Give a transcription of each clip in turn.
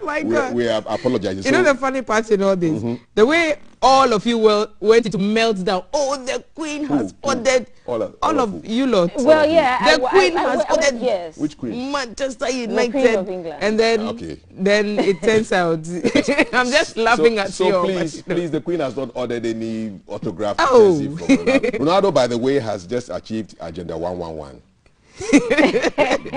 My God. We are apologizing. You know the funny part in all this? The way all of you went into meltdown. Oh, the Queen has ordered all of you lot. Well, yeah. The Queen has ordered. Yes. Which Queen? Manchester United. The Queen of England. And then it turns out. I'm just laughing at you. So please, the Queen has not ordered any autograph jersey from Ronaldo. Ronaldo, by the way, has just achieved Agenda 111.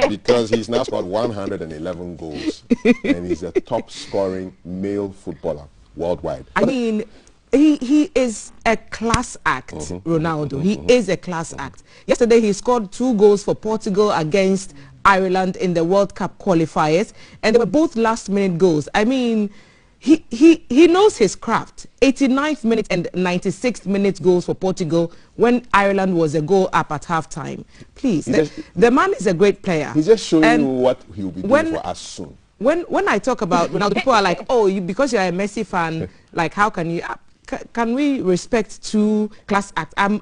Because he's now scored 111 goals and he's a top scoring male footballer worldwide. I mean, he is a class act, Ronaldo. He is a class act. Yesterday he scored 2 goals for Portugal against Ireland in the World Cup qualifiers, and they were both last minute goals. I mean, he knows his craft. 89th minute and 96th minute goals for Portugal when Ireland was a goal up at halftime. Please, the man is a great player. He's just showing you what he will be doing for us soon. When I talk about Ronaldo, people are like, oh, because you're a Messi fan, like how can you? Can we respect 2 class acts? I'm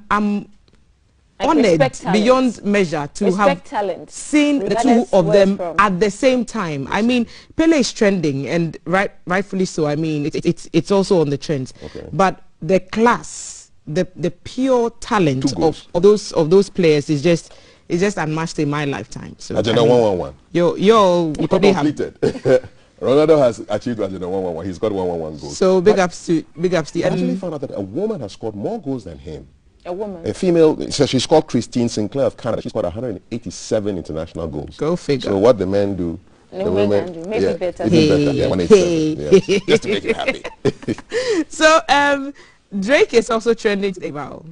honored beyond measure to have seen the 2 of them at the same time. I mean, Pele is trending, and rightfully so. I mean, it's also on the trends. But the class, the pure talent of those players is just unmatched in my lifetime. So Agenda 111. You probably completed. Ronaldo has achieved Agenda 111. He's got 111 goals. So big ups to. I actually found out that a woman has scored more goals than him. A woman. A female. So she's called Christine Sinclair of Canada. She scored 187 international goals. Go figure. So what the men do, the women do. Maybe better. Yeah, 187. Yes. Just to make you happy. So Drake is also trending today, wow.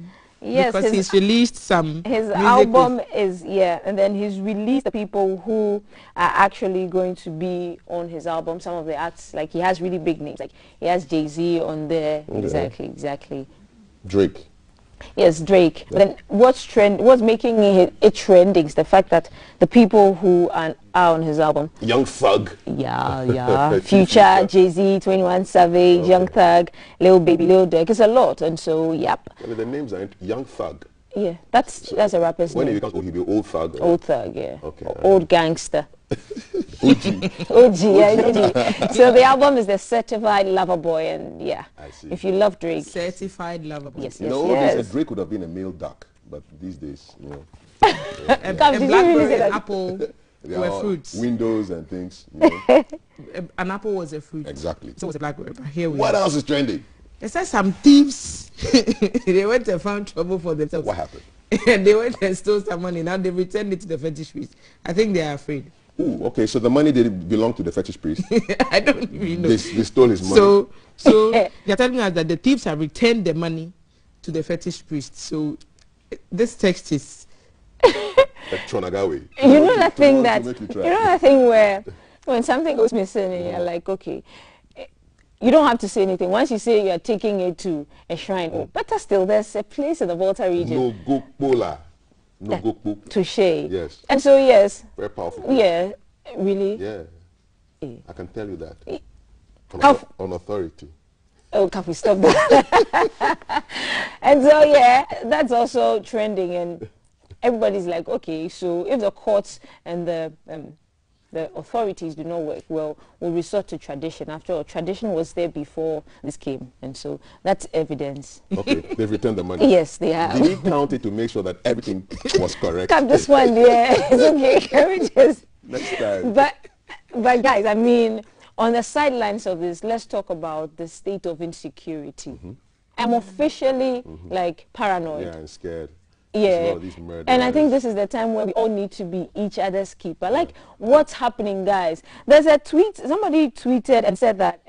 Yes, because he's released some. His album is, and then he's released the people who are actually going to be on his album. Some of the acts, like he has really big names, like he has Jay-Z on there. Exactly. Drake. Yes, Drake. But then what's making it trending is the fact that the people who are on his album. Young Thug. Yeah. Future, Jay-Z, 21 Savage, Young Thug, Lil Baby, Lil Durk. It's a lot, and so yep. I mean, the names are Young Thug. Yeah, that's a rapper's name. When he becomes old, he'll be Old Thug. Old Thug, yeah. Okay. Old Gangster. OG, yeah. So the album is the Certified Lover Boy, and I see. If you love Drake. Certified Lover Boy. Yes. Drake would have been a male duck, but these days, a BlackBerry and Apple were fruits. Windows and things. An apple was a fruit. Exactly. So was a BlackBerry. But here we What else is trending? They said some thieves. They went and found trouble for themselves. What happened? And they went and stole some money. Now they returned it to the fetish priest. I think they are afraid. Ooh, okay, so the money did belong to the fetish priest. I don't even know. They stole his money. So you're telling us that the thieves have returned the money to the fetish priest. So this text is Chonagawe. You know that thing where when something goes missing and you're like, okay, you don't have to say anything. Once you say you're taking it to a shrine, better still, there's a place in the Volta region. No Gokbola. No Gokbo. Touche. Yes. And so, yes. Very powerful. Yeah. Really? Yeah. I can tell you that. On authority. Oh, can we stop that? And so, yeah, that's also trending. And everybody's like, okay, so if the courts and the authorities do not work well, we'll resort to tradition. After all, tradition was there before this came, and so that's evidence. Okay, they've returned the money. Yes, they have. Did he count it to make sure that everything was correct? Cut this one, yeah. It's okay. Can we just... Next time. But guys, I mean, on the sidelines of this, let's talk about the state of insecurity. I'm officially like paranoid. Yeah, I'm scared. Yeah, and I think this is the time where we all need to be each other's keeper. Like, what's happening, guys? There's a tweet, somebody tweeted and said that,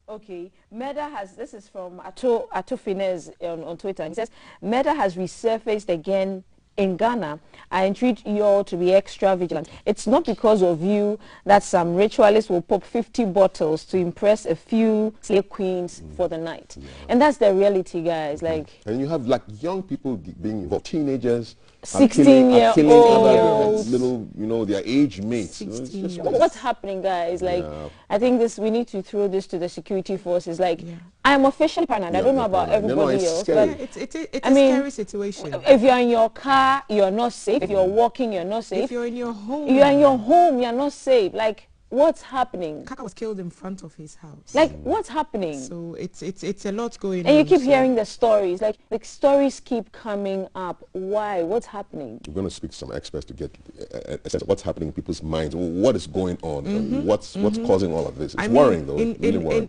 okay, Meda has, this is from Ato Finez on Twitter. He says, Meda has resurfaced again in Ghana. I entreat you all to be extra vigilant. It's not because of you that some ritualists will pop 50 bottles to impress a few slave queens for the night. And that's the reality, guys. Like, and you have like young people being involved, teenagers, 16-year-olds, little, their age mates. What's happening, guys? Like, I think we need to throw this to the security forces. Like, I'm officially paranoid. I don't know about everybody else, but it's a scary situation. If you're in your car, you're not safe. If you're walking, you're not safe. If you're in your home, you're not safe. Like, what's happening? Kaka was killed in front of his house. Like, what's happening? So it's a lot going on. And you keep hearing the stories. Like stories keep coming up. Why? What's happening? We're going to speak to some experts to get a sense of what's happening in people's minds. What is going on? What's causing all of this? It's worrying, though. Really worrying.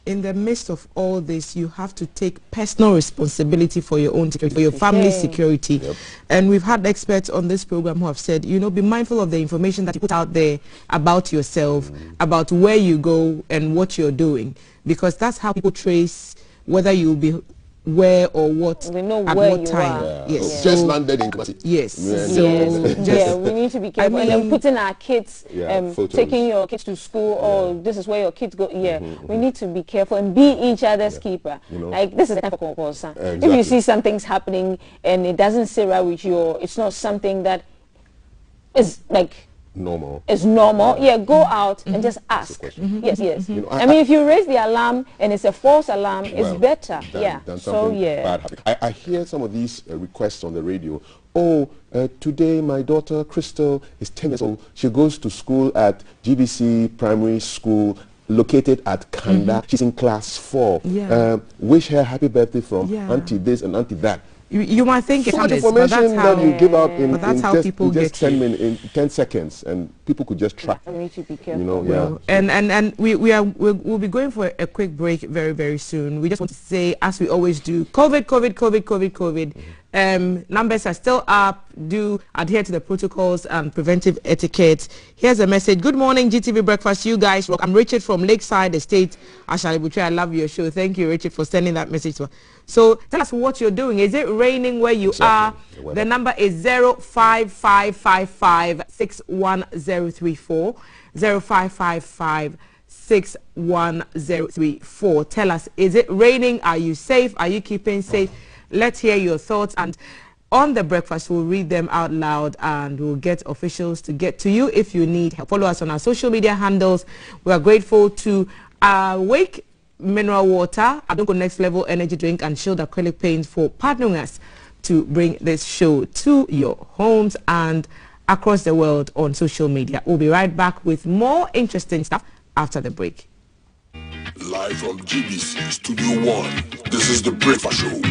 In the midst of all this, you have to take personal responsibility for your own security, for your family's security. Yep. And we've had experts on this program who have said, you know, be mindful of the information that you put out there about yourself, about where you go and what you're doing, because that's how people trace whether you'll be where or what we know at where what you time. are. Yes. So, just landed in Kumasi. Yes. So we need to be careful. And then putting our kids, taking your kids to school, or this is where your kids go. We need to be careful and be each other's keeper. You know, like, this is the time for concern. If you see something's happening and it doesn't sit right with you, it's not something that is like normal. It's normal. Go out and just ask. Yes. You know, I mean, if you raise the alarm and it's a false alarm, it's better. Than bad happening. I hear some of these requests on the radio. Oh, today my daughter Crystal is 10 years old. She goes to school at GBC Primary School, located at Kanda. She's in class 4. Wish her happy birthday from Auntie this and Auntie that. You might think so much information that you give out in, just 10 seconds, and people could just track. We need to be careful. You know, And we'll be going for a quick break very, very soon. We just want to say, as we always do, COVID. Numbers are still up. Do adhere to the protocols and preventive etiquette. Here's a message. Good morning, GTV Breakfast. You guys rock. I'm Richard from Lakeside Estate, Ashalibutre. I love your show. Thank you, Richard, for sending that message to us. So tell us what you're doing. Is it raining where you are? The number is 05555610034. 055561034. Tell us, is it raining? Are you safe? Are you keeping safe? Let's hear your thoughts, and on the breakfast we'll read them out loud, and we'll get officials to get to you if you need help. Follow us on our social media handles. We are grateful to Wake Mineral Water, Adonko Next Level Energy Drink, and Shield Acrylic Paints for partnering us to bring this show to your homes and across the world on social media. We'll be right back with more interesting stuff after the break. Live from GBC Studio 1, this is The Breakfast Show.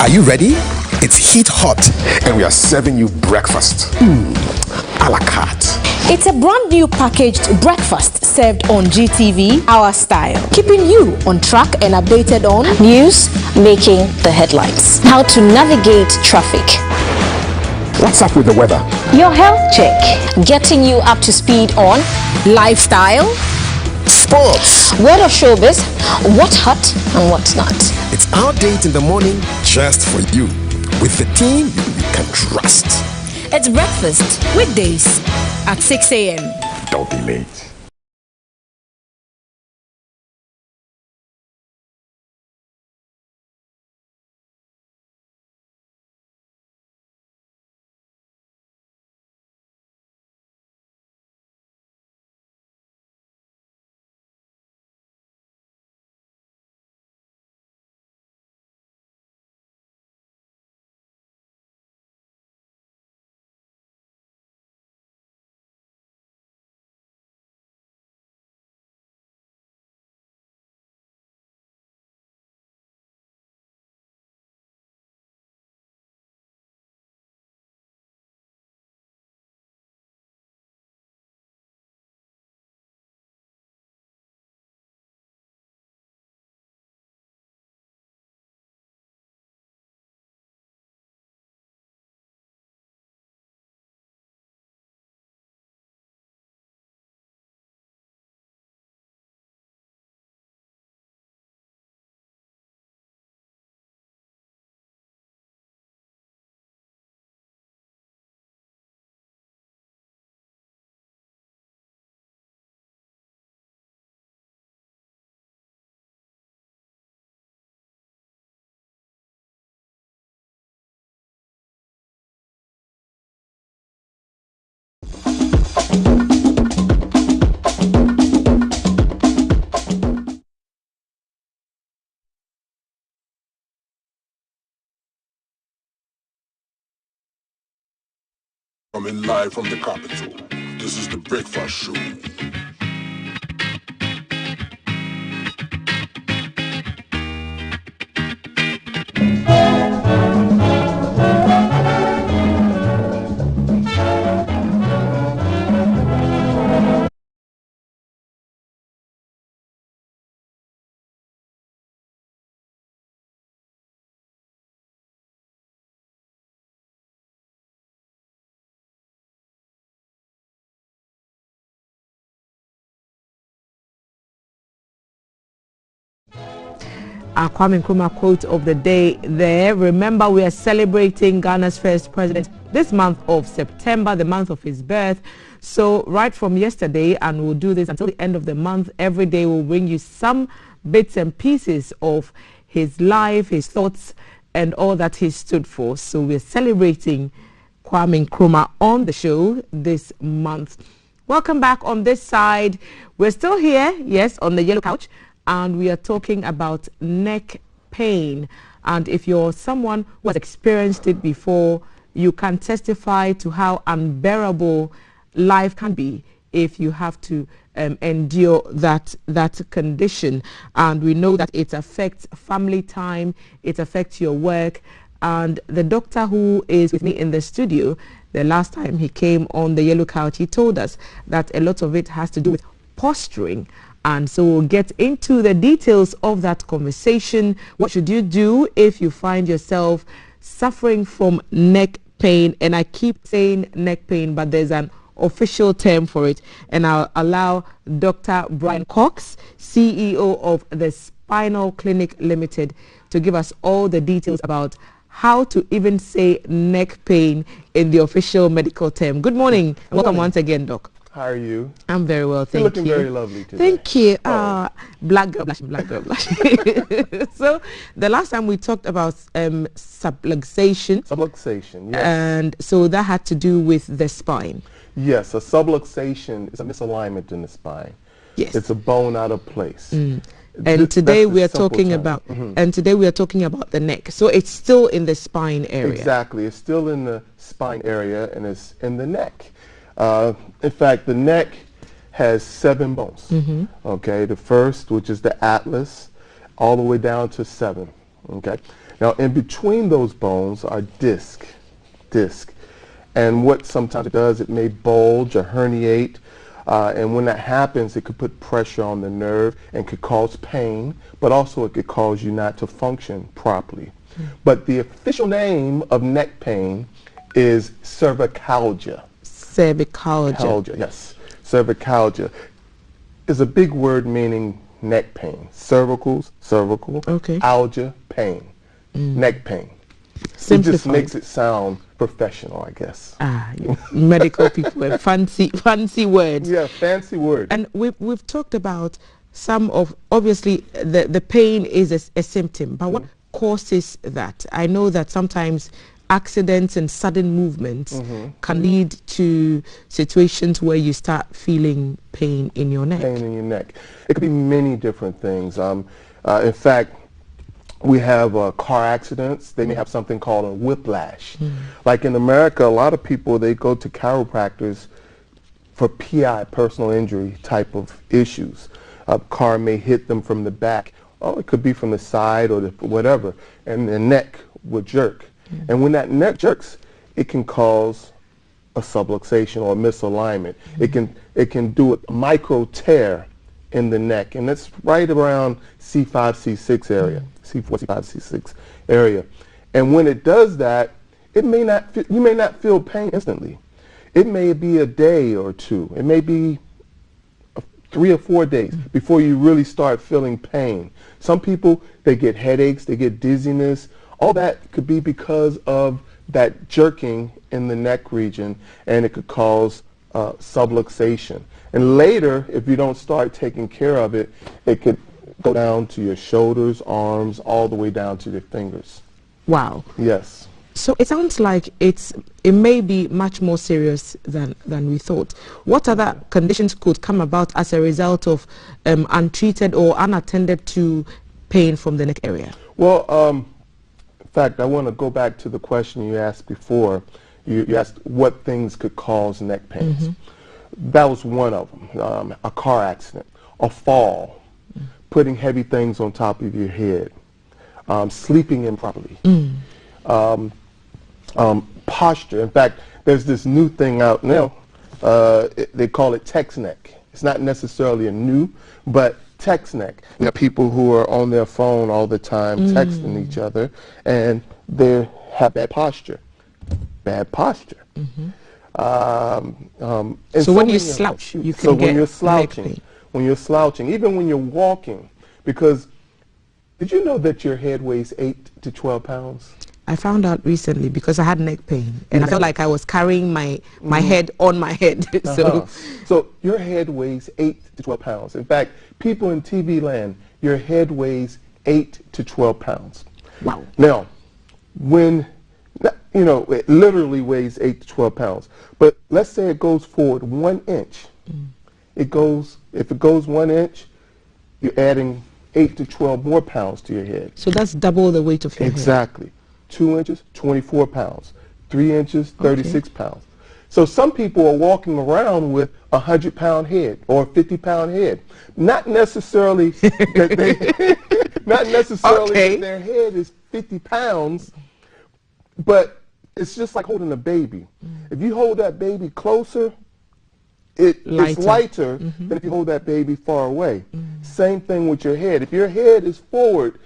Are you ready? It's heat hot. And we are serving you breakfast. A la carte. It's a brand new packaged breakfast served on GTV, our style, keeping you on track and updated on news making the headlines, how to navigate traffic, What's up with the weather? your health check, getting you up to speed on lifestyle, Sports. word of showbiz, what's hot and what's not. It's our date in the morning just for you. With the team you can trust. It's breakfast weekdays at 6 a.m. Don't be late. Coming live from the capital, this is the Breakfast Show. Our Kwame Nkrumah quote of the day there. Remember, we are celebrating Ghana's first president this month of September, the month of his birth. So right from yesterday, and we'll do this until the end of the month, every day we'll bring you some bits and pieces of his life, his thoughts, and all that he stood for. So we're celebrating Kwame Nkrumah on the show this month. Welcome back on this side. We're still here, yes, on the yellow couch, and we are talking about neck pain. And if you're someone who has experienced it before, you can testify to how unbearable life can be if you have to endure that condition. And we know that it affects family time, it affects your work. And the doctor who is with me in the studio, the last time he came on the yellow couch, he told us that a lot of it has to do with posturing. And so we'll get into the details of that conversation. What should you do if you find yourself suffering from neck pain? And I keep saying neck pain, but there's an official term for it. And I'll allow Dr. Brian Cox, CEO of the Spinal Clinic Limited, to give us all the details about how to even say neck pain in the official medical term. Good morning. Welcome once again, Doc. How are you? I'm very well, thank you. You're looking very lovely today. Thank you. Black girl blushing, black girl blushing. So the last time we talked about subluxation. Subluxation, yes. And so that had to do with the spine. Yes, a subluxation is a misalignment in the spine. Yes. It's a bone out of place. And today we are talking about and today we are talking about the neck. So it's still in the spine area. Exactly. It's still in the spine area and it's in the neck. In fact, the neck has 7 bones. Okay, the first, which is the atlas, all the way down to 7. Okay, Now, in between those bones are disc. And what sometimes it does, it may bulge or herniate. And when that happens, it could put pressure on the nerve and could cause pain, but also it could cause you not to function properly. But the official name of neck pain is cervicalgia. Cervicalgia. Yes. Cervicalgia is a big word meaning neck pain. Cervical, okay. Algia, pain, neck pain. It just makes it sound professional, I guess. Medical people, fancy words. Yeah, fancy words. And we've talked about some of, obviously, the pain is a symptom, but what causes that? I know that sometimes accidents and sudden movements can lead to situations where you start feeling pain in your neck. Pain in your neck. It could be many different things. In fact, we have car accidents. They may have something called a whiplash. Like in America, a lot of people, they go to chiropractors for PI, personal injury type of issues. A car may hit them from the back. Oh, it could be from the side or whatever, and the neck would jerk. And when that neck jerks, it can cause a subluxation or a misalignment. It can do a micro tear in the neck, and that's right around C5, C6 area, C4, C5, C6 area. And when it does that, you may not feel pain instantly. It may be a day or two. It may be 3 or 4 days before you really start feeling pain. Some people, they get headaches, they get dizziness. All that could be because of that jerking in the neck region, and it could cause subluxation. And later, if you don't start taking care of it, it could go down to your shoulders, arms, all the way down to your fingers. Wow. Yes. So it sounds like it may be much more serious than we thought. What other conditions could come about as a result of untreated or unattended to pain from the neck area? Well, in fact, I want to go back to the question you asked before. You asked what things could cause neck pains. That was one of them. A car accident, a fall, putting heavy things on top of your head, sleeping improperly, posture. In fact, there's this new thing out now. They call it text neck. It's not necessarily a new, but text neck. You know, people who are on their phone all the time texting each other, and they have bad posture. Bad posture. So when you slouch, you can get neck pain. When you're slouching, even when you're walking, because did you know that your head weighs 8 to 12 pounds? I found out recently because I had neck pain, and I felt like I was carrying my head on my head. So your head weighs 8 to 12 pounds. In fact, people in TV land, your head weighs 8 to 12 pounds. Wow. Now, when, you know, it literally weighs 8 to 12 pounds, but let's say it goes forward 1 inch. If it goes 1 inch, you're adding 8 to 12 more pounds to your head. So that's double the weight of your head. Exactly. 2 inches, 24 pounds. 3 inches, 36 pounds. So some people are walking around with a 100-pound head or a 50-pound head. Not necessarily that that their head is 50 pounds, but it's just like holding a baby. If you hold that baby closer, it's lighter than if you hold that baby far away. Same thing with your head. If your head is forward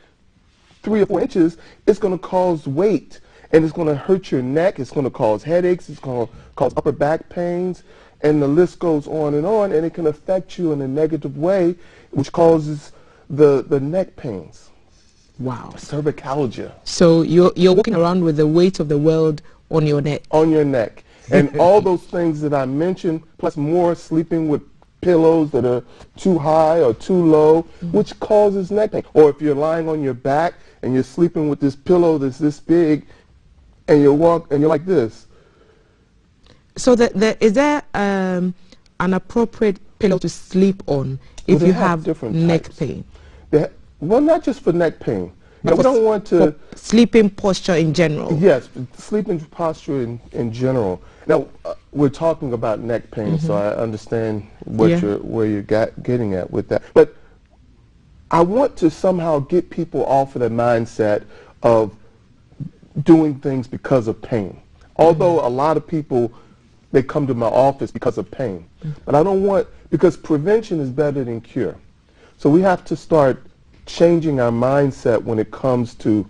3 or 4 inches, it's going to cause weight, and it's going to hurt your neck. It's going to cause headaches. It's going to cause upper back pains, and the list goes on, and it can affect you in a negative way, which causes the neck pains. Wow. Cervicalgia. So you're walking around with the weight of the world on your neck. On your neck. And all those things that I mentioned, plus more, sleeping with pillows that are too high or too low, which causes neck pain. Or if you're lying on your back and you're sleeping with this pillow that's this big, and you're like this. So is there an appropriate pillow to sleep on if you have neck pain? Well, not just for neck pain. You know, we don't want to... sleeping posture in general. Yes, sleeping posture in general. Now, we're talking about neck pain, so I understand where you're getting at with that. But I want to somehow get people off of the mindset of doing things because of pain. Although a lot of people, they come to my office because of pain. But I don't want, because prevention is better than cure. So we have to start changing our mindset when it comes to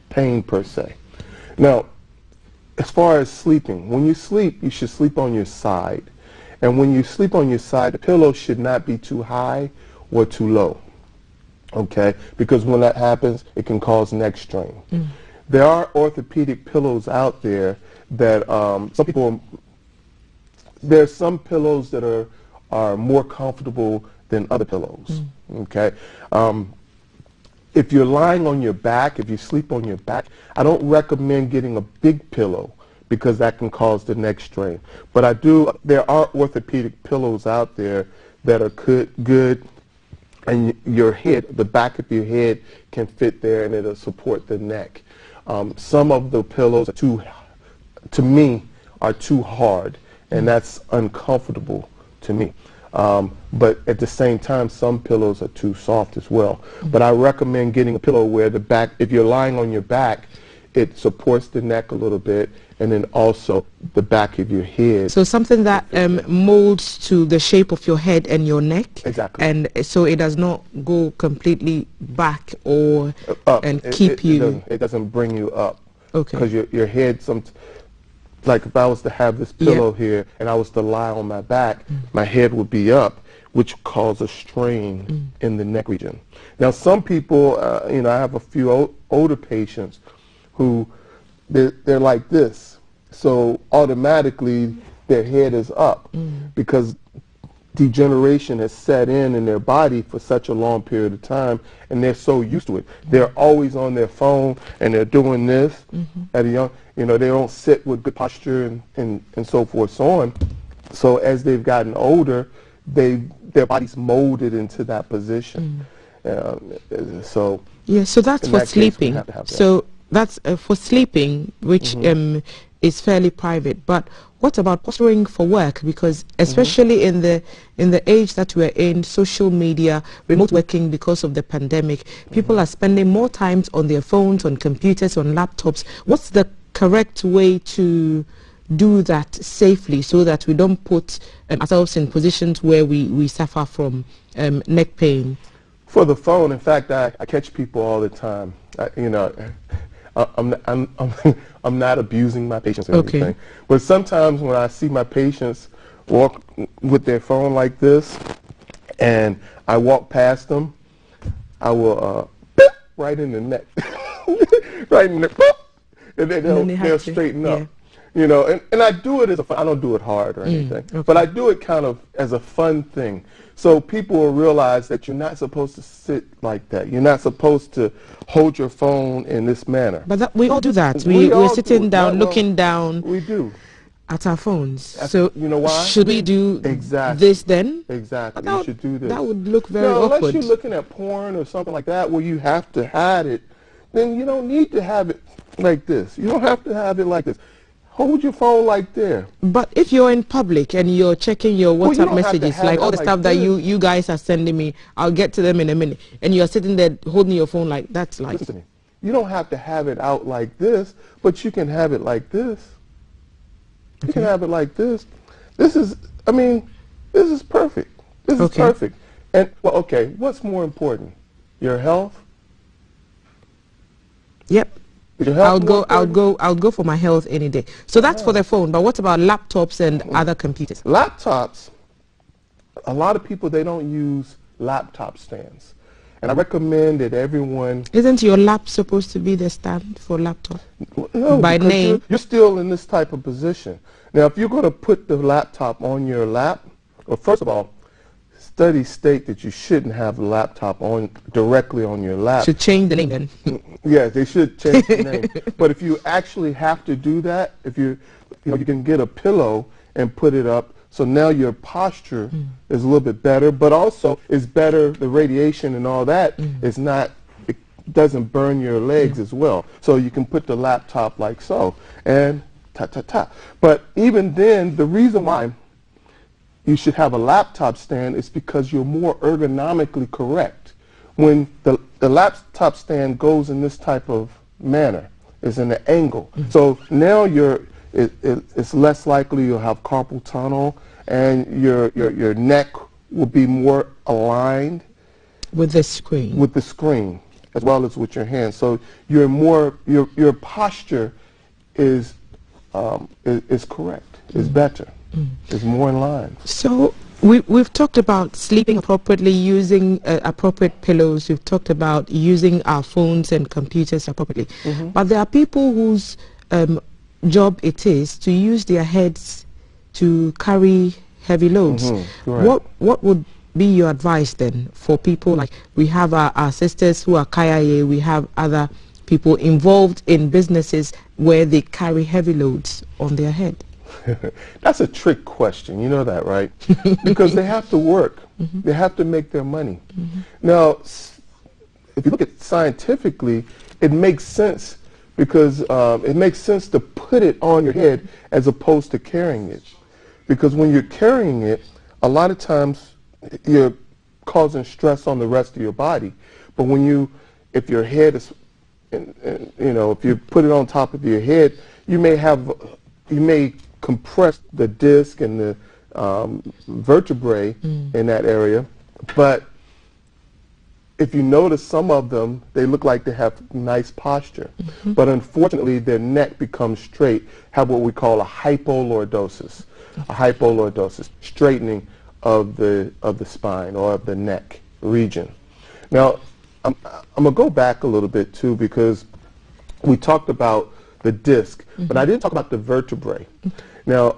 pain per se. Now, as far as sleeping, when you sleep, you should sleep on your side. And when you sleep on your side, the pillow should not be too high or too low. Okay? Because when that happens, it can cause neck strain. There are orthopedic pillows out there that some people, there's some pillows that are more comfortable than other pillows. Okay? If you're lying on your back, if you sleep on your back, I don't recommend getting a big pillow because that can cause the neck strain. But there are orthopedic pillows out there that are good, and your head, the back of your head can fit there and it'll support the neck. Some of the pillows are to me, are too hard, and that's uncomfortable to me. But at the same time, some pillows are too soft as well. But I recommend getting a pillow where the back, if you're lying on your back, it supports the neck a little bit, and then also the back of your head. So something that molds to the shape of your head and your neck. Exactly. And so it does not go completely back or up. And keep you. It doesn't bring you up. Okay. Because your head, like if I was to have this pillow here and I was to lie on my back, my head would be up, which cause a strain in the neck region. Now some people, I have a few older patients who they're like this, so automatically their head is up because degeneration has set in their body for such a long period of time, and they're so used to it. They're always on their phone and they're doing this at a young, they don't sit with good posture and so forth, so on. So as they've gotten older, their body's molded into that position. So that's for sleeping. So that's for sleeping, which is fairly private. But what about posturing for work? Because especially in the age that we're in, social media, remote working because of the pandemic, people are spending more time on their phones, on computers, on laptops. What's the correct way to do that safely so that we don't put ourselves in positions where we suffer from neck pain? For the phone, in fact, I catch people all the time. I'm not abusing my patients or anything, but sometimes when I see my patients walk with their phone like this, and I walk past them, I will right in the neck, right in the neck, and then they'll straighten up. And I do it as a fun. I don't do it hard or anything, but I do it kind of as a fun thing. So people will realize that you're not supposed to sit like that. You're not supposed to hold your phone in this manner. But we all do that. We're sitting down, looking down. We do. At our phones. So you know why? Should we do this then? Exactly. You should do this. That would look very awkward. Unless you're looking at porn or something like that where you have to hide it, then you don't need to have it like this. You don't have to have it like this. Hold your phone like there. But if you're in public and you're checking your WhatsApp messages, like all the stuff that you guys are sending me, I'll get to them in a minute, and you're sitting there holding your phone like that's like... Listen to me. You don't have to have it out like this, but you can have it like this. You can have it like this. This is perfect. This is perfect. And, what's more important? Your health? Yep. I'll go for my health any day. So that's for the phone, but what about laptops and other computers? Laptops, a lot of people, they don't use laptop stands. And I recommend that everyone... Isn't your lap supposed to be the stand for laptop? No, by name? You're still in this type of position. Now, if you're going to put the laptop on your lap, well, first of all, studies state that you shouldn't have the laptop directly on your lap. Should change the name then. Yeah, they should change the name. But if you actually have to do that, if you can get a pillow and put it up, so now your posture is a little bit better, but also it's better, the radiation and all that is not, it doesn't burn your legs as well. So you can put the laptop like so, and ta-ta-ta. But even then, the reason why you should have a laptop stand is because you're more ergonomically correct. When the laptop stand goes in this type of manner, is in the angle. So now it's less likely you'll have carpal tunnel, and your neck will be more aligned with the screen. With the screen, as well as with your hands. So you're more your posture is correct, is better, is more in line. So we've talked about sleeping appropriately, using appropriate pillows. We've talked about using our phones and computers appropriately. But there are people whose job it is to use their heads to carry heavy loads. Right. What would be your advice then for people like we have our sisters who are KIA, we have other people involved in businesses where they carry heavy loads on their head? That's a trick question. You know that, right? Because they have to work. They have to make their money. Now, if you look at scientifically, it makes sense because it makes sense to put it on your head as opposed to carrying it. Because when you're carrying it, a lot of times you're causing stress on the rest of your body. But if your head is, if you put it on top of your head, you may compress the disc and the vertebrae in that area. But if you notice, some of them, they look like they have nice posture. But unfortunately, their neck becomes straight, have what we call a hypolordosis. A hypolordosis, straightening of the spine or of the neck region. Now, I'm going to go back a little bit too, because we talked about the disc, but I didn't talk about the vertebrae. Now,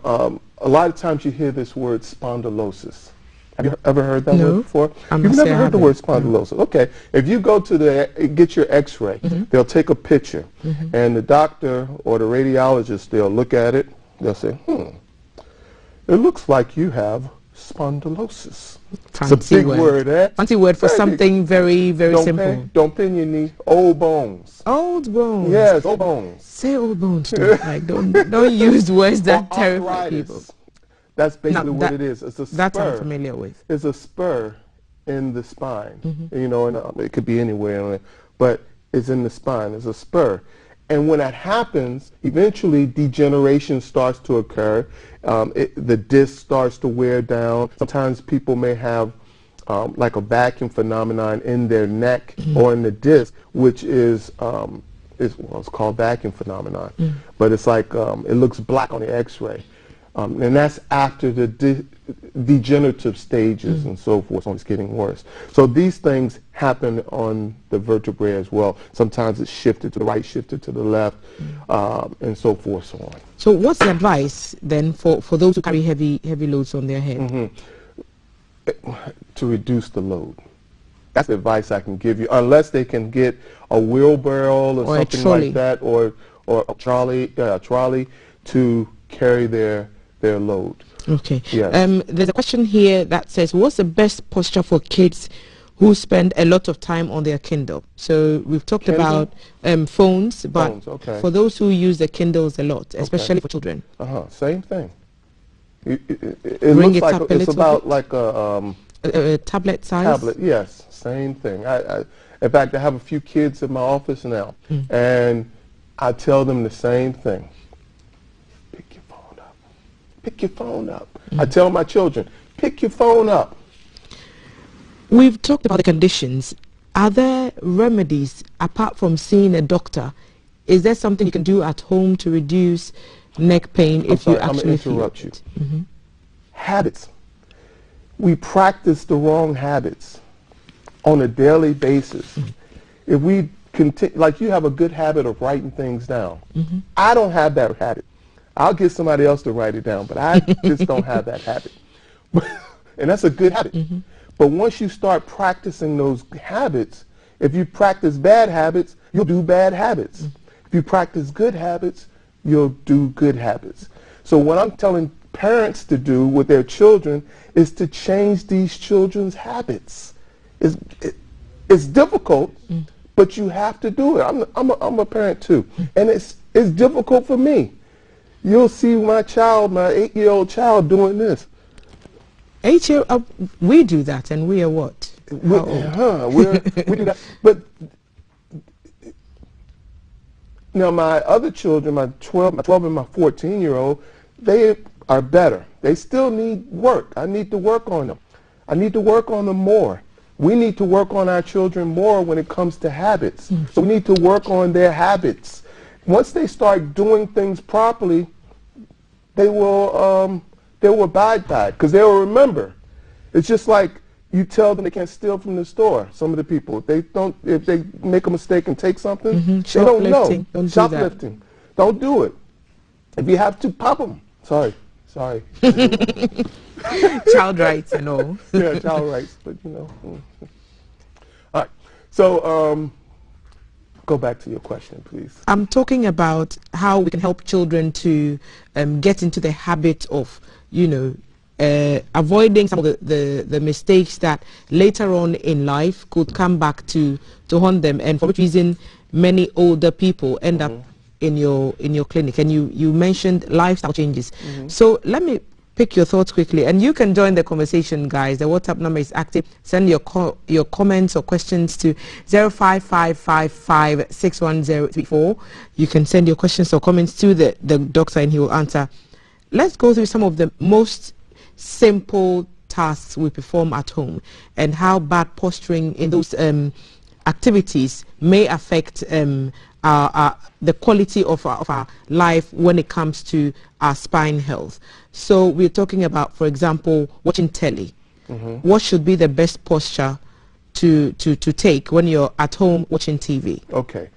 a lot of times you hear this word spondylosis. Have you ever heard that word before? You've never heard the word spondylosis. Okay. If you go to get your x-ray, they'll take a picture, and the doctor or the radiologist, they'll look at it, they'll say, it looks like you have spondylosis. Fancy it's a big word, eh? Fancy word for something very, very simple. Don't pin your knee. Old bones. Old bones. Yes, old bones. Say old bones. Like don't use words that terrify people. That's basically what it is. It's a spur. That I'm familiar with. It's a spur in the spine. And it could be anywhere, but it's in the spine. It's a spur. And when that happens, eventually degeneration starts to occur. The disc starts to wear down. Sometimes people may have like a vacuum phenomenon in their neck or in the disc, which is it's called vacuum phenomenon. But it's like it looks black on the x-ray. And that's after the degenerative stages and so forth, so it's getting worse. So these things happen on the vertebrae as well. Sometimes it's shifted to the right, shifted to the left, and so forth, so on. So what's the advice then for those who carry heavy loads on their head? To reduce the load. That's the advice I can give you, unless they can get a wheelbarrow or something like that, or a trolley to carry their load. Okay. Yes. There's a question here that says, what's the best posture for kids who spend a lot of time on their Kindle? So we've talked about phones, but for those who use the Kindles a lot, especially for children. Same thing. It looks like it's about like a tablet size? Tablet, yes. Same thing. In fact, I have a few kids in my office now, and I tell them the same thing. Pick your phone up. I tell my children, pick your phone up. We've talked about the conditions. Are there remedies apart from seeing a doctor? Is there something you can do at home to reduce neck pain if you actually feel it? Habits. We practice the wrong habits on a daily basis. If we continue, like you have a good habit of writing things down. I don't have that habit. I'll get somebody else to write it down, but I just don't have that habit. And that's a good habit. But once you start practicing those habits, if you practice bad habits, you'll do bad habits. If you practice good habits, you'll do good habits. So what I'm telling parents to do with their children is to change these children's habits. It's difficult, but you have to do it. I'm a parent too, and it's difficult for me. You'll see my 8-year-old child doing this. 8-year-old, we do that, and we are what? We do that. But Now, my other children, my 12 and my 14-year-old, they are better. They still need work. I need to work on them. I need to work on them more. We need to work on our children more when it comes to habits. So we need to work on their habits. Once they start doing things properly, they will abide by it, because they will remember. It's just like you tell them they can't steal from the store. Some of the people, if they make a mistake and take something, they don't know. Shoplifting. Don't do it. If you have to, pop them. Sorry. Child rights and all. Yeah, child rights, but you know. All right. So go back to your question, please. I'm talking about how we can help children to get into the habit of, you know, avoiding some of the mistakes that later on in life could come back to haunt them, and for which reason many older people end up in your clinic. And you mentioned lifestyle changes. So let me pick your thoughts quickly, and you can join the conversation, guys. The WhatsApp number is active. Send your comments or questions to 0555561034. You can send your questions or comments to the doctor and he will answer. Let's go through some of the most simple tasks we perform at home and how bad posturing in those activities may affect the quality of our life when it comes to our spine health. So we're talking about, for example, watching telly. What should be the best posture to take when you're at home watching TV? Okay.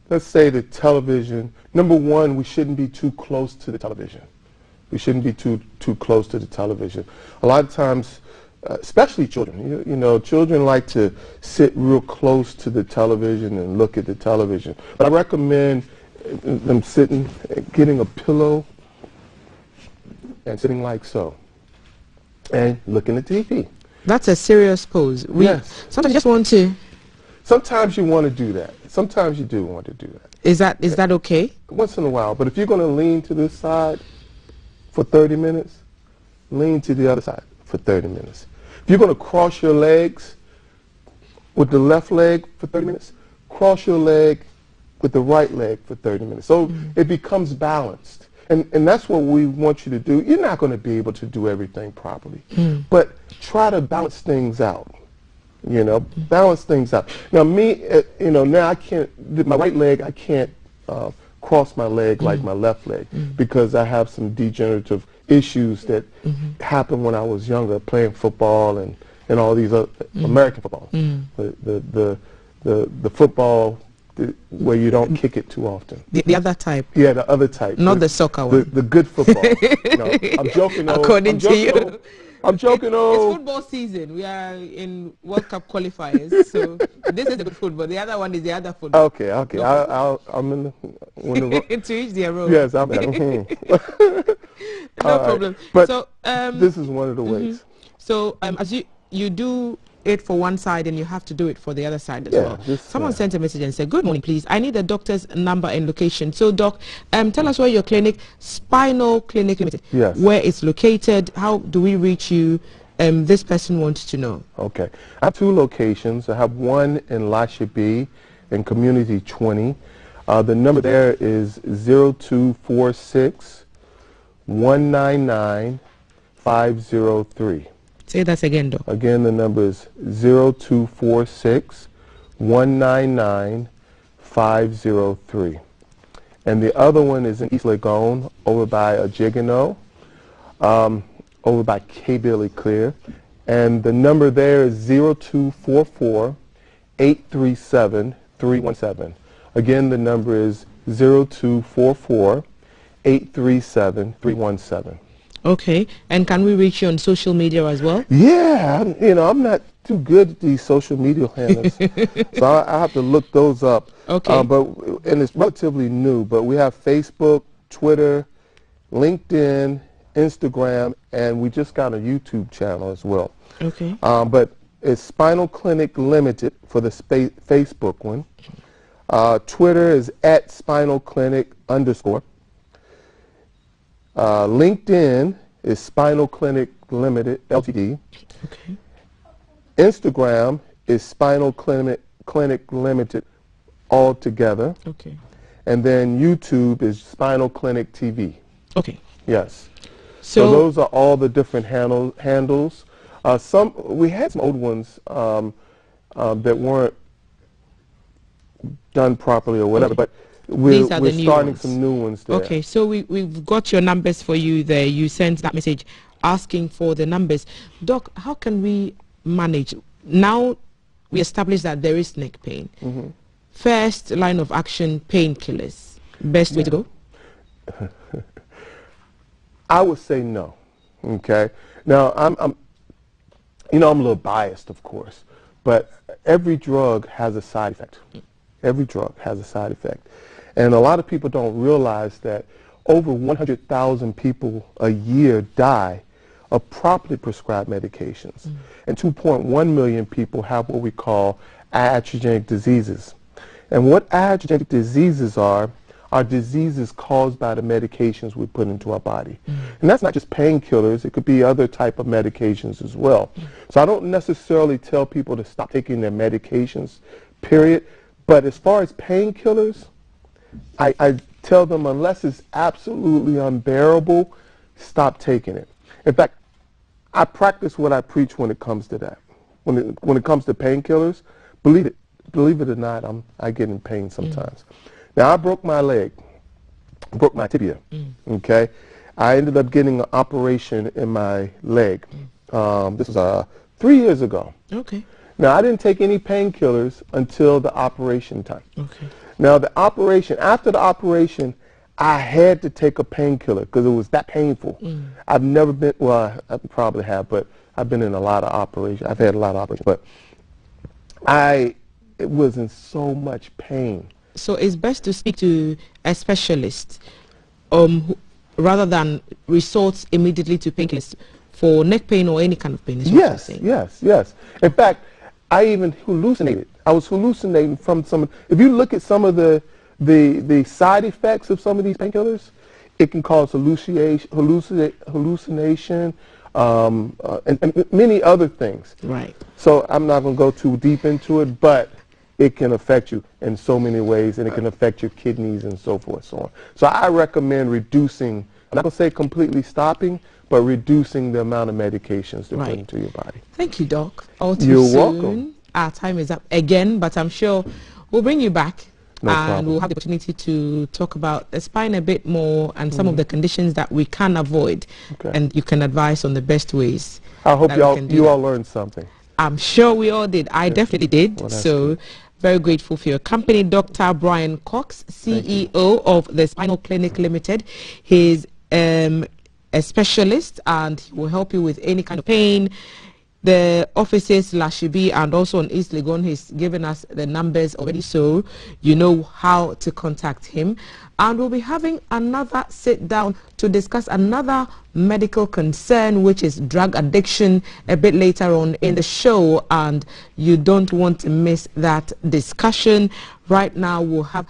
Let's say the television. Number one, we shouldn't be too close to the television. We shouldn't be too close to the television. A lot of times, especially children, you know, children like to sit real close to the television and look at the television. But I recommend them sitting, getting a pillow and sitting like so and looking at TV. That's a serious pose. Yes. Sometimes you just want to... Sometimes you want to do that. Sometimes you do want to do that. Is that okay? Once in a while. But if you're going to lean to this side for 30 minutes, lean to the other side for 30 minutes. If you're going to cross your legs with the left leg for 30 minutes, cross your leg with the right leg for 30 minutes. So it becomes balanced. And that's what we want you to do. You're not going to be able to do everything properly, but try to balance things out. You know, balance things out. Now me, you know, now I can't, my right leg, I can't cross my leg like my left leg because I have some degenerative issues that happened when I was younger, playing football and all these other American football, the football where you don't kick it too often. The other type. Yeah, the other type. Not the soccer one. The good football. No, I'm joking. According to you. I'm joking. It's football season. We are in World Cup qualifiers, so this is the good football. The other one is the other football. Okay. I'm in the to each their role. Yes, I'm. No problem. But so this is one of the ways. So as you do it for one side and you have to do it for the other side as well. Someone sent a message and said, "Good morning, please. I need the doctor's number and location." So, Doc, tell us where your clinic, Spinal Clinic Limited, where it's located. How do we reach you? This person wants to know. Okay. I have 2 locations. I have one in Lashabi in Community 20. The number there is 0246 199 503. Say that again, Doc. Again, the number is 0246 199 503. And the other one is in East Legon, over by Ajigano, over by K. Billy Clear. And the number there is 0244 837 317. Again, the number is 0244 837 317. Okay, and can we reach you on social media as well? Yeah, I'm not too good at these social media handles, so I have to look those up. Okay. And it's relatively new, but we have Facebook, Twitter, LinkedIn, Instagram, and we just got a YouTube channel as well. Okay. But it's Spinal Clinic Limited for the Facebook one. Twitter is @SpinalClinic_. LinkedIn is Spinal Clinic Limited, Ltd. Okay. Instagram is Spinal Clinic Limited, all together. Okay. And then YouTube is Spinal Clinic TV. Okay. Yes. So those are all the different handles. We had some old ones that weren't done properly or whatever, but we're starting some new ones there. Okay, so we've got your numbers for you there. You sent that message asking for the numbers. Doc, how can we manage? Now we established that there is neck pain. First line of action, painkillers. Best way to go? I would say no. Okay. Now I'm a little biased, of course, but every drug has a side effect. Every drug has a side effect, and a lot of people don't realize that over 100,000 people a year die of properly prescribed medications, and 2.1 million people have what we call iatrogenic diseases. And what iatrogenic diseases are diseases caused by the medications we put into our body. And that's not just painkillers, it could be other type of medications as well. So I don't necessarily tell people to stop taking their medications, period. But as far as painkillers, I tell them unless it's absolutely unbearable, stop taking it. In fact, I practice what I preach when it comes to that. When it comes to painkillers, believe it or not, I get in pain sometimes. Now, I broke my leg, broke my tibia, okay? I ended up getting an operation in my leg. This was 3 years ago. Okay. Now, I didn't take any painkillers until the operation time. Okay. Now, after the operation, I had to take a painkiller because it was that painful. I've never been, well, I probably have, but I've been in a lot of operations. I've had a lot of operations, but it was in so much pain. So it's best to speak to a specialist rather than resort immediately to painkillers for neck pain or any kind of pain. Yes. In fact, I even hallucinated. I was hallucinating from some. If you look at some of the side effects of some of these painkillers, it can cause hallucination, and many other things. Right. So I'm not going to go too deep into it, but it can affect you in so many ways, and it can affect your kidneys and so forth, so on. So I recommend reducing. I'm not going to say completely stopping, but reducing the amount of medications to put into your body. Thank you, Doc. All too You're soon. welcome. Our time is up again, but I'm sure we'll bring you back. No problem. We'll have the opportunity to talk about the spine a bit more and some of the conditions that we can avoid. Okay. And you can advise on the best ways. I hope you all learned something. I'm sure we all did. I definitely did. Well, so good. Very grateful for your company. Dr. Brian Cox, CEO of the Spinal Clinic Limited. He's a specialist and he will help you with any kind of pain. The offices, Lashibi and also on East Legon, he's given us the numbers already, so you know how to contact him. And we'll be having another sit down to discuss another medical concern, which is drug addiction, a bit later on in the show, and you don't want to miss that discussion. Right now we'll have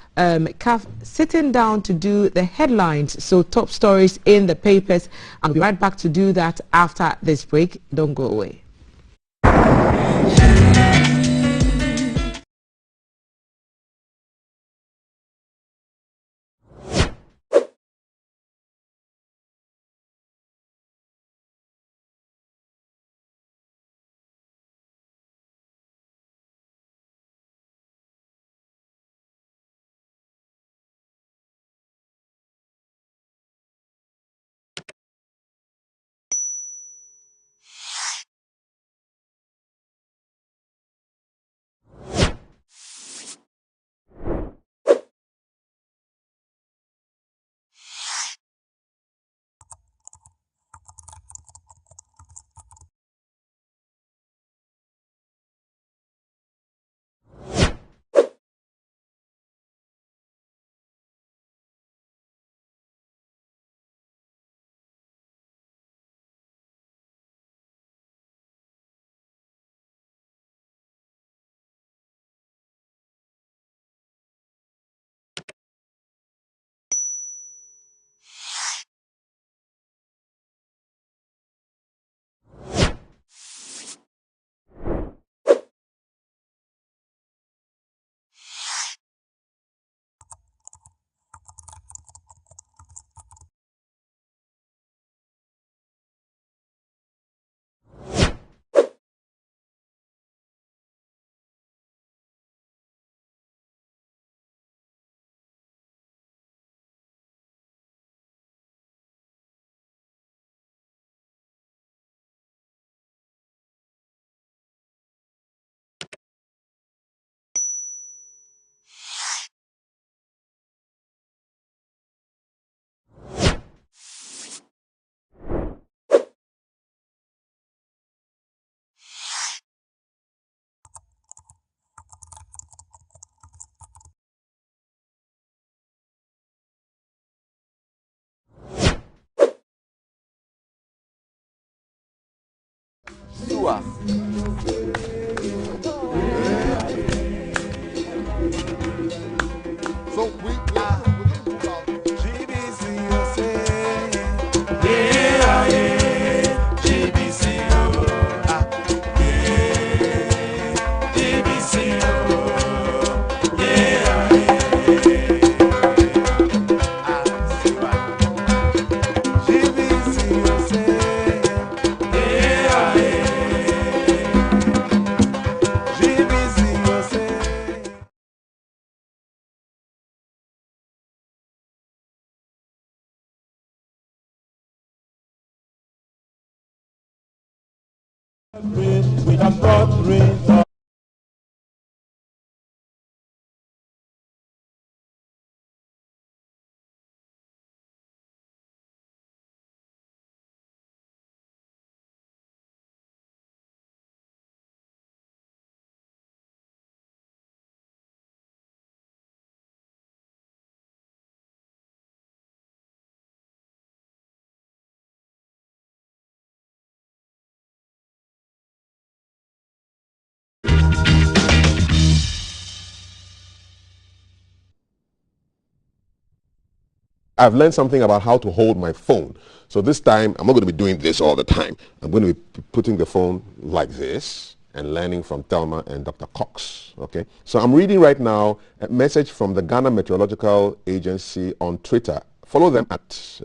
Kaf sitting down to do the headlines, so top stories in the papers. I'll be right back to do that after this break. Don't go away. So we I've learned something about how to hold my phone. So this time, I'm not going to be doing this all the time. I'm going to be putting the phone like this and learning from Thelma and Dr. Cox. Okay. So I'm reading right now a message from the Ghana Meteorological Agency on Twitter. Follow them at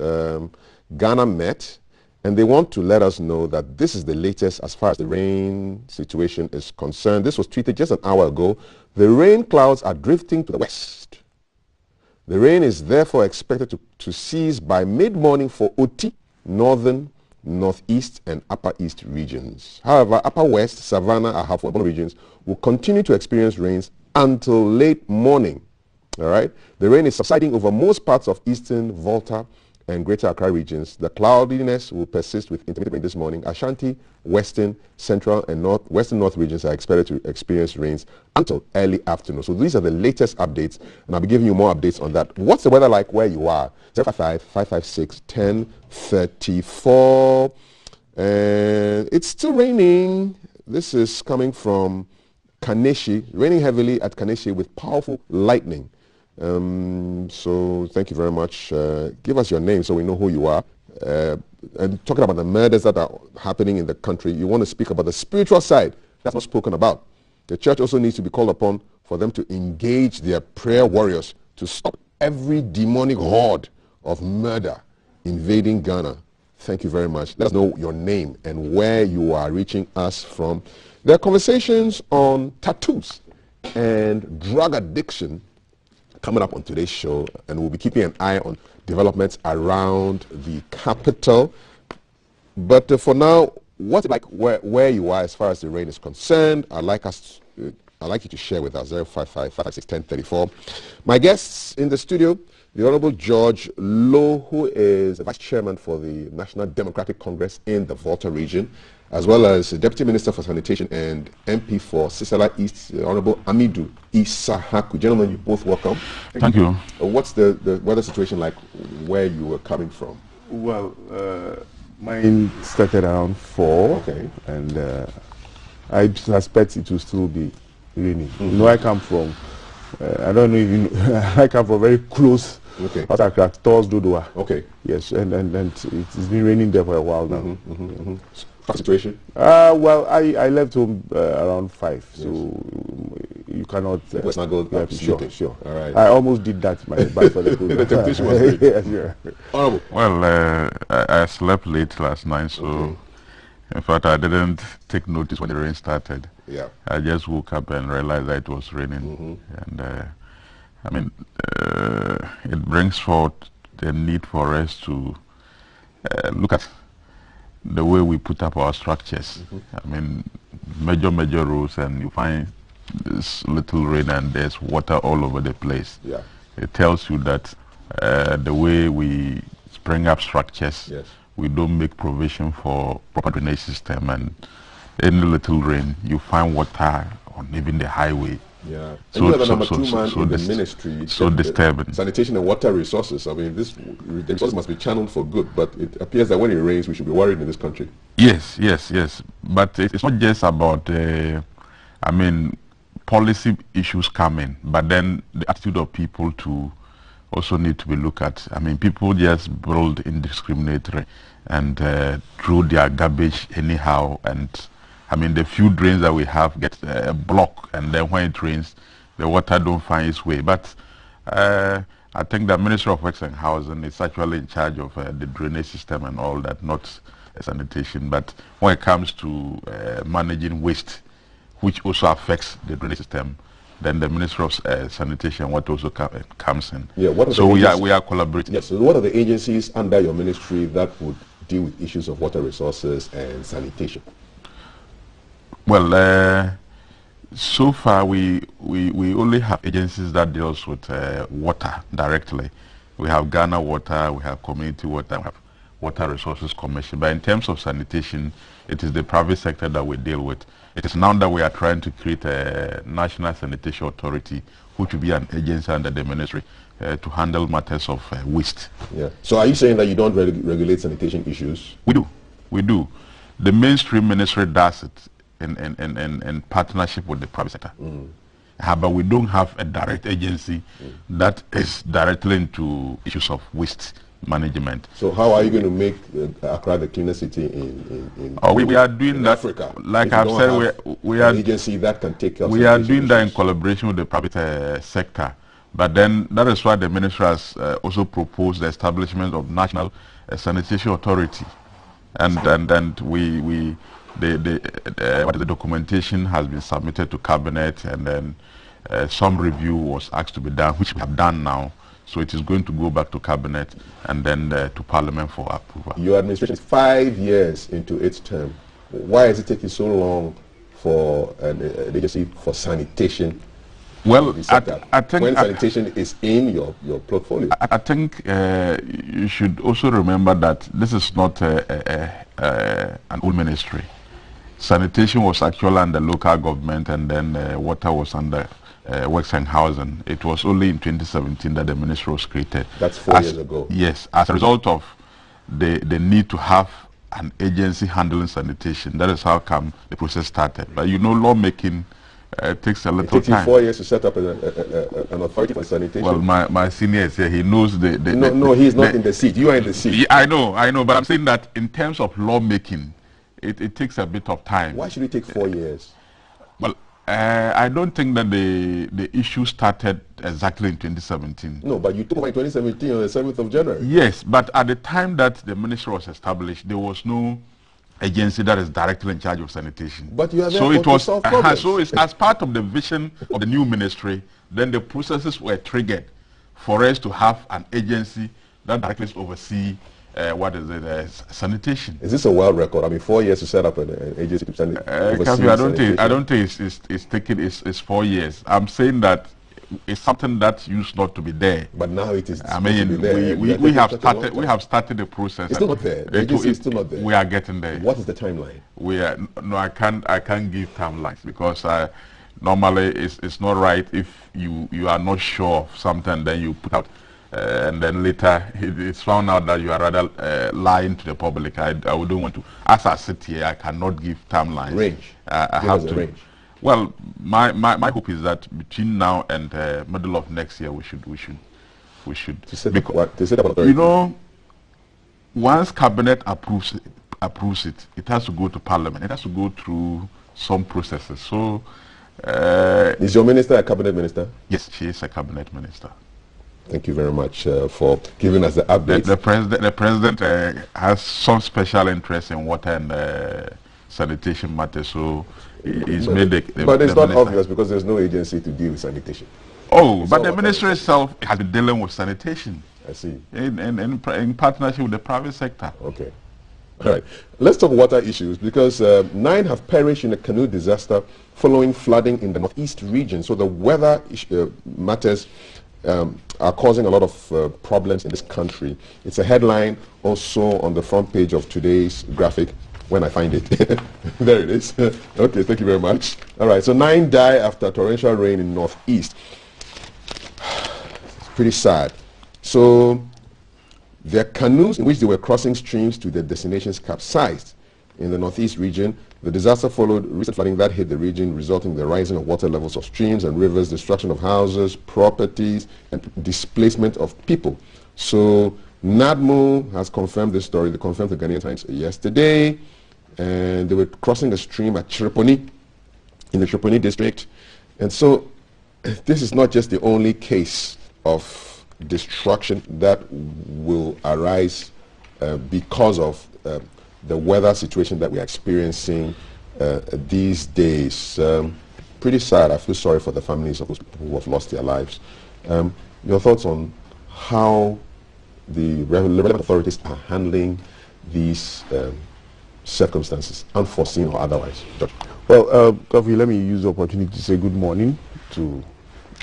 Ghana Met, and they want to let us know that this is the latest as far as the rain situation is concerned. This was tweeted just an hour ago. The rain clouds are drifting to the west. The rain is therefore expected to cease by mid-morning for Oti, northern, northeast, and upper east regions. However, upper west, Savannah, and Ahafo regions will continue to experience rains until late morning. All right? The rain is subsiding over most parts of eastern Volta and Greater Accra regions. The cloudiness will persist with intermittent rain this morning. Ashanti, western, central, and western north regions are expected to experience rains until early afternoon. So these are the latest updates, and I'll be giving you more updates on that. What's the weather like where you are? 055-556-1034. And it's still raining. This is coming from Kaneshi, raining heavily at Kaneshi with powerful lightning. So thank you very much. Give us your name so we know who you are. And talking about the murders that are happening in the country, you want to speak about the spiritual side. That's not spoken about. The church also needs to be called upon for them to engage their prayer warriors to stop every demonic horde of murder invading Ghana. Thank you very much. Let us know your name and where you are reaching us from. There are conversations on tattoos and drug addiction coming up on today's show, and we'll be keeping an eye on developments around the capital. But for now, what's it like where you are as far as the rain is concerned? I'd like you to share with us 055-556-1034. My guests in the studio, the Honorable George Low, who is the Vice Chairman for the National Democratic Congress in the Volta region, as well as the Deputy Minister for Sanitation and MP for Sisala East, the Honorable Amidou Isahaku. Gentlemen, you both welcome. Thank you. What's the weather situation like where you were coming from? Well, mine started around 4, okay, and I suspect it will still be raining. You know, I come from, I don't know if you know, I come from very close, okay, Dodoa. Okay. Yes, and it's been raining there for a while now. Situation? Well, I left home around 5, yes, so you cannot. Let's not go sure. All right. I almost did that. The temptation was great. Yes, yeah. Honorable. Well, I slept late last night, so okay, in fact I didn't take notice when the rain started. Yeah. I just woke up and realized that it was raining, and I mean, it brings forth the need for us to look at the way we put up our structures. I mean, major roads, and you find this little rain and there's water all over the place. Yeah. It tells you that the way we spring up structures, yes, we don't make provision for proper drainage system, and any little rain, you find water on even the highway Yeah. So, and you are the number two man in the ministry. So disturbing. Sanitation and water resources. I mean, the resources must be channeled for good, but it appears that when it rains, we should be worried in this country. Yes. But it's not just about, I mean, policy issues coming, but then the attitude of people to also need to be looked at. I mean, people just build indiscriminately and throw their garbage anyhow, and I mean, the few drains that we have get blocked, and then when it rains, the water don't find its way. But I think the Ministry of Works and Housing is actually in charge of the drainage system and all that, not sanitation. But when it comes to managing waste, which also affects the drainage system, then the Ministry of Sanitation what also comes in. Yeah, so we are collaborating. Yes. So what are the agencies under your ministry that would deal with issues of water resources and sanitation? Well, so far we only have agencies that deals with water directly. We have Ghana Water, we have Community Water, we have Water Resources Commission. But in terms of sanitation, it is the private sector that we deal with. It is now that we are trying to create a National Sanitation Authority, which will be an agency under the ministry to handle matters of waste. Yeah. So are you saying that you don't regulate sanitation issues? We do. The mainstream ministry does it in partnership with the private sector. But we don't have a direct agency that is directly into issues of waste management. So how are you going to make Accra the cleanest city in we are doing that, Africa? Like I've said, we are an agency that can take care of we are doing that in collaboration with the private sector. But then that is why the ministry has also proposed the establishment of National Sanitation Authority, and the documentation has been submitted to cabinet, and then some review was asked to be done, which we have done now. So it is going to go back to cabinet and then to parliament for approval. Your administration is 5 years into its term. Why is it taking so long for an agency for sanitation? Well, I think when sanitation is in your portfolio. I think you should also remember that this is not an old ministry. Sanitation was actually under local government, and then water was under Works and Housing. It was only in 2017 that the ministry was created. That's 4 years ago. Yes, as a result of the need to have an agency handling sanitation. That is how come the process started. But you know, lawmaking takes a little time. It takes you 4 years to set up an authority for sanitation. Well, my senior is here. He knows No, he's not in the seat. You are in the seat. I know. But I'm saying that in terms of lawmaking, it takes a bit of time. Why should it take 4 years? Well, I don't think that the issue started exactly in 2017. No, but you took over in 2017 on the 7th of January. Yes, but at the time that the ministry was established, there was no agency that is directly in charge of sanitation. But you are there so it was so it's as part of the vision of the new ministry, then the processes were triggered for us to have an agency that directly oversee sanitation. Is this a world record? I mean, 4 years to set up an agency to oversee I don't think it's 4 years. I'm saying that it's something that used not to be there. But now it is. I mean, we have started the process. It's still not there. The agency is still not there. We are getting there. What is the timeline? I can't give timelines because normally it's not right if you are not sure of something, then you put out. And then later it's found out that you are rather lying to the public. I wouldn't want to. As I sit here, I cannot give timelines. Range. I have to. Range. Well, my hope is that between now and middle of next year, we should. You know, once cabinet approves it, it has to go to parliament. It has to go through some processes. So, is your minister a cabinet minister? Yes, she is a cabinet minister. Thank you very much for giving us the update. The president has some special interest in water and sanitation matters, so he's made But it's not obvious because there's no agency to deal with sanitation. Oh, but the ministry itself has been dealing with sanitation. I see. In partnership with the private sector. Okay. All right. Let's talk water issues because 9 have perished in a canoe disaster following flooding in the northeast region. So the weather matters are causing a lot of problems in this country. It's a headline also on the front page of today's graphic. when I find it. There it is. Okay, thank you very much. All right, so 9 die after torrential rain in Northeast. It's pretty sad. So their canoes in which they were crossing streams to their destinations capsized in the Northeast region. The disaster followed recent flooding that hit the region, resulting in the rising of water levels of streams and rivers, destruction of houses, properties, and displacement of people. So NADMO has confirmed this story. They confirmed the Ghanaian Times yesterday, and they were crossing a stream at Chiriponi, in the Chiriponi district. And so this is not just the only case of destruction that will arise because of the weather situation that we're experiencing these days. Pretty sad. I feel sorry for the families of those people who have lost their lives. Your thoughts on how the relevant authorities are handling these circumstances, unforeseen or otherwise? Well, Kofi, let me use the opportunity to say good morning to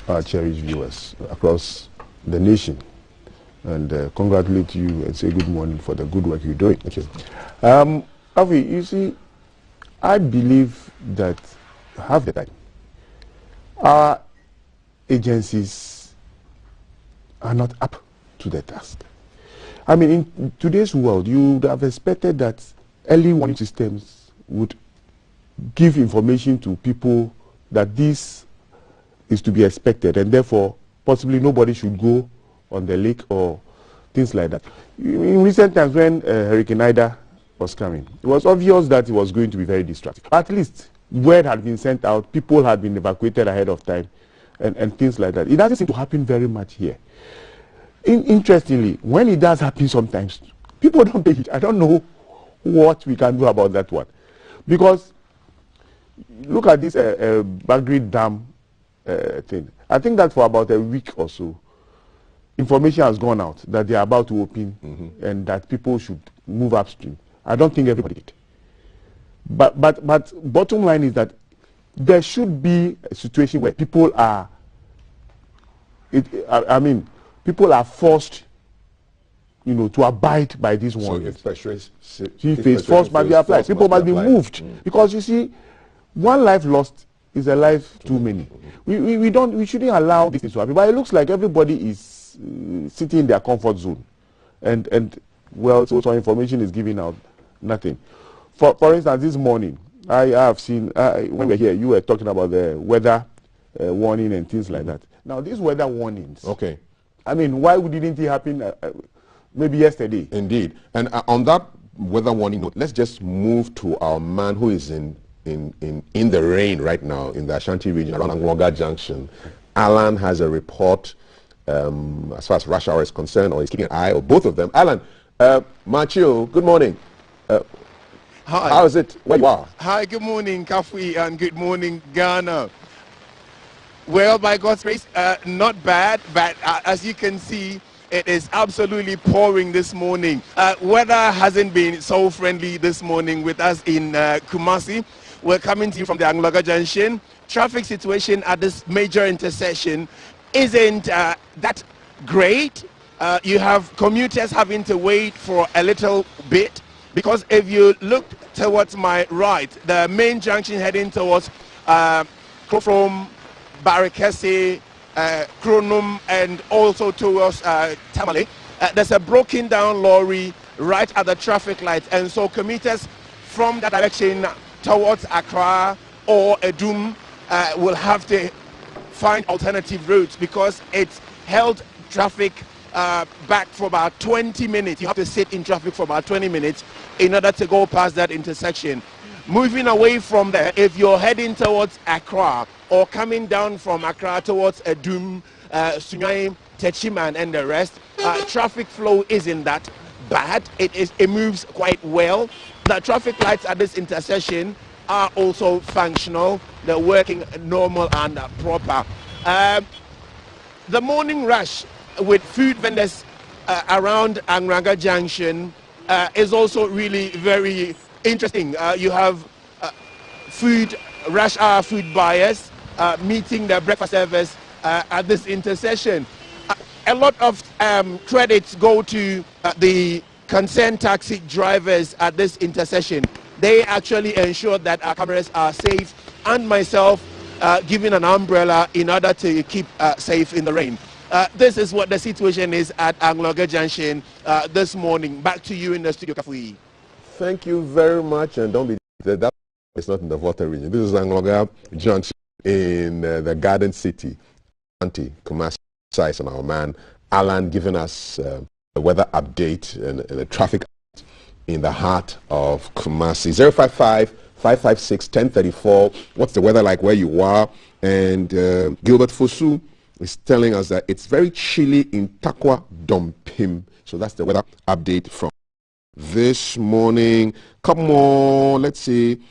our cherished viewers across the nation, and congratulate you and say good morning for the good work you're doing. Thank you. Kofi, you see, I believe that half the time our agencies are not up to the task. I mean, in today's world, you would have expected that early warning systems would give information to people that this is to be expected, and therefore possibly nobody should go on the lake or things like that. In recent times when Hurricane Ida was coming, it was obvious that it was going to be very destructive. At least word had been sent out, people had been evacuated ahead of time, and things like that. It doesn't seem to happen very much here. Interestingly, when it does happen sometimes, people don't take it. I don't know what we can do about that one. Because look at this Bagri Dam thing. I think that for about a week or so, information has gone out that they are about to open and that people should move upstream. I don't think everybody did. But bottom line is that there should be a situation where people are, people are forced, to abide by these warnings. So if force must be applied. People must be moved. Because you see, one life lost is a life too many. We shouldn't allow this to happen. But it looks like everybody is sitting in their comfort zone. And well, so information is given out, nothing. For instance, this morning, I have seen, when we were here, you were talking about the weather warning and things like that. Now, these weather warnings, okay. I mean, why didn't it happen maybe yesterday? Indeed. And on that weather warning note, let's just move to our man who is in the rain right now in the Ashanti region around Angloga Junction. Alan has a report as far as rush hour is concerned, or he's keeping an eye, or both of them. Alan, Machio, good morning. Hi. How is it where you are? Hi, good morning, Kafui, and good morning, Ghana. Well, by God's grace, not bad, but as you can see, it is absolutely pouring this morning. Weather hasn't been so friendly this morning with us in Kumasi. We're coming to you from the Angloga Junction. Traffic situation at this major intersection isn't that great. You have commuters having to wait for a little bit, because if you look towards my right, the main junction heading towards from Barakese, Kronum, and also towards Tamale, there's a broken down lorry right at the traffic light, and so commuters from that direction towards Accra or Edum will have to find alternative routes, because it's held traffic back for about 20 minutes. You have to sit in traffic for about 20 minutes in order to go past that intersection. Moving away from there, if you're heading towards Accra or coming down from Accra towards Edum, Sunyai, Techiman, and the rest, traffic flow isn't that bad. It moves quite well. The traffic lights at this intersection are also functional. They're working normal and proper. The morning rush with food vendors around Angranga Junction is also really very interesting. You have rush hour food buyers meeting the breakfast service at this intersection. A lot of credits go to the concerned taxi drivers at this intersection. they actually ensured that our cameras are safe, and myself giving an umbrella in order to keep safe in the rain. This is what the situation is at Angloga Junction this morning. Back to you in the studio, Kafui. Thank you very much, and don't be that it's not in the water region. This is Angloga Junction in the Garden City, Kumasi size, and our man Alan giving us the weather update and the traffic in the heart of Kumasi. 055-556-1034. What's the weather like where you are? And Gilbert Fosu is telling us that it's very chilly in Takwa Dompim. So that's the weather update from this morning. Come on, let's see.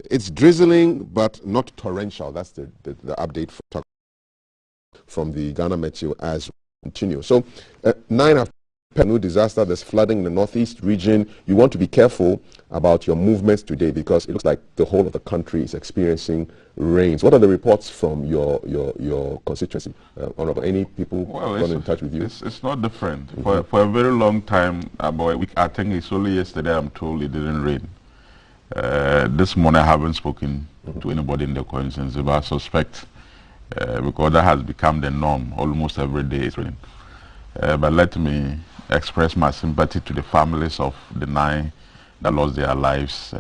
It's drizzling, but not torrential. That's the update from the Ghana Meteo as we continue. So 9 after Penu disaster, there's flooding in the northeast region. You want to be careful about your movements today because it looks like the whole of the country is experiencing rains. What are the reports from your constituency? Honorable, any people got in touch with you? It's not different. For a very long time, about a week, I think it's only yesterday I'm told it didn't rain. This morning I haven't spoken to anybody in the constituency, but I suspect because that has become the norm. Almost every day it's raining. But let me express my sympathy to the families of the 9 that lost their lives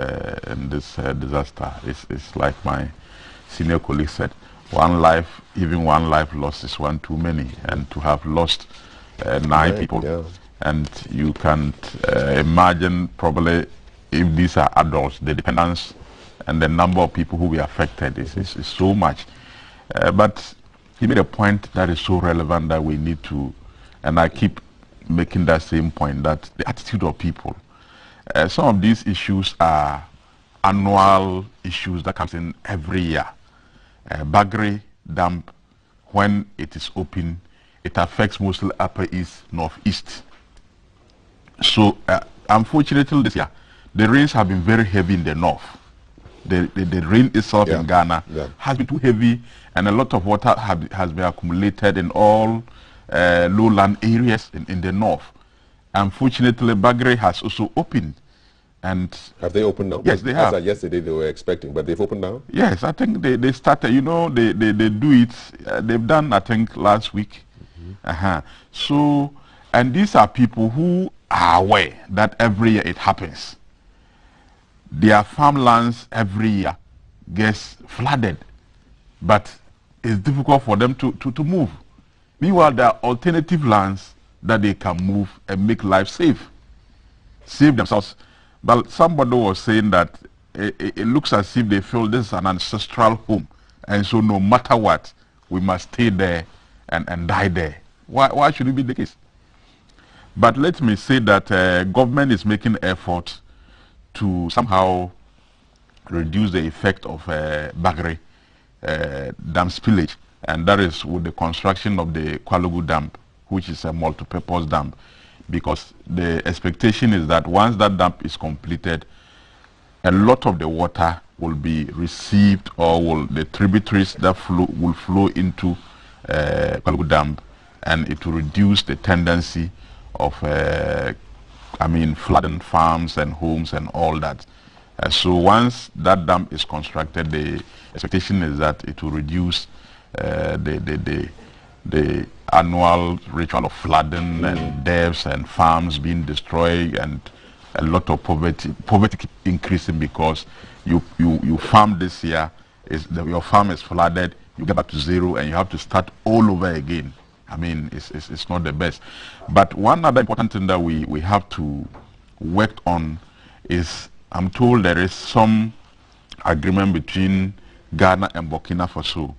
in this disaster. It's like my senior colleague said, even one life lost is one too many, and to have lost 9 people, and you can't imagine probably if these are adults, the dependence and the number of people who will be affected is so much. But he made a point that is so relevant that we need to, and I keep making that same point, that the attitude of people. Some of these issues are annual issues that comes in every year. Bagre Dam, when it is open, it affects mostly Upper East, Northeast. So unfortunately this year, the rains have been very heavy in the north. The rain itself in Ghana has been too heavy, and a lot of water has been accumulated in all lowland areas in the north. Unfortunately, Bagre has also opened. And have they opened now? Yes, they have. Yesterday they were expecting, but they've opened now? Yes, I think they started, they do it. They've done, I think, last week. So, and these are people who are aware that every year it happens. Their farmlands every year gets flooded, but it's difficult for them to move. Meanwhile, there are alternative lands that they can move and make life safe, save themselves. But somebody was saying that it looks as if they feel this is an ancestral home, and so no matter what, we must stay there and die there. Why should it be the case? But let me say that government is making effort to somehow reduce the effect of Bagre dam spillage, and that is with the construction of the Kwalugu Dam, which is a multi-purpose dam, because the expectation is that once that dam is completed, a lot of the water will be received, or the tributaries that will flow into Kwalugu Dam, and it will reduce the tendency of flooding farms and homes and all that. So once that dam is constructed, the expectation is that it will reduce the annual ritual of flooding and deaths and farms being destroyed, and a lot of poverty keep increasing because you farm this year, your farm is flooded, you get back to zero and you have to start all over again. I mean, it's not the best. But one other important thing that we have to work on is, I'm told there is some agreement between Ghana and Burkina Faso,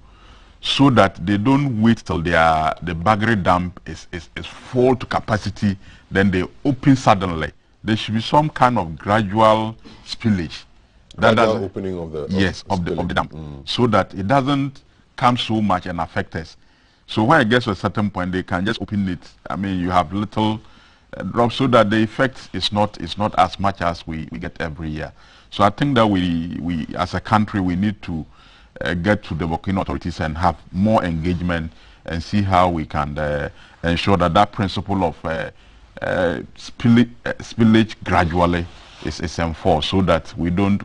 so that they don't wait till the Bagre Dam is full to capacity, then they open suddenly. There should be some kind of gradual spillage. Gradual opening of the dam, so that it doesn't come so much and affect us. So when it gets to a certain point, they can just open it. I mean, you have little drops, so that the effect is not as much as we get every year. So I think that we as a country, we need to get to the Burkina authorities and have more engagement and see how we can ensure that principle of spillage gradually is enforced, so that we don't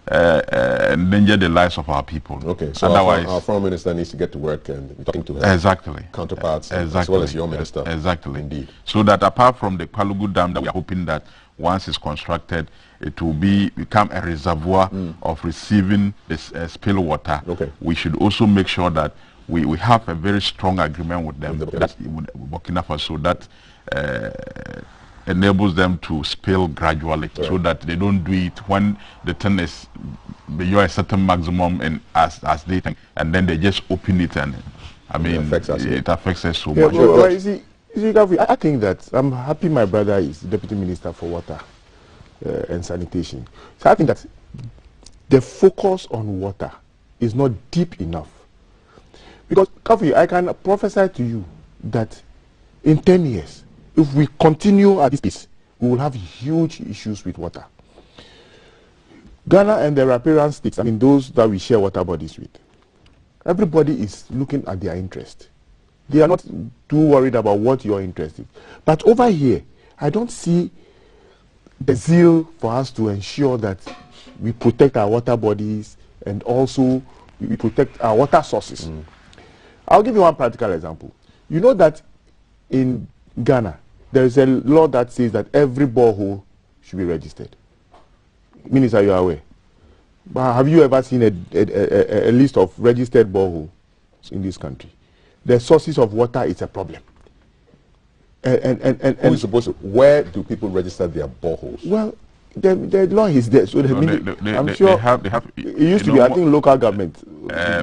endanger the lives of our people. Okay, so otherwise our foreign minister needs to get to work and be talking to her counterparts, as well as your minister. Exactly. Indeed. So that apart from the Palugu Dam that we are hoping that once it's constructed, it will become a reservoir of receiving this spill water. Okay. We should also make sure that we have a very strong agreement with them, with Burkina Faso, that enables them to spill gradually, so that they don't do it when the thing is beyond a certain maximum and as they think, and then they just open it, and I mean it affects us so much. Well, you see, I think that I'm happy my brother is Deputy Minister for Water and Sanitation. So I think that the focus on water is not deep enough. Because, Kafi, I can prophesy to you that in 10 years, if we continue at this pace, we will have huge issues with water. Ghana and the riparian states, I mean those that we share water bodies with, everybody is looking at their interest. They are not too worried about what your interest is. But over here, I don't see the zeal for us to ensure that we protect our water bodies and also we protect our water sources. I'll give you one practical example. You know that in Ghana, there is a law that says that every borehole should be registered. Minister, you are aware. But have you ever seen a list of registered boreholes in this country? The sources of water is a problem. Who is supposed to, where do people register their boreholes? Well, the law is there, so I'm sure they have, it used to be, I think, local government.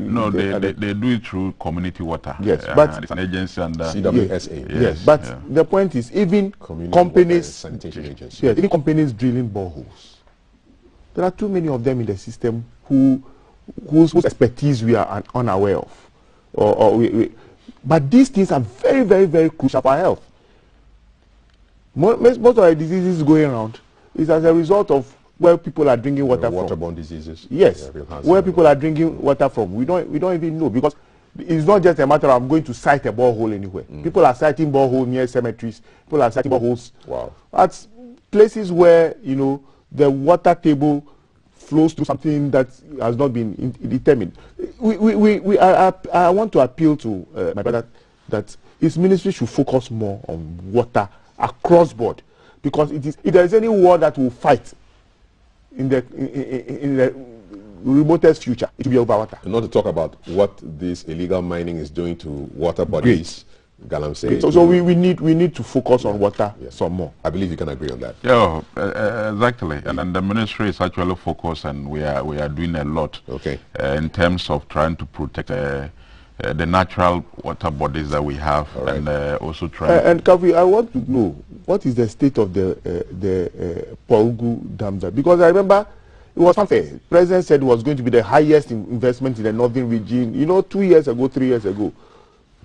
No, they do it through community water. Yes, but it's an agency under CWSA. Yes, but the point is, even companies, even companies drilling boreholes, there are too many of them in the system whose expertise we are unaware of, but these things are very, very, very crucial for our health. Most of the diseases going around is as a result of where people are drinking water from. Waterborne diseases. Yes, where people are drinking water from. We don't even know, because it's not just a matter of I'm going to site a borehole anywhere. People are siting boreholes near cemeteries. People are siting boreholes at places where, you know, the water table flows through something that has not been determined. I want to appeal to my brother that his ministry should focus more on water across board, because if there is any war that will fight in the remotest future, it will be over water. And not to talk about what this illegal mining is doing to water bodies. Galamsey. So we need to focus on water some more. I believe you can agree on that. Yeah, exactly. And the ministry is actually focused, and we are doing a lot. Okay. In terms of trying to protect the natural water bodies that we have, and also trying. And Kavi, I want to know what is the state of the Palugu Dam, because I remember it was unfair. The president said it was going to be the highest investment in the northern region. You know, 2 years ago, 3 years ago.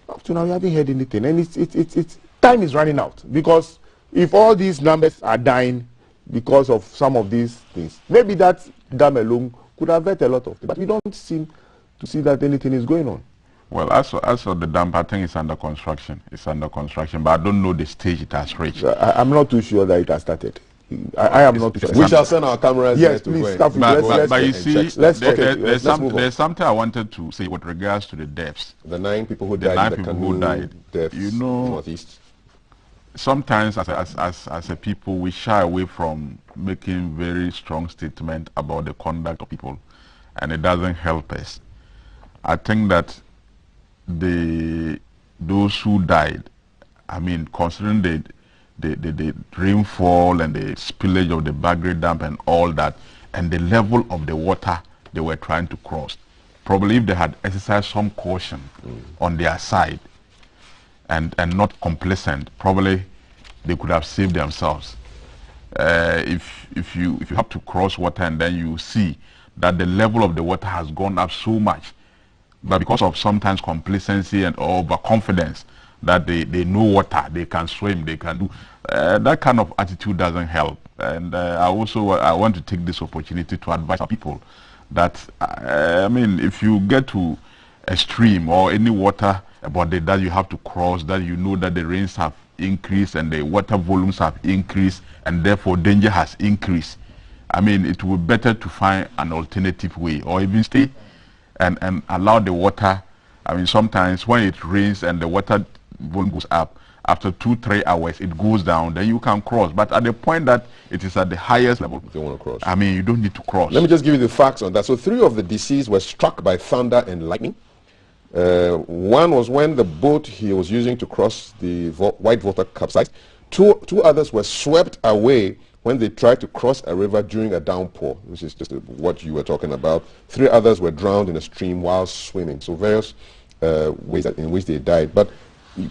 Up to now, we haven't heard anything, and it's time is running out, because if all these numbers are dying because of some of these things, maybe that dam alone could avert a lot of things, but we don't seem to see that anything is going on. Well, as for the dam, I think it's under construction. It's under construction, but I don't know the stage it has reached. I'm not too sure that it has started. I am not too sure. We shall send our cameras. Yes, please. But you see, there's something I wanted to say with regards to the deaths. The 9 people who died. You know, northeast. Sometimes as a people, we shy away from making very strong statements about the conduct of people, and it doesn't help us. I think that those who died, I mean, considering the rainfall and the spillage of the Bagre Dam and all that, and the level of the water they were trying to cross, probably if they had exercised some caution on their side and not complacent, probably they could have saved themselves. If you have to cross water and then you see that the level of the water has gone up so much, but because of sometimes complacency and overconfidence that they know water, they can swim, they can do, that kind of attitude doesn't help. And I want to take this opportunity to advise people that, I mean, if you get to a stream or any water body that you have to cross, that you know that the rains have increased and the water volumes have increased, and therefore danger has increased. I mean, it would be better to find an alternative way, or even stay and allow the water. I mean, sometimes when it rains and the water volume goes up, after 2-3 hours it goes down, then you can cross. But at the point that it is at the highest level, you don't want to cross. I mean, you don't need to cross. Let me just give you the facts on that. So 3 of the deceased were struck by thunder and lightning. One was when the boat he was using to cross the white water capsized. Two others were swept away when they tried to cross a river during a downpour, which is just what you were talking about. 3 others were drowned in a stream while swimming. So various ways in which they died. But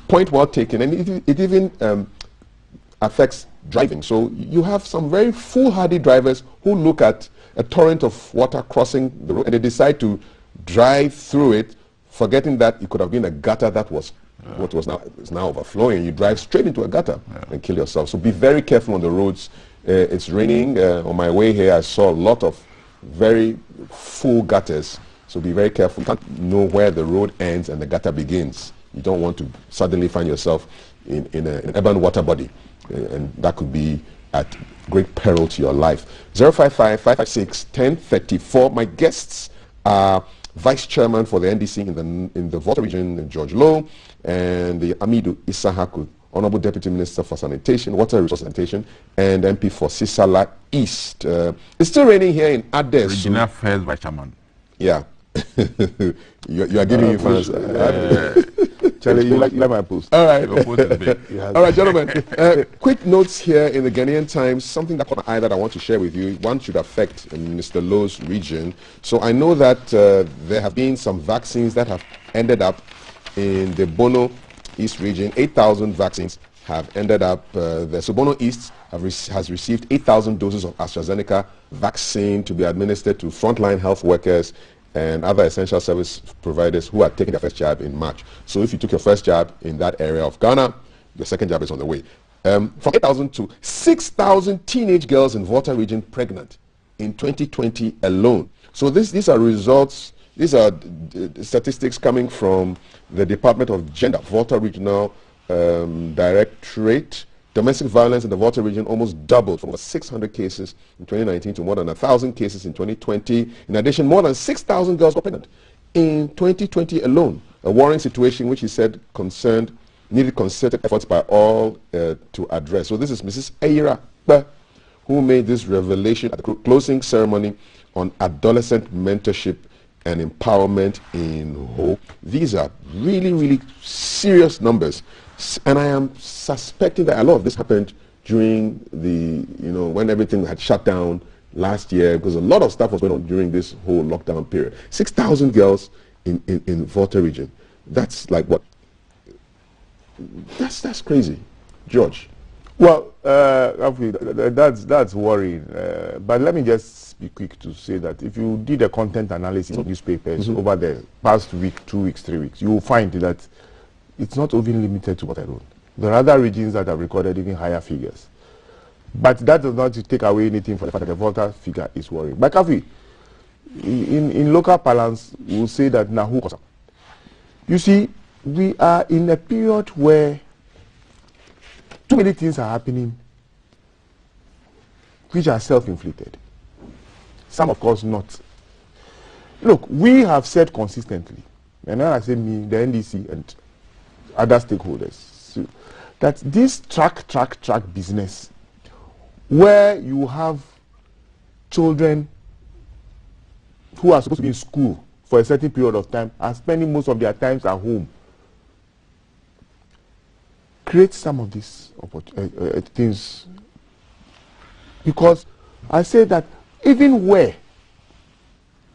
point well taken, and it even affects driving. So you have some very foolhardy drivers who look at a torrent of water crossing the road and they decide to drive through it, forgetting that it could have been a gutter that was what was now overflowing. You drive straight into a gutter and kill yourself. So be very careful on the roads. It's raining. On my way here, I saw a lot of very full gutters. So be very careful. You can't know where the road ends and the gutter begins. You don't want to suddenly find yourself in an urban water body, and that could be at great peril to your life. 055-556-1034. My guests are Vice Chairman for the NDC in the Volta region, George Lowe, and the Amidu Isahaku, Honorable Deputy Minister for Sanitation, Water Resource Sanitation, and MP for Sisala East. It's still raining here in Ades. Regional Affairs Vice Chairman. Yeah. you are giving me fans. Charlie, you like my post. All right. All right, gentlemen. Quick notes here in the Ghanaian Times. Something that caught my eye that I want to share with you. One should affect Mr. Lowe's region. So I know that there have been some vaccines that have ended up in the Bono East region. 8,000 vaccines have ended up there. So Bono East has received 8,000 doses of AstraZeneca vaccine to be administered to frontline health workers and other essential service providers who are taking their first jab in March. So if you took your first jab in that area of Ghana, your second jab is on the way. From 8,000 to 6,000 teenage girls in Volta region pregnant in 2020 alone. So these are results, these are statistics coming from the Department of Gender, Volta Regional Directorate. Domestic violence in the Volta region almost doubled from over 600 cases in 2019 to more than 1,000 cases in 2020. In addition, more than 6,000 girls got pregnant in 2020 alone. A worrying situation which he said needed concerted efforts by all to address. So this is Mrs. Eira who made this revelation at the closing ceremony on adolescent mentorship and empowerment in Ho. These are really, really serious numbers. And I am suspecting that a lot of this happened during when everything had shut down last year, because a lot of stuff was going on during this whole lockdown period. 6,000 girls in Volta region. That's like what? That's crazy. George. Well, that's worrying. But let me just be quick to say that if you did a content analysis of newspapers over the past week, 2 weeks, 3 weeks, you will find that it's not even limited to Volta alone. There are other regions that have recorded even higher figures. But that does not take away anything from the fact that the Volta figure is worrying. But Kafi, in local parlance, we'll say that Nahu Kosa. You see, we are in a period where too many things are happening which are self-inflicted. Some, of course, not. Look, we have said consistently, and when I say me, the NDC and other stakeholders, so that this track business, where you have children who are supposed to be in school for a certain period of time are spending most of their times at home, create some of these things. Because I say that even where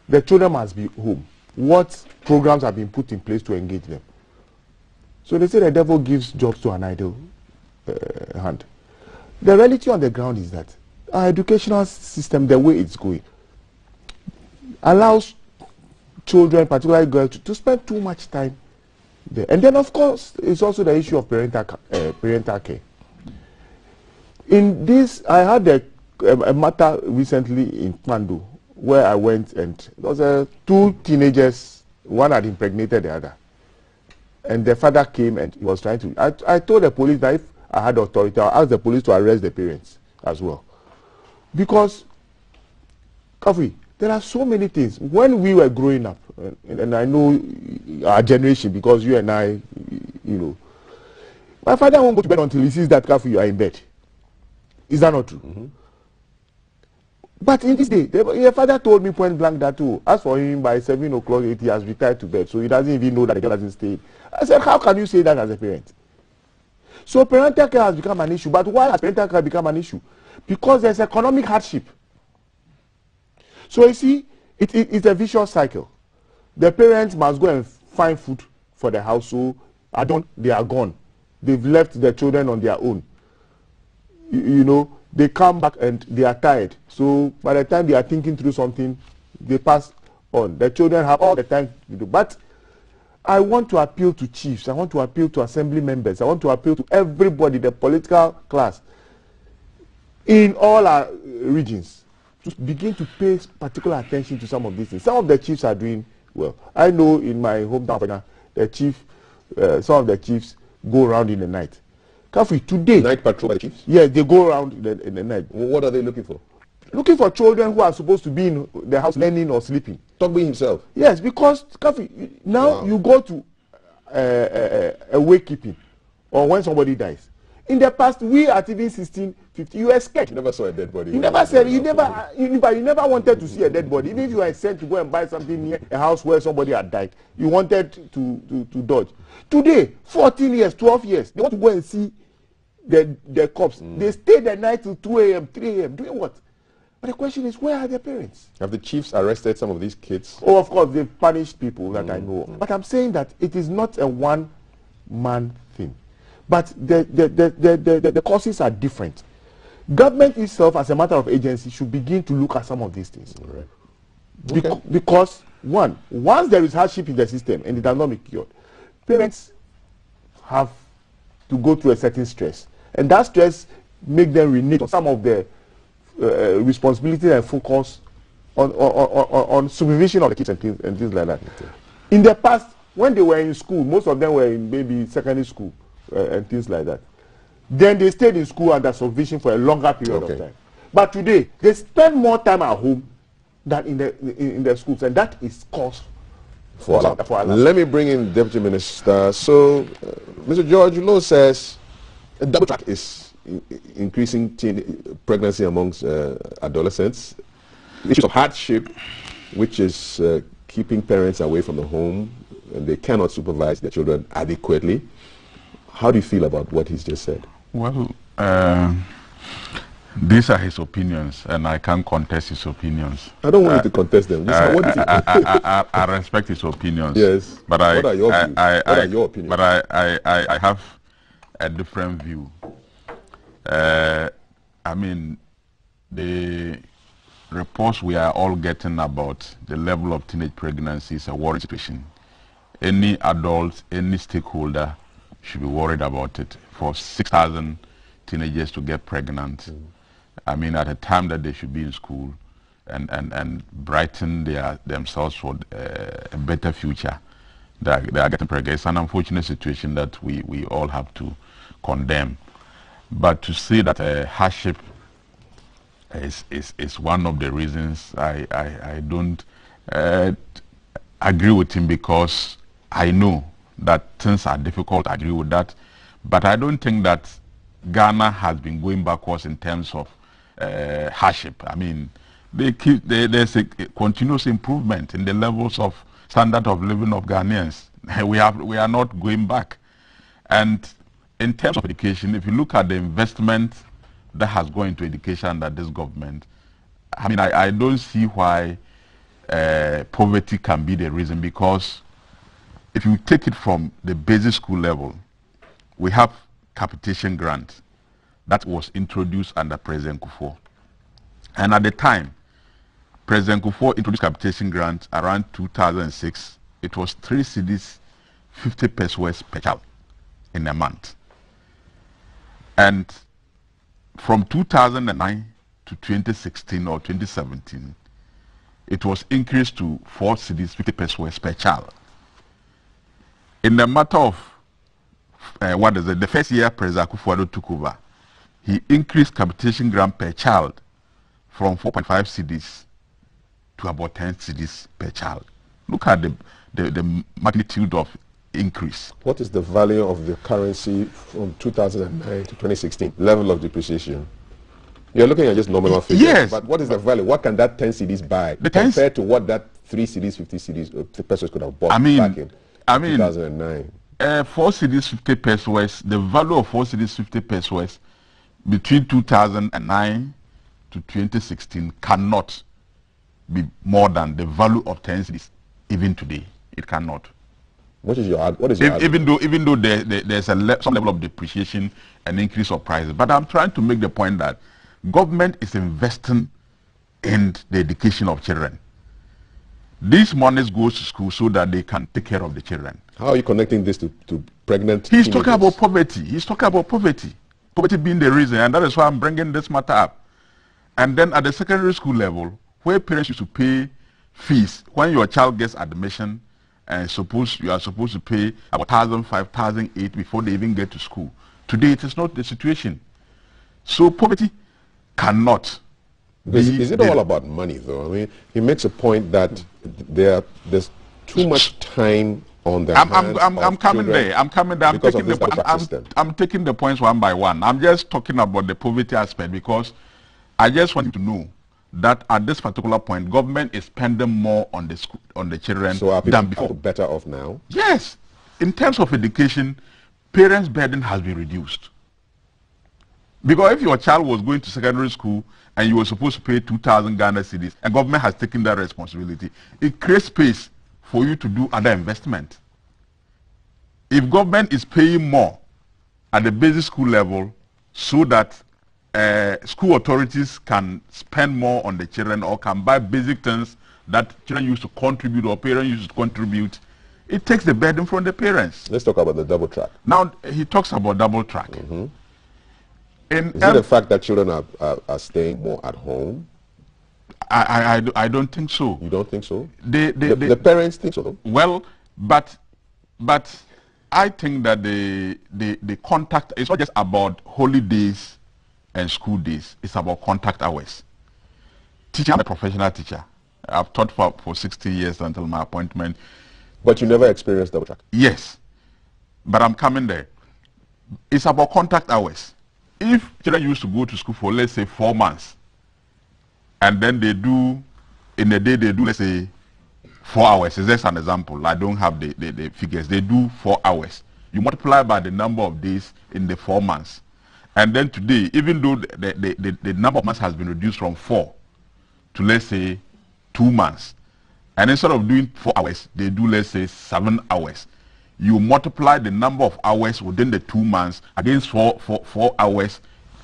the children must be home, what programs have been put in place to engage them? So they say the devil gives jobs to an idle hand. The reality on the ground is that our educational system, the way it's going, allows children, particularly girls, to spend too much time there. And then, of course, it's also the issue of parental care. In this, I had a matter recently in Kwandu where I went, and there was 2 teenagers, one had impregnated the other. And the father came and he was trying to... I told the police that if I had authority, I'll ask the police to arrest the parents as well. Because, Kofi, there are so many things. When we were growing up, and I know our generation, because you and I, you know, my father won't go to bed until he sees that, Kofi, you are in bed. Is that not true? Mm-hmm. But in this day, your father told me point blank that too. As for him, by 7 o'clock, he has retired to bed, so he doesn't even know that the girl hasn't stayed. I said, how can you say that as a parent? So parental care has become an issue. But why has parental care become an issue? Because there's economic hardship. So you see, it's a vicious cycle. The parents must go and find food for the household. They are gone. They've left the children on their own. You know, they come back and they are tired. So by the time they are thinking through something, they pass on. The children have all the time to do. But I want to appeal to chiefs. I want to appeal to assembly members. I want to appeal to everybody, the political class, in all our regions, to begin to pay particular attention to some of these things. Some of the chiefs are doing well. I know in my hometown, some of the chiefs go around in the night. Kafi, today... Night patrol by the chiefs? Yeah, they go around in the night. What are they looking for? Looking for children who are supposed to be in the house learning or sleeping. Togby himself? Yes, because, Kafi, now you go to a wakekeeping or when somebody dies. In the past, we at even 16, 15, you were scared. You never saw a dead body. You never said, you never wanted to see a dead body. Even if you were sent to go and buy something near a house where somebody had died, you wanted to dodge. Today, 14 years, 12 years, they want to go and see the corpse. They stay the night till 2 a.m., 3 a.m. Doing what? But the question is, where are their parents? Have the chiefs arrested some of these kids? Oh, of course, they've punished people that I know. But I'm saying that it is not a one-man thing. But the causes are different. Government itself, as a matter of agency, should begin to look at some of these things. Right. Okay. Because, once there is hardship in the system and it does not be cured, parents have to go through a certain stress. And that stress makes them renege on some of the responsibility and focus on supervision of the kids and things like that. Okay. In the past, when they were in school, most of them were in maybe secondary school and things like that. Then they stayed in school under supervision for a longer period of time. But today, they spend more time at home than in the schools, and that is cause for alarm. Let me bring in Deputy Minister. So, Mr. George Lowe says a double track is increasing pregnancy amongst adolescents. Issues of hardship, which is keeping parents away from the home, and they cannot supervise their children adequately. How do you feel about what he's just said? Well, these are his opinions, and I can't contest his opinions. I don't want you to contest them. I respect his opinions. Yes. But what are your views? What are your opinions? But I have a different view. I mean, the reports we are all getting about the level of teenage pregnancy is a worrying situation. Any adult, any stakeholder should be worried about it. For 6,000 teenagers to get pregnant, I mean, at a time that they should be in school and brighten themselves for a better future, they are getting pregnant. It's an unfortunate situation that we all have to condemn. But to say that hardship is one of the reasons, I don't agree with him, because I know that things are difficult. I agree with that. But I don't think that Ghana has been going backwards in terms of hardship. I mean, there's a continuous improvement in the levels of standard of living of Ghanaians. We are not going back. And in terms of education, if you look at the investment that has gone into education under this government, I mean, I don't see why poverty can be the reason, because if you take it from the basic school level, we have capitation grant that was introduced under President Kufuor. And at the time, President Kufuor introduced capitation grant around 2006. It was 3 cedis, 50 pesos per child in a month. And from 2009 to 2016 or 2017, it was increased to 4 cedis, 50 pesos per child. In a matter of the first year President Akufo-Addo took over, he increased capitation grant per child from 4.5 cedis to about 10 cedis per child. Look at the magnitude of increase. What is the value of the currency from 2009 to 2016? Level of depreciation. You're looking at just nominal figures. Yes. But what is the value? What can that 10 cedis buy compared to what that 3 cedis, 50 cedis pesos could have bought back in 2009? 4 cedis 50 pesos, the value of 4 cedis 50 pesos between 2009 to 2016 cannot be more than the value of 10 cedis even today. It cannot. What is your argument? Even though there's some level of depreciation and increase of prices, but I'm trying to make the point that government is investing in the education of children. These monies goes to school so that they can take care of the children. How are you connecting this to pregnant He's teenagers? talking about poverty. He's talking about poverty. Poverty being the reason, and that is why I'm bringing this matter up. And then at the secondary school level, where parents used to pay fees, when your child gets admission, and you are supposed to pay about 1,000, 5,000, 8,000 before they even get to school. Today, it is not the situation. So poverty cannot. Is it all about money, though? I mean, he makes a point that there's too much time on the hands I'm coming there. I'm coming there. I'm taking the points one by one. I'm just talking about the poverty aspect because I just want you to know that at this particular point, government is spending more on the children than before. Better off now? Yes. In terms of education, parents' burden has been reduced. Because if your child was going to secondary school and you were supposed to pay 2,000 Ghana cedis, and government has taken that responsibility, it creates space for you to do other investment. If government is paying more at the basic school level so that school authorities can spend more on the children or can buy basic things that children used to contribute or parents used to contribute, it takes the burden from the parents. Let's talk about the double track. Now, he talks about double track. Mm-hmm. Is it the fact that children are staying more at home? I don't think so. You don't think so? The parents think so, though? Well, but I think that the contact, it's not just about holidays and school days. It's about contact hours. I'm a professional teacher. I've taught for 60 years until my appointment. But you never experienced double track? Yes. But I'm coming there. It's about contact hours. If children used to go to school for, let's say, 4 months, and then they do, in a day, they do, let's say, 4 hours. Is just an example. I don't have the figures. They do 4 hours. You multiply by the number of days in the 4 months. And then today, even though the number of months has been reduced from 4 to, let's say, 2 months, and instead of doing 4 hours, they do, let's say, 7 hours. You multiply the number of hours within the 2 months against 4 hours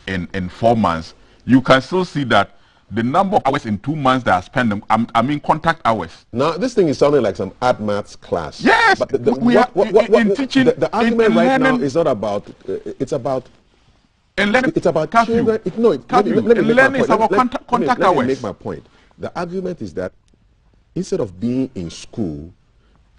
in 4 months, you can still see that the number of hours in 2 months that are spent, I mean contact hours. Now, this thing is sounding like some art maths class. Yes, but in teaching, the argument right now is not about, it's about, it's about children. Let me make my point. The argument is that instead of being in school,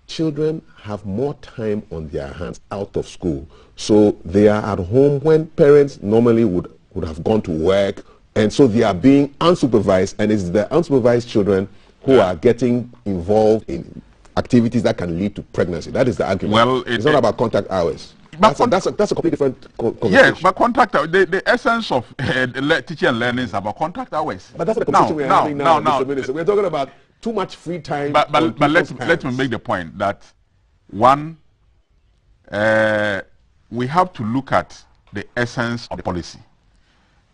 children have more time on their hands out of school. So they are at home when parents normally would have gone to work, and so they are being unsupervised, and it's the unsupervised children who are getting involved in activities that can lead to pregnancy. That is the argument. Well, it's not about contact hours. That's a completely different conversation. Yes, but contact hours, the essence of teaching and learning is about contact hours. But that's the conversation we're having now, Mr. Minister. We're talking about too much free time. But let me make the point that, one, we have to look at the essence of the policy.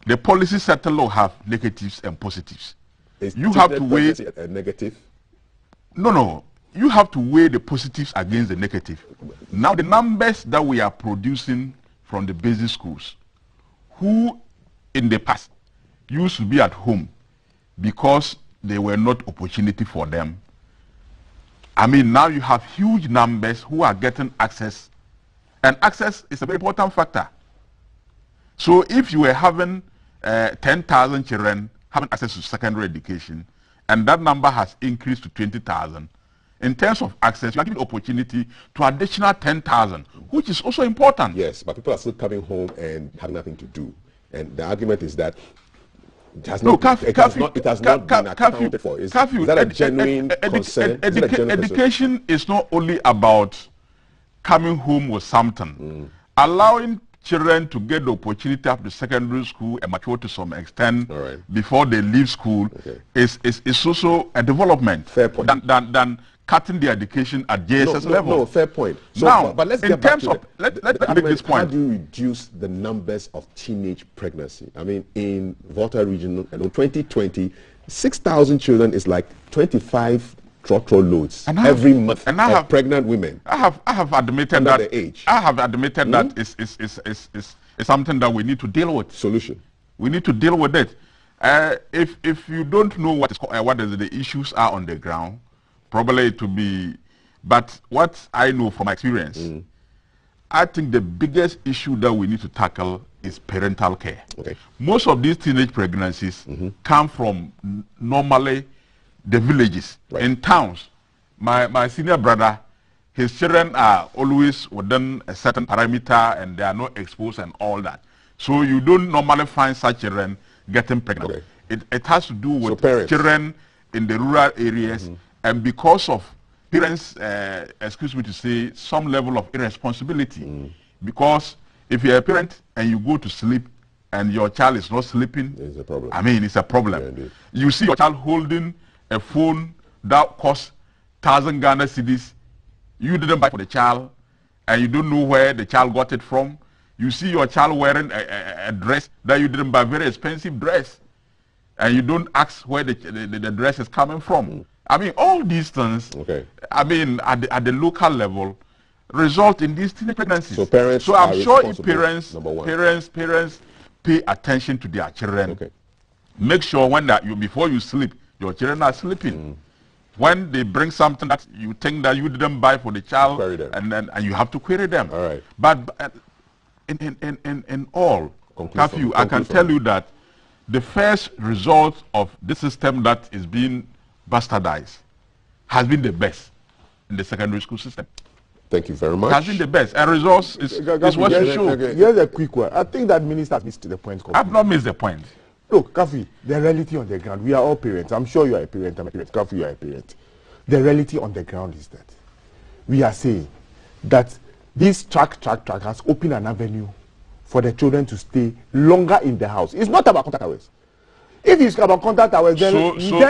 The policy certainly have negatives and positives. You have to weigh a negative. No. You have to weigh the positives against the negative. Now, the numbers that we are producing from the basic schools, who in the past used to be at home because there were not opportunity for them. I mean, now you have huge numbers who are getting access, and access is a very important factor. So if you were having 10,000 children having access to secondary education, and that number has increased to 20,000, in terms of access, you are giving opportunity to additional 10,000, which is also important. Yes, but people are still coming home and have nothing to do. And the argument is that it has not been accounted for. Is that a genuine concern? Education is not only about coming home with something. Allowing children to get the opportunity after secondary school and mature to some extent before they leave school is also a development. Fair point. Than cutting the education at JSS level. No, fair point. So, now, but let's get back to it. Let's make this point. How do you reduce the numbers of teenage pregnancy? I mean, in Volta region, and in 2020, 6,000 children is like 25 trotro loads every month of pregnant women. I have admitted that the age. I have admitted that is something that we need to deal with. Solution. We need to deal with it. If you don't know what the issues are on the ground, probably it will be. But what I know from experience, I think the biggest issue that we need to tackle is parental care. Most of these teenage pregnancies come from normally the villages. In towns. My senior brother, his children are always within a certain parameter and they are not exposed and all that. So you don't normally find such children getting pregnant. It has to do with children in the rural areas, and because of parents, excuse me to say, some level of irresponsibility. Because if you're a parent and you go to sleep and your child is not sleeping, it's a problem. I mean, it's a problem. Yeah, you see your child holding a phone that costs 1,000 Ghana cedis. You didn't buy for the child, and you don't know where the child got it from. You see your child wearing a dress that you didn't buy, very expensive dress, and you don't ask where the dress is coming from. I mean, all these things, I mean, at the local level, result in these teenage pregnancies. So parents, so I'm sure if parents pay attention to their children, make sure when before you sleep, your children are sleeping. When they bring something that you think that you didn't buy for the child, and you have to query them. All right. But in all, curfew, I can tell you that the first result of this system that is being bastardized has been the best in the secondary school system. Thank you very much. Has been the best. And results is what you show. Here's a quick one. I think that minister has missed the point. I've not missed the point. Look, Kafi, the reality on the ground, we are all parents. I'm sure you are a parent. I'm a parent. Kafi, you are a parent. The reality on the ground is that we are saying that this track has opened an avenue for the children to stay longer in the house. It's not about contact hours. If it's about contact hours, then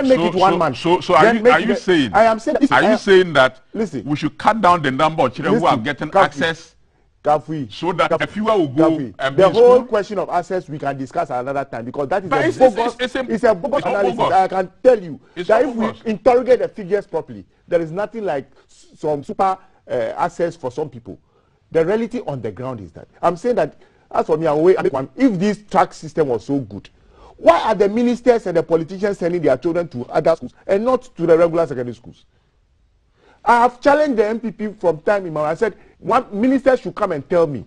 make it 1 month. So are you saying? I am saying. Are you saying that we should cut down the number of children who are getting access? Kafi, so that a fewer will go and the whole question of access we can discuss another time, because that is a bogus analysis. I can tell you that if we interrogate the figures properly, there is nothing like some super access for some people. The reality on the ground is that I'm saying that, as for me, if this track system was so good, why are the ministers and the politicians sending their children to other schools and not to the regular secondary schools? I have challenged the MPP from time immemorial. I said, one minister should come and tell me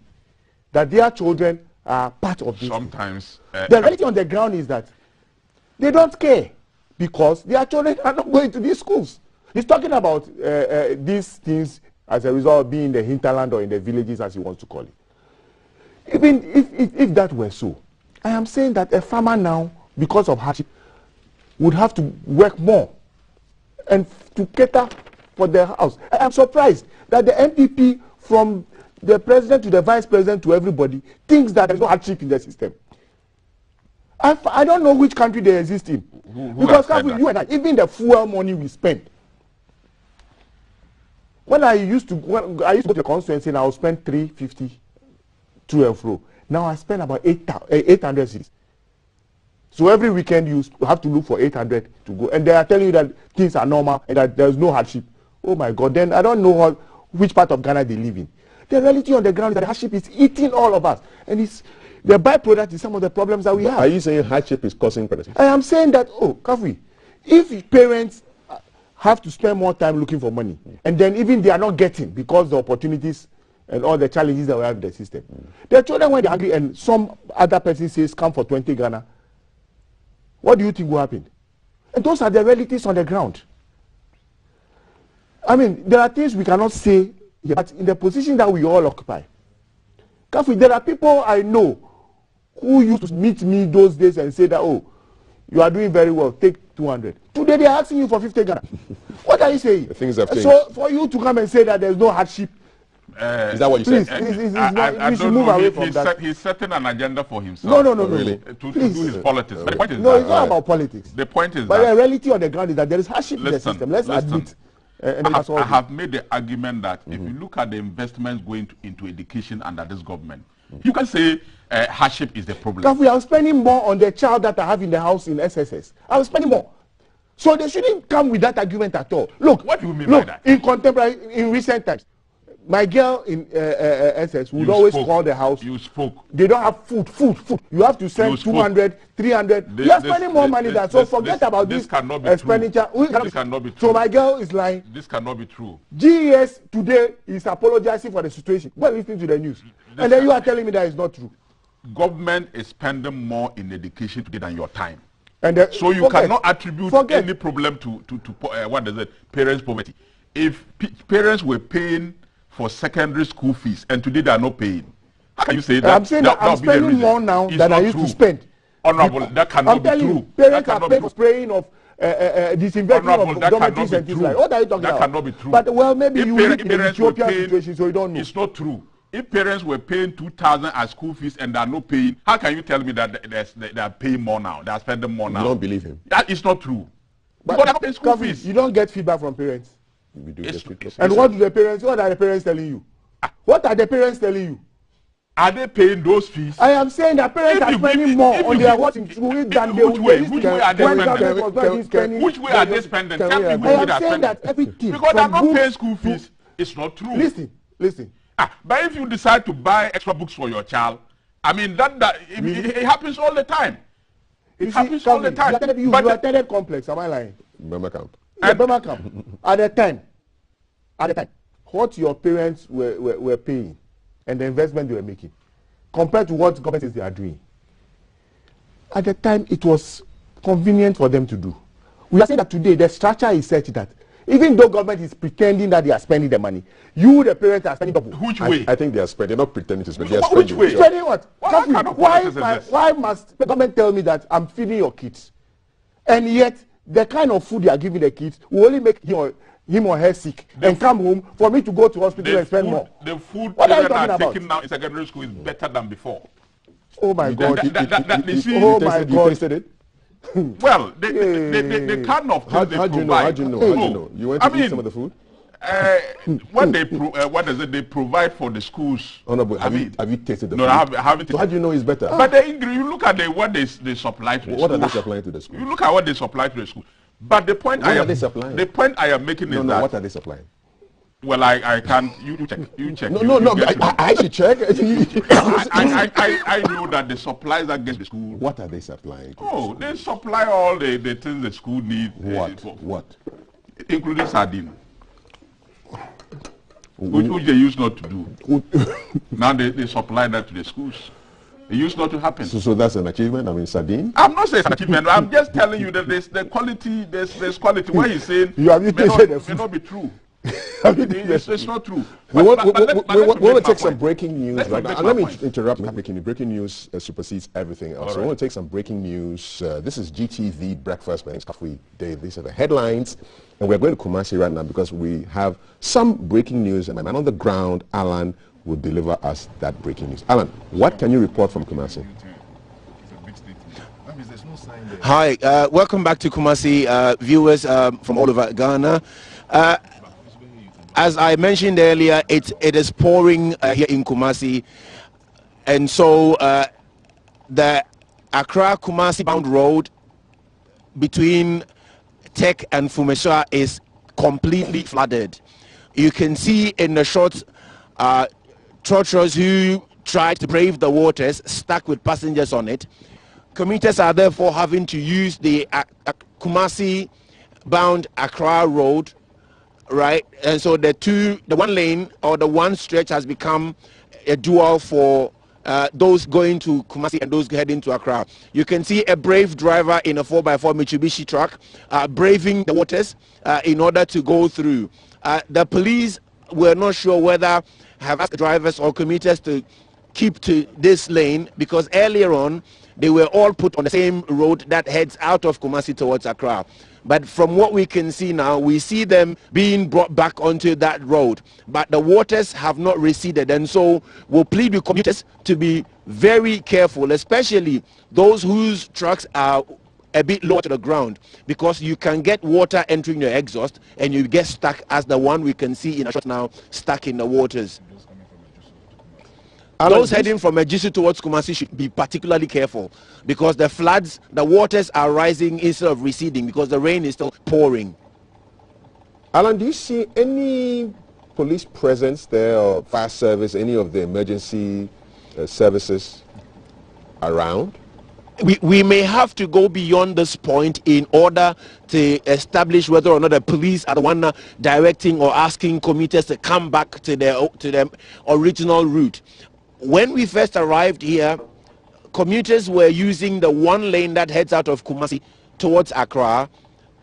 that their children are part of this. Sometimes. The reality on the ground is that they don't care because their children are not going to these schools. He's talking about these things as a result of being in the hinterland or in the villages, as he wants to call it. Even if that were so, I am saying that a farmer now, because of hardship, would have to work more and to cater for their house. I am surprised that the MPP, from the president to the vice president to everybody, thinks that there is no hardship in the system. I don't know which country they exist in. Because you and I, even the fuel money we spend. When I used to go to the constituency, and I would spend 350 to and fro. Now I spend about 800 cities. So every weekend you have to look for 800 to go, and they are telling you that things are normal and that there is no hardship. Oh my God! Then I don't know which part of Ghana they live in. The reality on the ground is that hardship is eating all of us, and it's the byproduct is some of the problems that we have. Are you saying hardship is causing pregnancy? I am saying that, Kafi, if parents have to spend more time looking for money, and then even they are not getting because the opportunities and all the challenges that we have in the system, the children, when they are angry and some other person says come for 20 Ghana, what do you think will happen? And those are the realities on the ground. I mean, there are things we cannot say, but in the position that we all occupy, there are people I know who used to meet me those days and say that, oh, you are doing very well, take 200. Today they are asking you for 50 Ghana. What are you saying? The things have changed. So for you to come and say that there's no hardship, is that what you please, said? You should move away from that. He's setting an agenda for himself. No, really? To do his politics. But the point is no, it's not about politics. The point is but the reality on the ground is that there is hardship in the system. Let's admit. I have made the argument that if you look at the investments going into education under this government, you can say hardship is the problem. We are spending more on the child that I have in the house in SSS. I'm spending more. So they shouldn't come with that argument at all. Look, what do you mean by that? In recent times, my girl in SS would always call the house. You spoke. They don't have food. You have to send 200, 300. You are spending more money than so. Forget about this expenditure. This cannot be true. So my girl is lying. This cannot be true. GES today is apologizing for the situation. Well, listening to the news, and then you are telling me that it's not true. Government is spending more in education today than your time. And so you cannot attribute any problem to what is it? Parents' poverty. If parents were paying for secondary school fees and today they are not paying, how can you say that? I'm saying that I'm spending more now than I used to spend. Honorable, that cannot be true. Parents are paying for spraying of disinfecting of dormitories and things like that. What are you talking about? That cannot be true. But well, maybe you live in the Ethiopian situation, so you don't know. It's not true. If parents were paying 2,000 as school fees and they are not paying, how can you tell me that they are paying more now? They are spending more now. You don't believe him. That is not true. But they are not paying school fees. You don't get feedback from parents. We do get feedback. And what are the parents telling you? What are the parents telling you? Are they paying those fees? I am saying that parents are spending more on their watching school than they would. Which way are they spending? Which way are they spending? Tell me I am saying that everything. Because they are not paying school fees. It's not true. Listen. But if you decide to buy extra books for your child, I mean it happens all the time. It happens all the time. You attended complex. Am I lying? Burma camp. Burma camp. At the time, what your parents were paying and the investment they were making, compared to what governments they are doing. At the time, it was convenient for them to do. We are saying that today the structure is such that even though government is pretending that they are spending the money, you, the parents, are spending double. Which way? I think they are spending. They're not pretending to spend. They are spending. Which way? Spending what? Why must the government tell me that I'm feeding your kids, and yet the kind of food they are giving the kids will only make him or her sick and come home for me to go to hospital and spend more? The food children are taking now in secondary school is better than before. Oh my God! You tasted it? Well, the kind of things how do you know? How do you know? You went to eat some of the food? What they provide for the schools. Oh no, but have you tasted the food? No, I haven't. So how do you know it's better? But you look at what they supply to the school. What are they supplying to the school? You look at what they supply to the school. But the point what are they supplying? The point I am making is that what are they supplying? Well, I can't. You check. No. I should check. I know that the supplies that get the school. What are they supplying? Oh, they supply all the things the school needs. What? Including sardine, which they used not to do. Now they supply that to the schools. It used not to happen. So that's an achievement. I mean, sardine. I'm not saying it's an achievement. I'm just telling you that there's the quality. There's quality. What he's saying may not be true. It's not true. We want to take some breaking news. Let me interrupt. Breaking news supersedes everything else. So we want to take some breaking news. This is GTV Breakfast. My name is Kafui Dave. These are the headlines. And we're going to Kumasi right now because we have some breaking news. And my man on the ground, Alan, will deliver us that breaking news. Alan, what can you report from Kumasi? Hi, welcome back to Kumasi, viewers from all over Ghana. As I mentioned earlier, it is pouring here in Kumasi, and so the Accra-Kumasi bound road between Tech and Fumeswa is completely flooded. You can see in the short trotros who tried to brave the waters stuck with passengers on it. Commuters are therefore having to use the Kumasi bound Accra road, right? And so the one lane or the one stretch has become a dual for those going to Kumasi and those heading to Accra. You can see a brave driver in a 4x4 Mitsubishi truck braving the waters in order to go through. The police were not sure whether have asked drivers or commuters to keep to this lane, because earlier on they were all put on the same road that heads out of Kumasi towards Accra. But from what we can see now, we see them being brought back onto that road. But the waters have not receded, and so we'll plead with commuters to be very careful, especially those whose trucks are a bit lower to the ground, because you can get water entering your exhaust and you get stuck, as the one we can see in a shot now, stuck in the waters. Those heading from Ejisu towards Kumasi should be particularly careful, because the floods, the waters are rising instead of receding, because the rain is still pouring. Alan, do you see any police presence there, or fire service, any of the emergency services around? We may have to go beyond this point in order to establish whether or not the police are the one directing or asking commuters to come back to their original route. When we first arrived here, commuters were using the one lane that heads out of Kumasi towards Accra,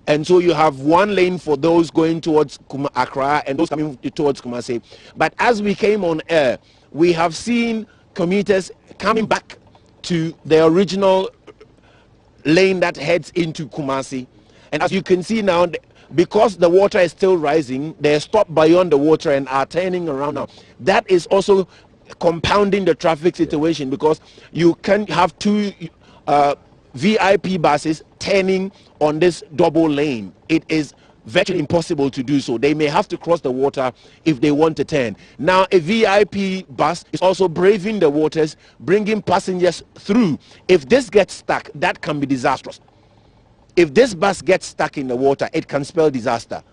and so you have one lane for those going towards Accra and those coming towards Kumasi. But as we came on air, we have seen commuters coming back to the original lane that heads into Kumasi. And as you can see now, because the water is still rising, they stopped beyond the water and are turning around now. That is also compounding the traffic situation, because you can have two VIP buses turning on this double lane. It is virtually impossible to do so. They may have to cross the water if they want to turn. Now a VIP bus is also braving the waters, bringing passengers through. If this gets stuck, that can be disastrous. If this bus gets stuck in the water, it can spell disaster.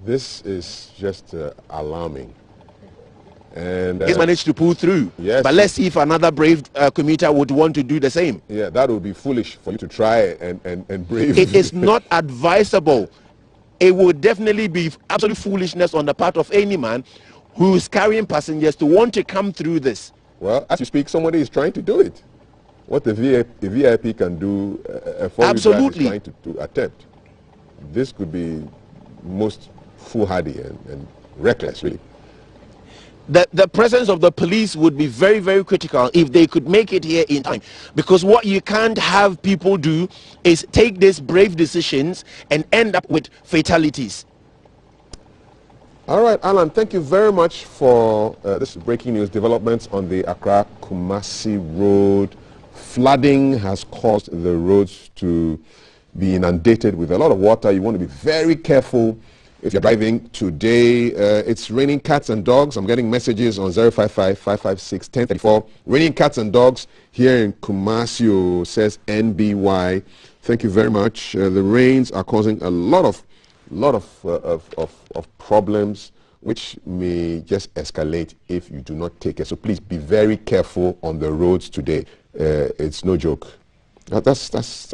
This is just alarming. And he's managed to pull through. Yes. But let's see if another brave commuter would want to do the same. Yeah, that would be foolish for you to try and brave. It is not advisable. It would definitely be absolute foolishness on the part of any man who is carrying passengers to want to come through this. Well, as you speak, somebody is trying to do it. What the VIP can do, a four-wheel drive is trying to attempt. This could be most foolhardy and reckless, really. The presence of the police would be very, very critical if they could make it here in time. Because what you can't have people do is take these brave decisions and end up with fatalities. All right, Alan, thank you very much for this breaking news developments on the Accra-Kumasi road. Flooding has caused the roads to be inundated with a lot of water. You want to be very careful if you're driving today. It's raining cats and dogs. I'm getting messages on 055-556-1034. Raining cats and dogs here in Kumasi, says NBY. Thank you very much. The rains are causing a lot of problems, which may just escalate if you do not take it. So please be very careful on the roads today. It's no joke. That's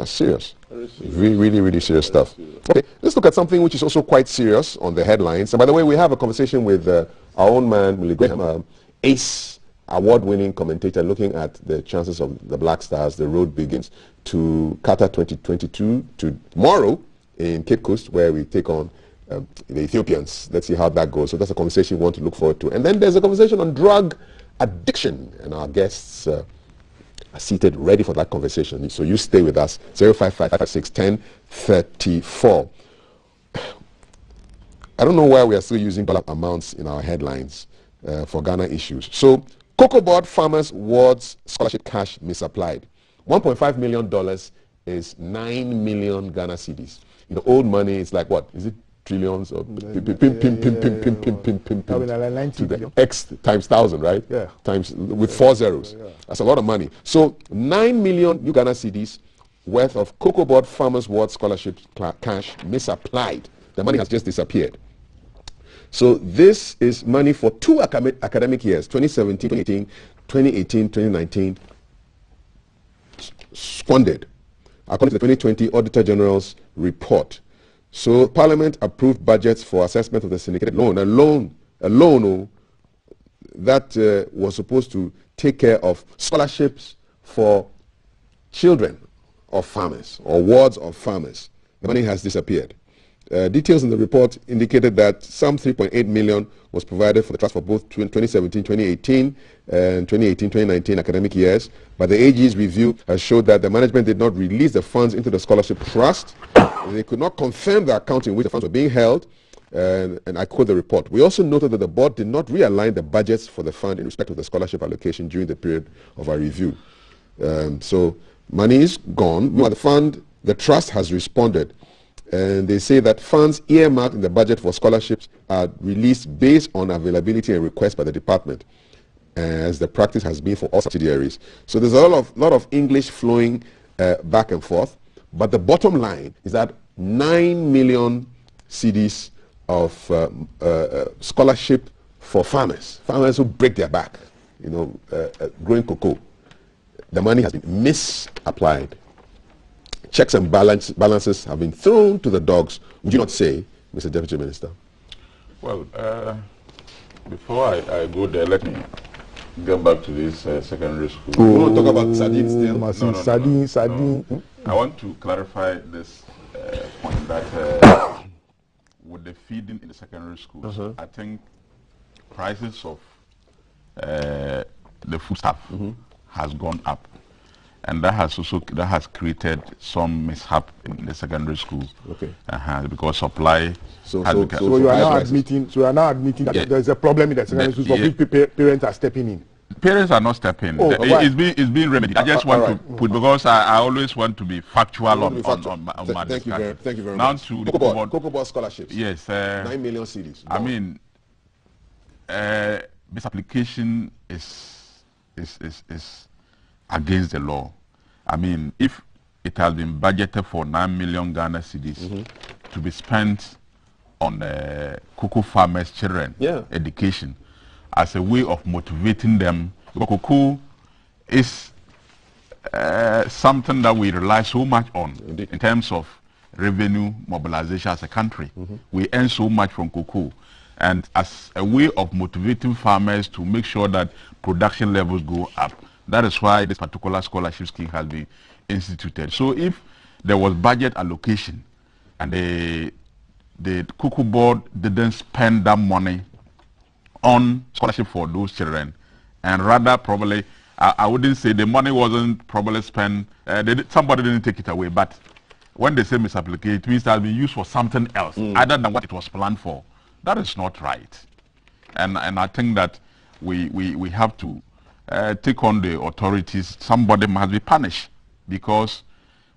serious. Really serious stuff. Okay, let's look at something which is also quite serious on the headlines. And by the way, we have a conversation with our own man, Willie Graham, ACE award-winning commentator, looking at the chances of the Black Stars. The road begins to Qatar 2022 tomorrow in Cape Coast, where we take on the Ethiopians. Let's see how that goes. So that's a conversation we want to look forward to. And then there's a conversation on drug addiction, and our guests are seated ready for that conversation. So you stay with us. 055-556-1034. I don't know why we are still using dollar amounts in our headlines for Ghana issues. So Cocoa Board Farmers Awards scholarship cash misapplied. $1.5 million is 9 million Ghana cedis. You know, old money is like what? Is it trillions or to the X times 1,000, right? Yeah. Times with 4 zeros. Yeah. That's a lot of money. So 9 million new Ghana cedis worth of Cocoa Board Farmers Awards scholarship cash misapplied. The money has just disappeared. So this is money for 2 academic years, 2017, 2018, 2018, 2019, squandered, according to the 2020 Auditor General's report. So Parliament approved budgets for assessment of the syndicated loan. A loan that was supposed to take care of scholarships for children of farmers or wards of farmers. The money has disappeared. Details in the report indicated that some 3.8 million was provided for the trust for both 2017-2018 and 2018-2019 academic years, but the AG's review has showed that the management did not release the funds into the scholarship trust. They could not confirm the account in which the funds were being held, and I quote the report. We also noted that the board did not realign the budgets for the fund in respect of the scholarship allocation during the period of our review. So money is gone. The trust has responded. And they say that funds earmarked in the budget for scholarships are released based on availability and request by the department, as the practice has been for all subsidiaries. So there's a lot of English flowing back and forth, but the bottom line is that 9 million cedis of scholarship for farmers who break their back, growing cocoa. The money has been misapplied. Checks and balances have been thrown to the dogs, would you not say, Mr. Deputy Minister? Well, before I go there, let me get back to this secondary school. You want to talk about sardines still? No, sardine. I want to clarify this point that with the feeding in the secondary schools, I think prices of the food stuff has gone up. And that has created some mishap in the secondary school. Okay. Because supply. So you are now admitting. So you are now admitting that there is a problem in the secondary schools. But parents are stepping in. Parents are not stepping in. It's being remedied. I just want to put, because I always want to be factual on my discussion. Thank you very now much. To Cocoa Board scholarships. Yes. 9 million cedis. I mean, misapplication is against the law. I mean, if it has been budgeted for 9 million Ghana cedis to be spent on cocoa farmers' children education as a way of motivating them, because cocoa is something that we rely so much on in terms of revenue mobilization as a country. We earn so much from cocoa, and as a way of motivating farmers to make sure that production levels go up. That is why this particular scholarship scheme has been instituted. So if there was budget allocation and the Cocoa Board didn't spend that money on scholarship for those children, and rather probably, I wouldn't say the money wasn't probably spent, somebody didn't take it away, but when they say misapplication, it means it has been used for something else other than what it was planned for. That is not right. And I think that we have to take on the authorities. Somebody must be punished, because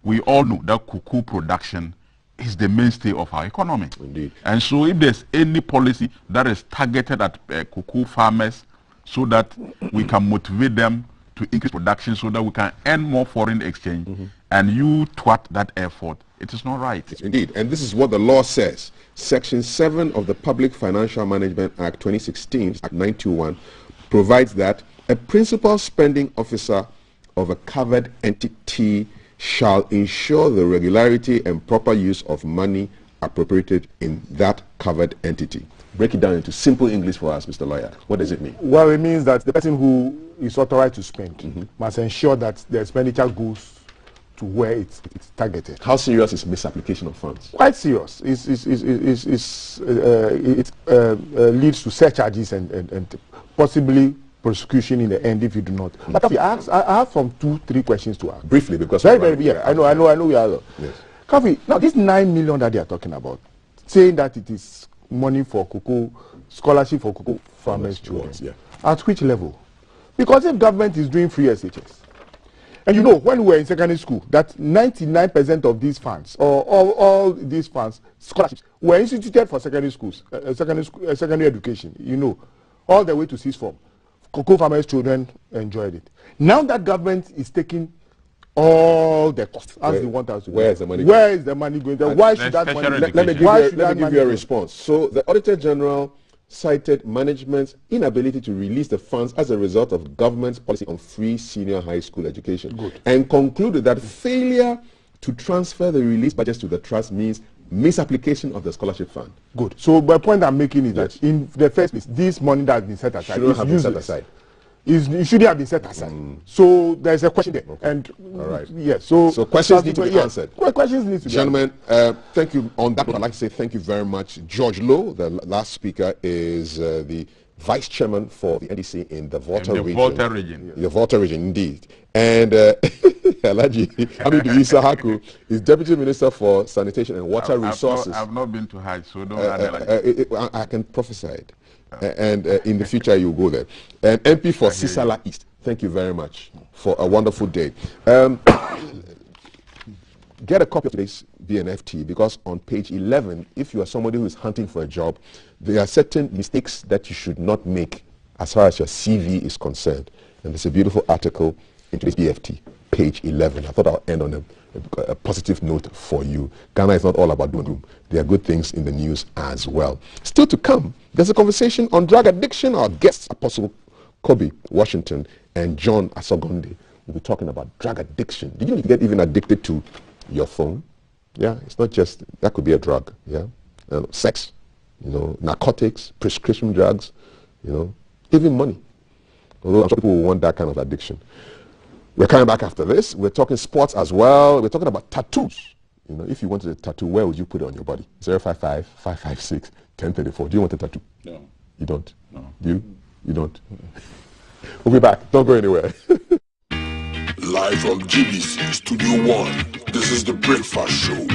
we all know that cocoa production is the mainstay of our economy. Indeed. And so if there's any policy that is targeted at cocoa farmers so that we can motivate them to increase production so that we can earn more foreign exchange, and you thwart that effort, it is not right. Indeed. And this is what the law says. Section 7 of the Public Financial Management Act 2016, Act 921, provides that a principal spending officer of a covered entity shall ensure the regularity and proper use of money appropriated in that covered entity. Break it down into simple English for us, Mr. Lawyer. What does it mean? Well, it means that the person who is authorized to spend must ensure that the expenditure goes to where it's targeted. How serious is misapplication of funds? Quite serious. It leads to surcharges and possibly prosecution in the end if you do not. But I have some 2-3 questions to ask. Briefly, because I know we are. Yes. Kafi, now this 9 million that they are talking about, saying that it is money for cocoa, scholarship for cocoa farmers' children. At which level? Because if government is doing free SHS, and you know, when we were in secondary school, that 99% of these funds, or all these funds, scholarships, were instituted for secondary schools, secondary education, you know, all the way to sixth form. Cocoa farmers' children enjoyed it. Now that government is taking all the costs, as they want us to do. Where is the money going? Where is the money going? Why should that money? Let me give you a response. So the Auditor General cited management's inability to release the funds as a result of government's policy on free senior high school education, and concluded that failure to transfer the release budgets to the trust means misapplication of the scholarship fund. Good. So the point I'm making is that in the first place, this money that has been set aside shouldn't is have useless. been set aside. It shouldn't have been set aside. So there's a question there. Okay. And all right. yes, so questions need to be answered. Questions need to be answered. Gentlemen, thank you. On that note, I'd like to say thank you very much. George Lowe, the last speaker, is the Vice Chairman for the NDC in the Volta region. Volta region. The Volta region, indeed. And Alhaji Hamidu Isa Haku is Deputy Minister for Sanitation and Water Resources. I've not been to Hajj, so don't add I can prophesy it. And in the future, you'll go there. And MP for Sisala East. Thank you very much for a wonderful day. Get a copy of today's BNFT, because on page 11, if you are somebody who is hunting for a job, there are certain mistakes that you should not make as far as your CV is concerned. And there's a beautiful article in today's BFT, page 11. I thought I'll end on a positive note for you. Ghana is not all about doom. There are good things in the news as well. Still to come, there's a conversation on drug addiction. Our guests, Apostle Kobe Washington and John Asogonde, will be talking about drug addiction. Did you get even addicted to your phone? Yeah, it's not just, that could be a drug, yeah? Sex, narcotics, prescription drugs, even money. Although I'm sure people will want that kind of addiction. We're coming back after this. We're talking sports as well. We're talking about tattoos. If you wanted a tattoo, where would you put it on your body? 055 556 1034. Do you want a tattoo? No. You don't? No. You don't? We'll be back. Don't go anywhere. Live from GBC Studio 1, this is The Breakfast Show.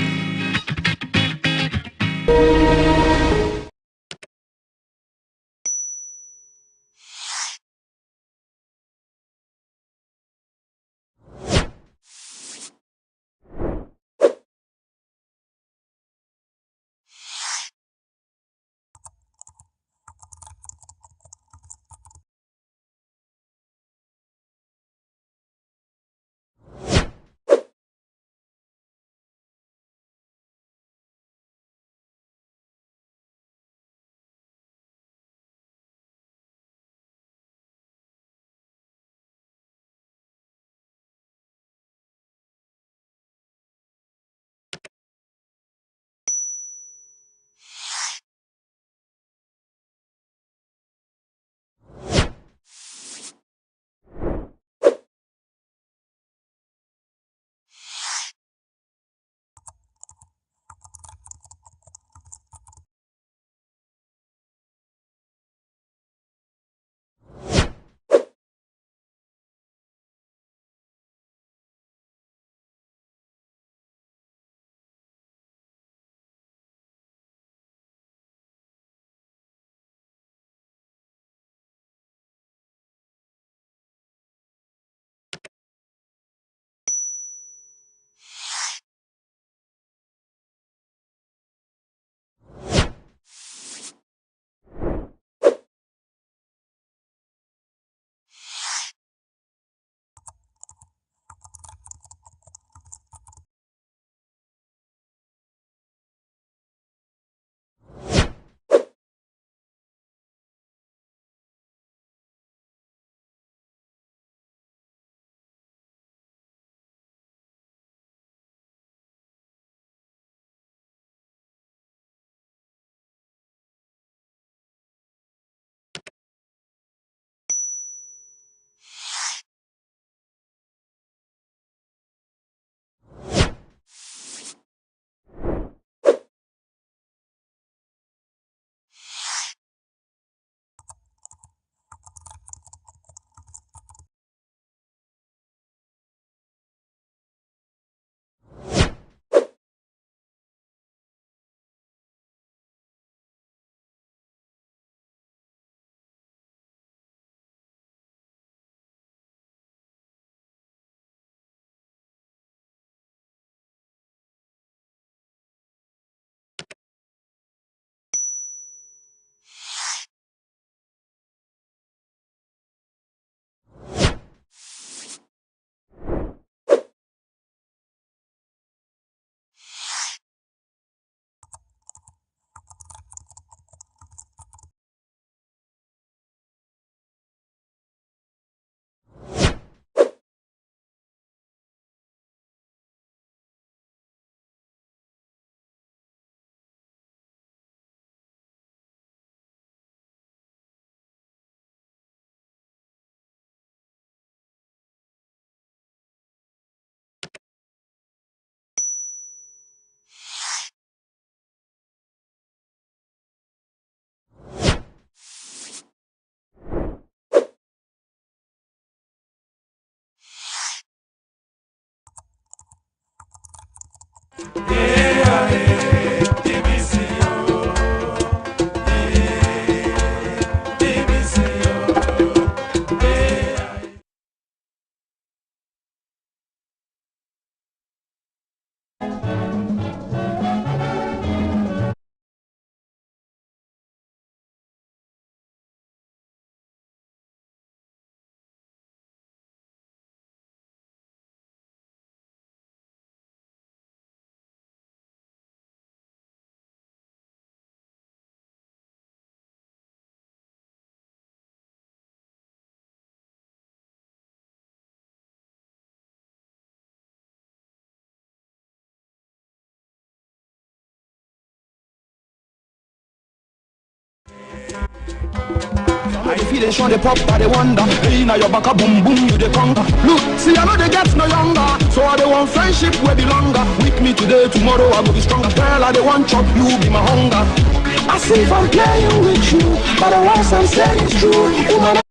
I feel they show the pop, but they wonder. Hey, now your back a boom boom, you the conquer. Look, see, I know they get no younger. So I they want friendship where be longer. With me today, tomorrow I go be stronger. Girl, I they want chop, you be my hunger. I see if I'm playing with you, but the words I'm saying is true. Woman,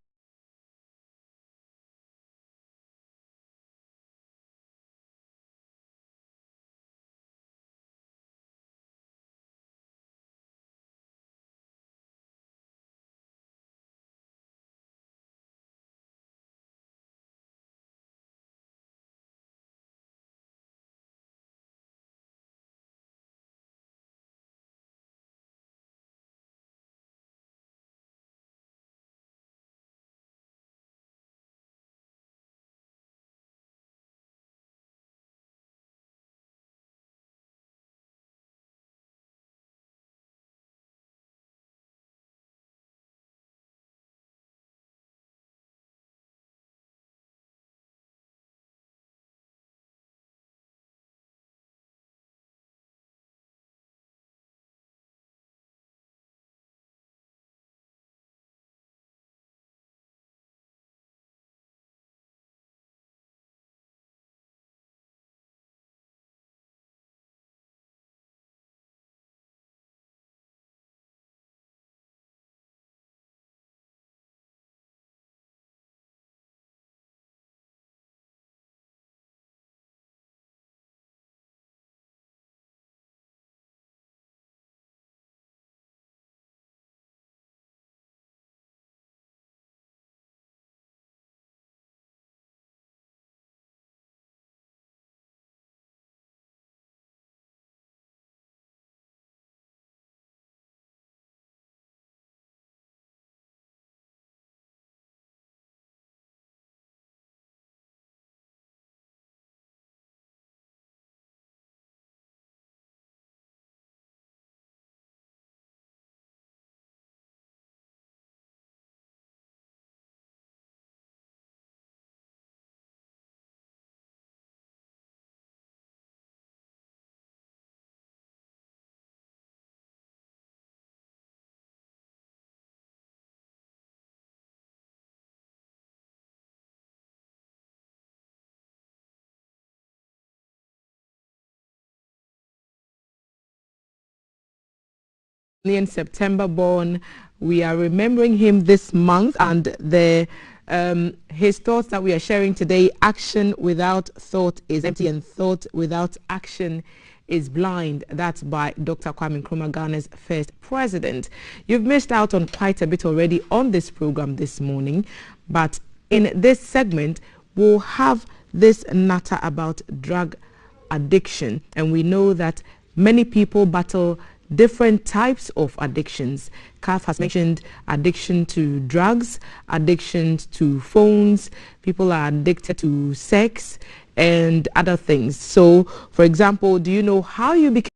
in September born. We are remembering him this month, and his thoughts that we are sharing today: action without thought is empty, and thought without action is blind. That's by Dr. Kwame Nkrumah, Ghana's first president. You've missed out on quite a bit already on this program this morning, but in this segment we'll have this matter about drug addiction, and we know that many people battle different types of addictions. CAF has mentioned addiction to drugs, addiction to phones, people are addicted to sex and other things. So, for example, do you know how you became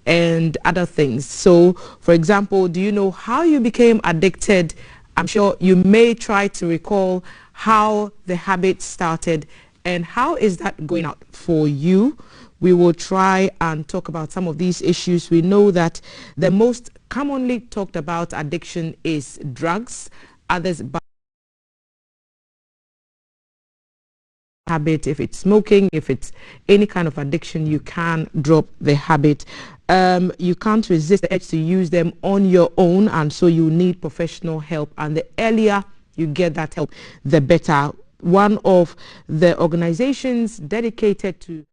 and other things? So, for example, do you know how you became addicted? I'm sure you may try to recall how the habit started. And how is that going out for you? We will try and talk about some of these issues. We know that the most commonly talked about addiction is drugs. Others habit. If it's smoking, if it's any kind of addiction, you can drop the habit. You can't resist the urge to use them on your own, and so you need professional help. And the earlier you get that help, the better. one of the organizations dedicated to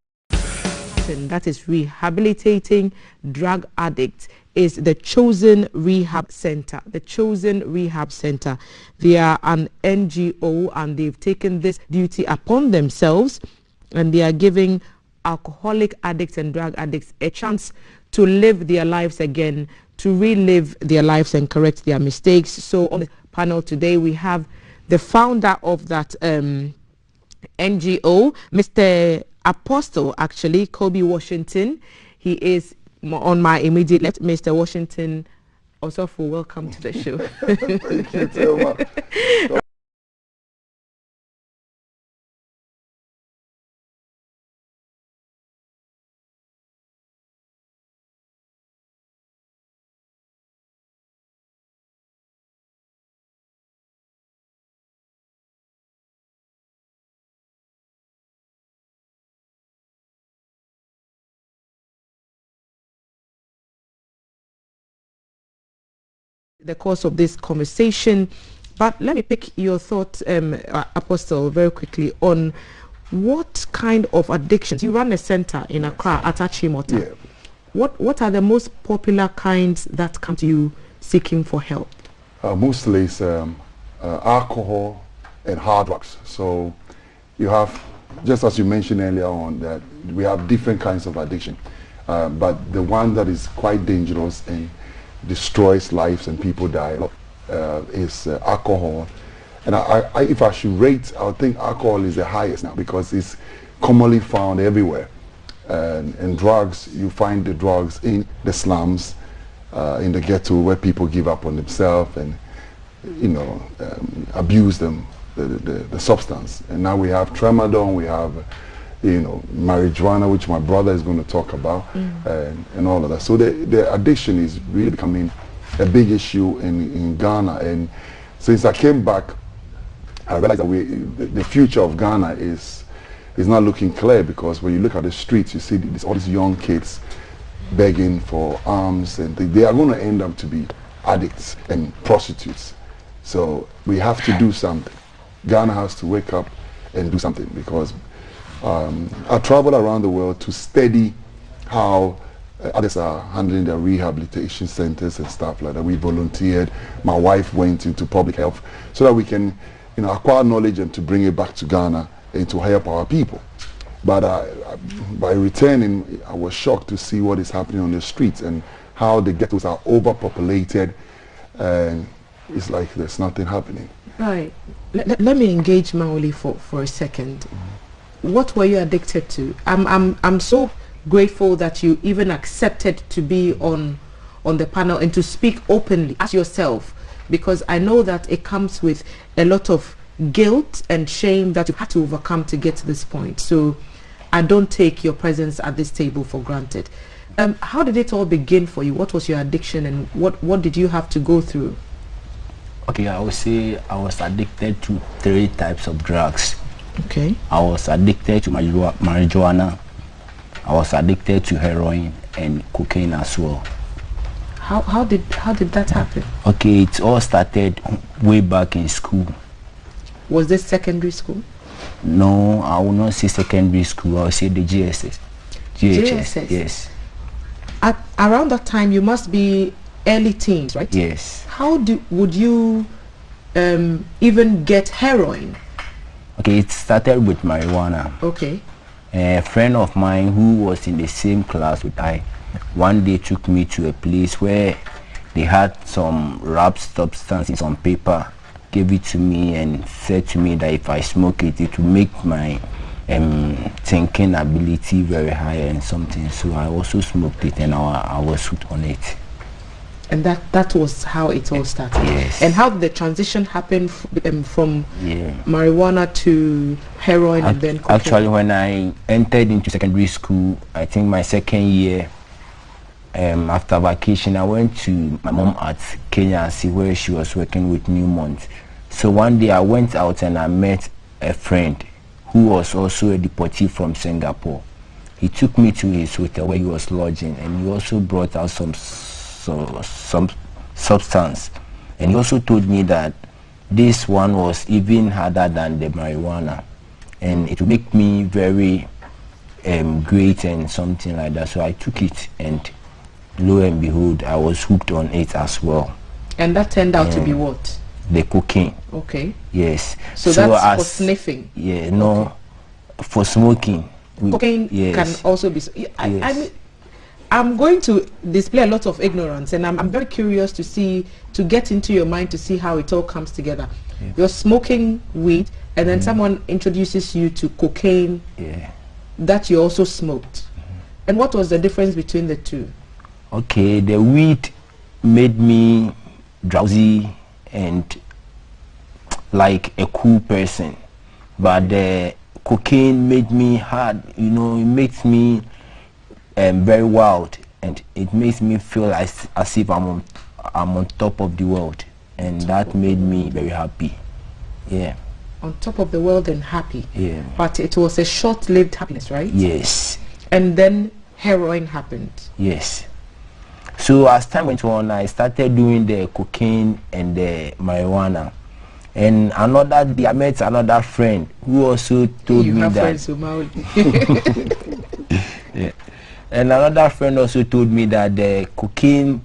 that is rehabilitating drug addicts is the Chosen Rehab Center. The Chosen Rehab Center. They are an NGO and they've taken this duty upon themselves, and they are giving alcoholic addicts and drug addicts a chance to live their lives again, to relive their lives and correct their mistakes. So on the panel today we have the founder of that NGO, Mr. Apostle, actually, Kobe Washington. He is on my immediate left. Mr. Washington, also for welcome to the show. Thank you so much. The course of this conversation, but let me pick your thoughts, Apostle, very quickly on what kind of addictions. You run a center in Accra at Achimota. Yeah. What are the most popular kinds that come to you seeking for help? Mostly it's alcohol and hard drugs. So you have, just as you mentioned earlier on, that we have different kinds of addiction, but the one that is quite dangerous and destroys lives and people die is alcohol. And if I should rate, I would think alcohol is the highest now because it's commonly found everywhere. And drugs, you find the drugs in the slums, in the ghetto, where people give up on themselves and abuse them, the substance. And now we have tramadol, we have marijuana, which my brother is going to talk about, and all of that. So the addiction is really becoming a big issue in Ghana. And since I came back, I realized that the future of Ghana is not looking clear, because when you look at the streets, you see all these young kids begging for alms, and they are going to end up to be addicts and prostitutes. So we have to do something. Ghana has to wake up and do something, because I travel around the world to study how others are handling their rehabilitation centers and stuff like that. We volunteered. My wife went into public health so that we can acquire knowledge and to bring it back to Ghana and to help our people. But by returning, I was shocked to see what is happening on the streets and how the ghettos are overpopulated, and it's like there's nothing happening. Right. Let me engage Maoli for a second. What were you addicted to? I'm so grateful that you even accepted to be on the panel and to speak openly as yourself, because I know that it comes with a lot of guilt and shame that you had to overcome to get to this point. So I don't take your presence at this table for granted. How did it all begin for you? What was your addiction, and what did you have to go through? Okay, I would say I was addicted to 3 types of drugs. Okay. I was addicted to marijuana, I was addicted to heroin and cocaine as well. How did that happen? Okay, it all started way back in school. Was this secondary school? No, I will not say secondary school. I will say the GHS. Yes. Around that time, you must be early teens, right? Yes. How would you even get heroin? Okay, it started with marijuana. Okay. A friend of mine who was in the same class with I, one day took me to a place where they had some wrapped substance on paper, gave it to me and said to me that if I smoke it, it will make my thinking ability very high and something. So I also smoked it, and I was hooked on it. And that was how it all started. Yes. And how did the transition happen from marijuana to heroin and then cocaine? Actually, when I entered into secondary school, I think my second year, after vacation, I went to my mom at Kenya, where she was working with Newmont. So one day I went out and I met a friend who was also a deportee from Singapore. He took me to his hotel where he was lodging, and he also brought out some substance, and he also told me that this one was even harder than the marijuana, and it would make me very great and something like that. So I took it, and lo and behold, I was hooked on it as well. And that turned out to be what? The cocaine. Okay. Yes. So that's for sniffing? Yeah, no, okay. For smoking. Cocaine can also be... I'm going to display a lot of ignorance, and I'm very curious to get into your mind to see how it all comes together. Yeah. You're smoking weed, and then someone introduces you to cocaine that you also smoked. And what was the difference between the two? Okay, the weed made me drowsy and like a cool person, but the cocaine made me hard. You know, it makes me very wild, and it makes me feel as if I'm on top of the world, and that made me very happy. Yeah. On top of the world and happy. Yeah. But it was a short-lived happiness, right? Yes. And then heroin happened. Yes. So as time went on, I started doing the cocaine and the marijuana. And another day, I met another friend who also told me that... Yeah. And another friend also told me that the cocaine,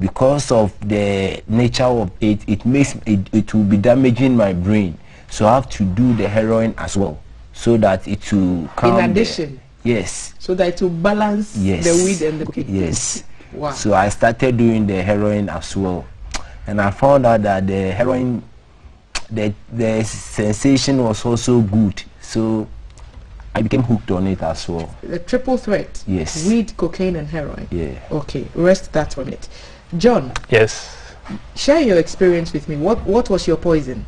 because of the nature of it, it will be damaging my brain. So I have to do the heroin as well, so that it will come. In addition? Yes. So that it will balance the weed and the cocaine? Yes. Wow. So I started doing the heroin as well. And I found out that the heroin, the sensation was also good. So I became hooked on it as well. The triple threat? Yes. Weed, cocaine, and heroin? Yeah. Okay, rest that on it. John? Yes? Share your experience with me. What was your poison?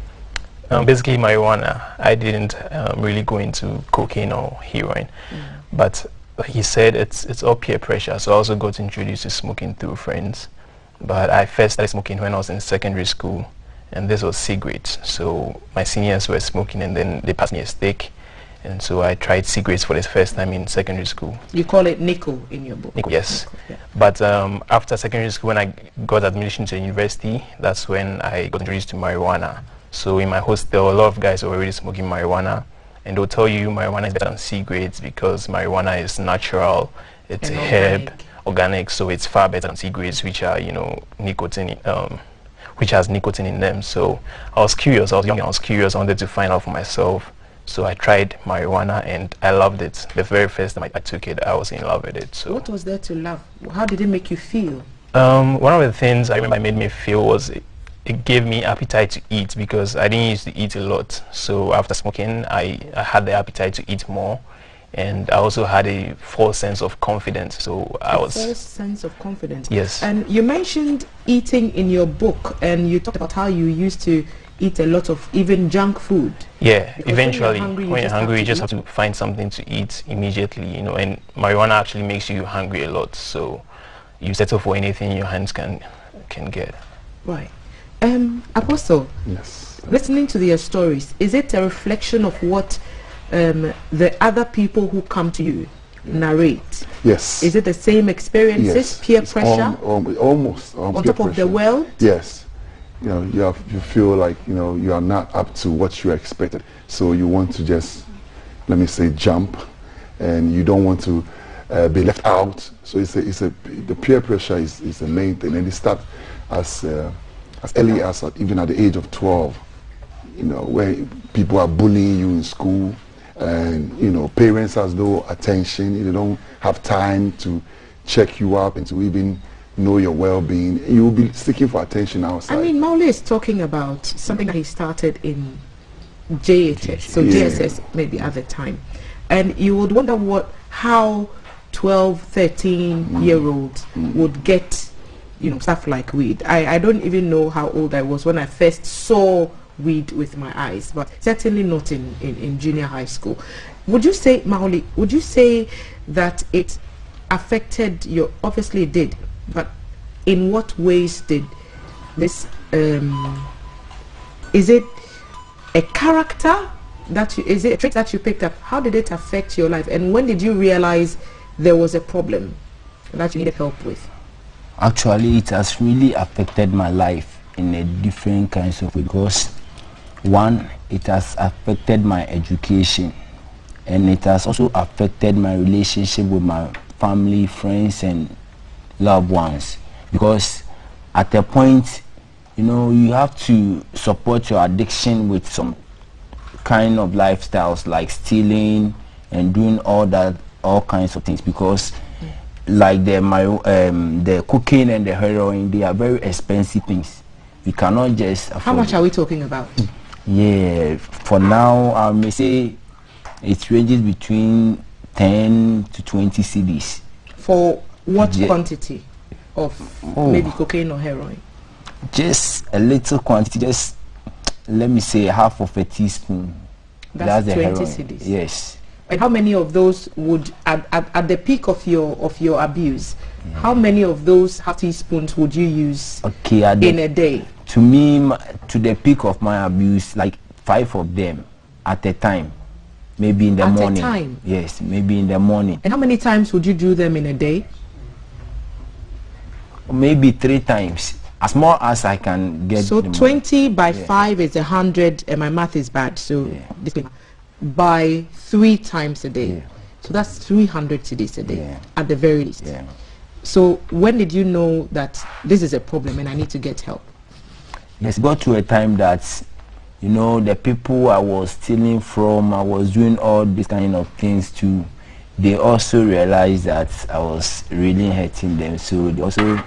Basically marijuana. I didn't really go into cocaine or heroin. But he said it's all peer pressure, so I also got introduced to smoking through friends. But I first started smoking when I was in secondary school, and this was cigarettes. So my seniors were smoking, and then they passed me a stick. And so I tried cigarettes for the first time in secondary school. You call it nickel in your book? Nickel, yes. Nickel, yeah. But after secondary school, when I got admission to university, that's when I got introduced to marijuana. So in my hostel, a lot of guys were already smoking marijuana. And they'll tell you marijuana is better than cigarettes because marijuana is natural, it's a herb, organic, so it's far better than cigarettes, which are, nicotine, which has nicotine in them. So I was curious, I was young, I was curious, I wanted to find out for myself. So I tried marijuana and I loved it. The very first time I took it, I was in love with it. So what was there to love? How did it make you feel? One of the things I remember it made me feel was it gave me appetite to eat because I didn't used to eat a lot. So after smoking, I had the appetite to eat more. And I also had a false sense of confidence. So false sense of confidence? Yes. And you mentioned eating in your book, and you talked about how you used to eat a lot of even junk food. Yeah, because eventually when you're hungry, you just have to find something to eat immediately, and marijuana actually makes you hungry a lot. So you settle for anything your hands can get. Right. Apostle, yes. Listening to your stories, is it a reflection of what the other people who come to you narrate? Yes. Is it the same experiences, yes. peer pressure? Almost. On top of the world? Yes. You feel like, you are not up to what you expected. So you want to just, let me say, jump, and you don't want to be left out. So the peer pressure is the main thing. And it starts as early as even at the age of 12, where people are bullying you in school, and, parents has no attention. They don't have time to check you up and to even know your well-being. You will be seeking for attention outside. I mean, Maule is talking about something that he started in JHS, so JSS maybe at the time. And you would wonder how 12, 13-year-olds would get, stuff like weed. I don't even know how old I was when I first saw weed with my eyes, but certainly not in junior high school. Would you say, Maule, that it affected your, obviously it did, but in what ways did this, is it a character is it a trait that you picked up? How did it affect your life, and when did you realize there was a problem that you needed help with? Actually, it has really affected my life in a different kinds of way, because One, it has affected my education, and it has also affected my relationship with my family, friends, and loved ones. Because at a point, you know, you have to support your addiction with some kind of lifestyles like stealing and doing all kinds of things, because like the cocaine and the heroin, they are very expensive things. You cannot just afford. How much are we talking about? Yeah, for now I may say it ranges between 10 to 20 cedis. For what quantity of maybe cocaine or heroin? Just a little quantity, just let me say half of a teaspoon. That's the 20 heroin. cedis. Yes. And how many of those would, at the peak of your abuse, how many of those half teaspoons would you use in a day? To me, to the peak of my abuse, like 5 of them at a time, maybe in the morning. At a time? Yes, maybe in the morning. And how many times would you do them in a day? Maybe 3 times, as more as I can get. So 20 by 5 is 100, and my math is bad, so by 3 times a day. So that's 300 cedis a day at the very least. So when did you know that this is a problem and I need to get help? Yes, got to a time that, you know, the people I was stealing from, I was doing all these kind of things to, they also realized that I was really hurting them, so they also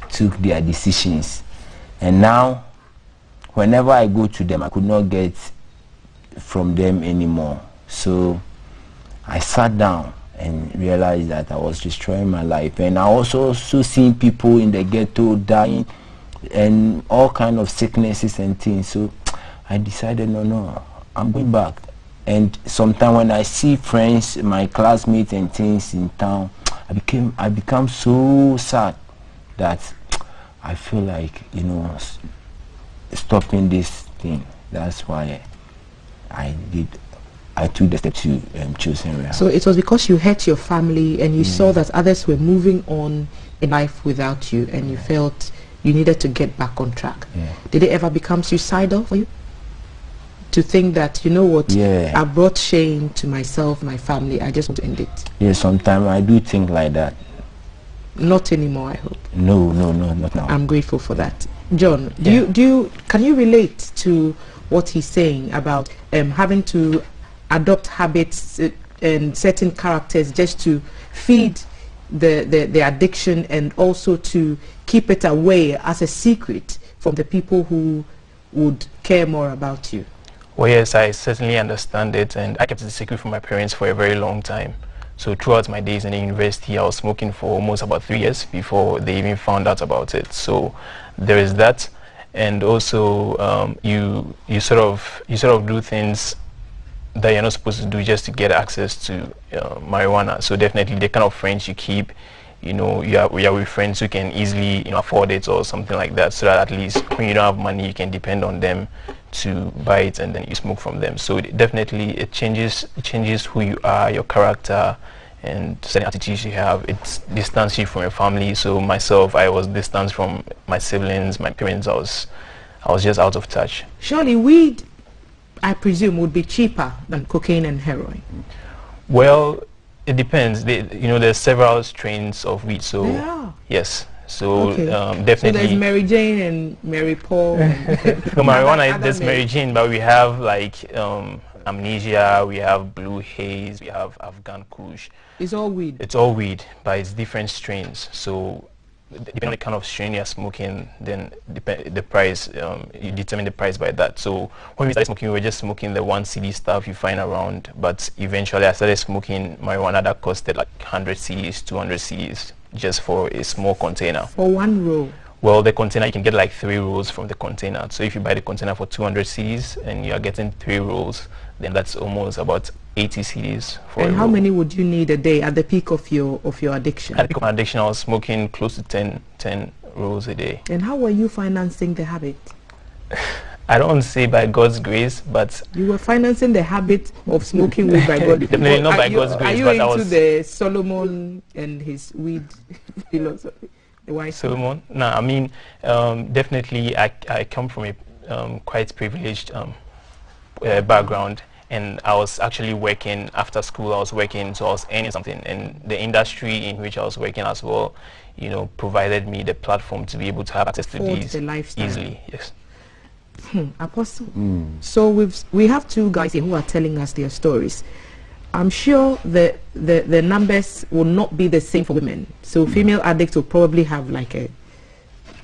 took their decisions. And now, whenever I go to them, I could not get from them anymore. So I sat down and realized that I was destroying my life. And I also seen people in the ghetto dying and all kind of sicknesses and things. So I decided, no, I'm going back. And sometimes when I see friends, my classmates and things in town, I become so sad that I feel like, you know, stopping this thing. That's why I took the step to choose rehab. So it was because you hurt your family and you saw that others were moving on in life without you, and you felt you needed to get back on track. Did it ever become suicidal for you? To think that, you know what, I brought shame to myself, my family, I just want to end it. Yeah, sometimes I do think like that. Not anymore, I hope. No, not now. I'm grateful for that. John, can you relate to what he's saying about having to adopt habits and certain characters just to feed the addiction, and also to keep it away as a secret from the people who would care more about you? Well, yes, I certainly understand it, and I kept it a secret from my parents for a very long time. So throughout my days in the university, I was smoking for almost about 3 years before they even found out about it. So there is that, and also you sort of do things that you're not supposed to do just to get access to marijuana. So definitely the kind of friends you keep, you know, you are with friends who can easily, you know, afford it or something like that, so that at least when you don't have money, you can depend on them to buy it, and then you smoke from them. So it changes who you are, your character, and certain attitudes you have. It distances you from your family. So myself, I was distanced from my siblings, my parents. I was just out of touch. Surely weed, I presume, would be cheaper than cocaine and heroin. Well, it depends. You know, there's several strains of weed. So yes. So definitely. So there's Mary Jane and Mary Paul. So marijuana, there's Mary Jane, but we have like amnesia, we have blue haze, we have Afghan Kush. It's all weed. It's all weed, but it's different strains. So depending on the kind of strain you're smoking, then the price, you determine the price by that. So when we started smoking, we were just smoking the 1 CD stuff you find around, but eventually I started smoking marijuana that costed like 100 CDs, 200 CDs, just for a small container. For one roll? Well, the container, you can get like 3 rolls from the container. So if you buy the container for 200 CDs and you are getting 3 rolls, then that's almost about 80 CDs for and a how roll. many would you need a day at the peak of your addiction? At the peak of my addiction, I was smoking close to 10 rolls a day. And how were you financing the habit? I don't say by God's grace, but you were financing the habit of smoking weed by God. Definitely not by God's grace. Are you but into I was the Solomon and his weed philosophy? Solomon? No, I mean, definitely I come from a quite privileged background, and I was actually working after school. I was working, so I was earning something, and the industry in which I was working as well, you know, provided me the platform to be able to have access to these easily. Yes. Apostle. So we have two guys here who are telling us their stories. I'm sure the numbers will not be the same for women. So female addicts will probably have like a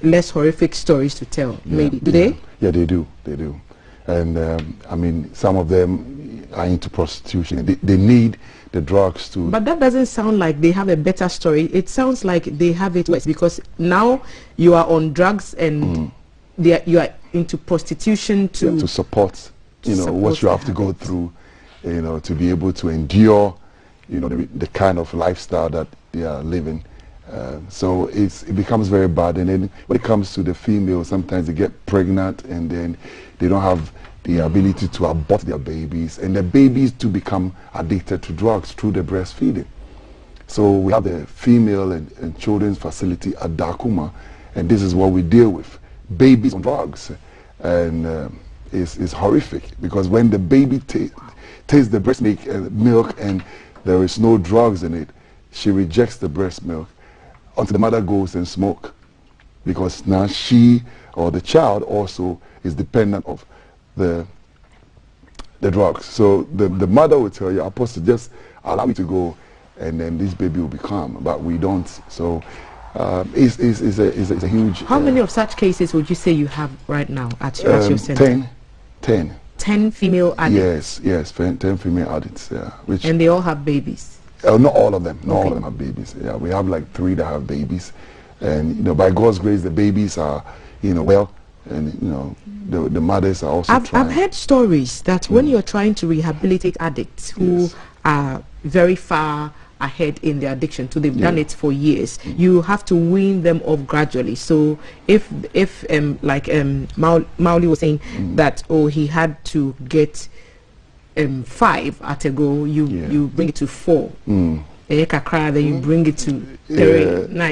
less horrific stories to tell. Maybe do they? Yeah, they do. They do. And I mean, some of them are into prostitution. They need the drugs to. But that doesn't sound like they have a better story. It sounds like they have it worse, because now you are on drugs and you are into prostitution to support, you know, what you have to go through, you know, to be able to endure, you know, the kind of lifestyle that they are living. So it becomes very bad. And then when it comes to the female, sometimes they get pregnant and then they don't have the ability to abort their babies, and the babies to become addicted to drugs through the breastfeeding. So we have the female and children's facility at Dakuma, and this is what we deal with: babies on drugs. And it's horrific, because when the baby tastes the breast milk and there is no drugs in it, she rejects the breast milk until the mother goes and smoke, because now she or the child also is dependent of the drugs. So the mother will tell you, Apostle, just allow me to go and then this baby will be calm, but we don't. So it's a huge... How many of such cases would you say you have right now at your center? 10 female addicts? Yes, 10 female addicts, yeah. And they all have babies? Not all of them. Not all of them have babies. Yeah, we have like 3 that have babies. And, you know, by God's grace, the babies are, you know, well, and, you know, the mothers are also trying. I've heard stories that when you're trying to rehabilitate addicts who are very far ahead in their addiction, so they've done it for years, you have to wean them off gradually. So if like Mauli was saying that, oh, he had to get 5 at a go, you bring it to 4. Then you bring it to 3. Not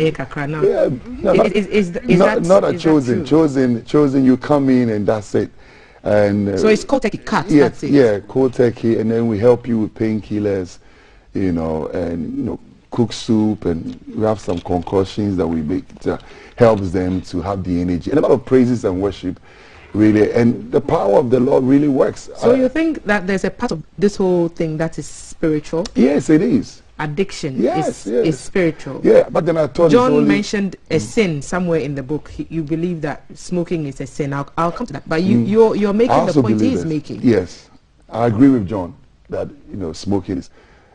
a chosen. You come in and that's it. And so it's cold turkey cut. Yeah, that's it. Yeah, cold turkey, and then we help you with painkillers, you know, and, you know, cook soup, and we have some concoctions that we make that helps them to have the energy, and a lot of praises and worship, really, and the power of the Lord really works. So you think that there's a part of this whole thing that is spiritual? Yes, it is. Addiction is spiritual. Yeah, but then I thought John mentioned a sin somewhere in the book. You believe that smoking is a sin. I'll come to that. But you're making the point he's making. Yes, I agree with John that, you know, smoking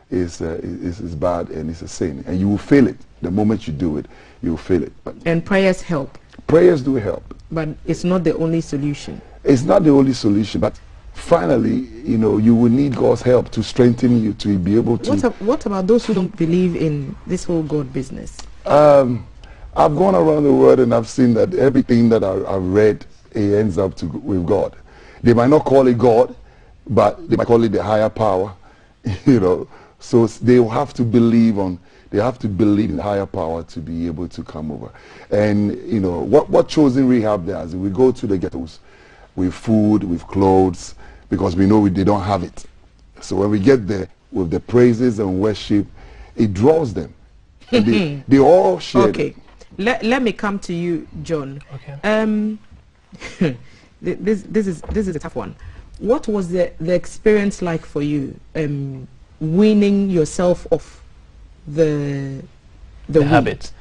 is bad and it's a sin, and you will feel it the moment you do it. You will feel it. And prayers help. Prayers do help. But it's not the only solution. It's not the only solution, but finally, you know, you will need God's help to strengthen you to be able to... What about those who don't believe in this whole God business? I've gone around the world and I've seen that everything that I've read, it ends up with God. They might not call it God, but they might call it the higher power, you know. So they will have to believe in the higher power to be able to come over. And, you know, what Chosen Rehab does, we go to the ghettos with food, with clothes, because we know they don't have it. So when we get there with the praises and worship, it draws them. And they all share. Okay. Let me come to you, John. Okay. This is a tough one. What was the experience like for you, weaning yourself off the habits?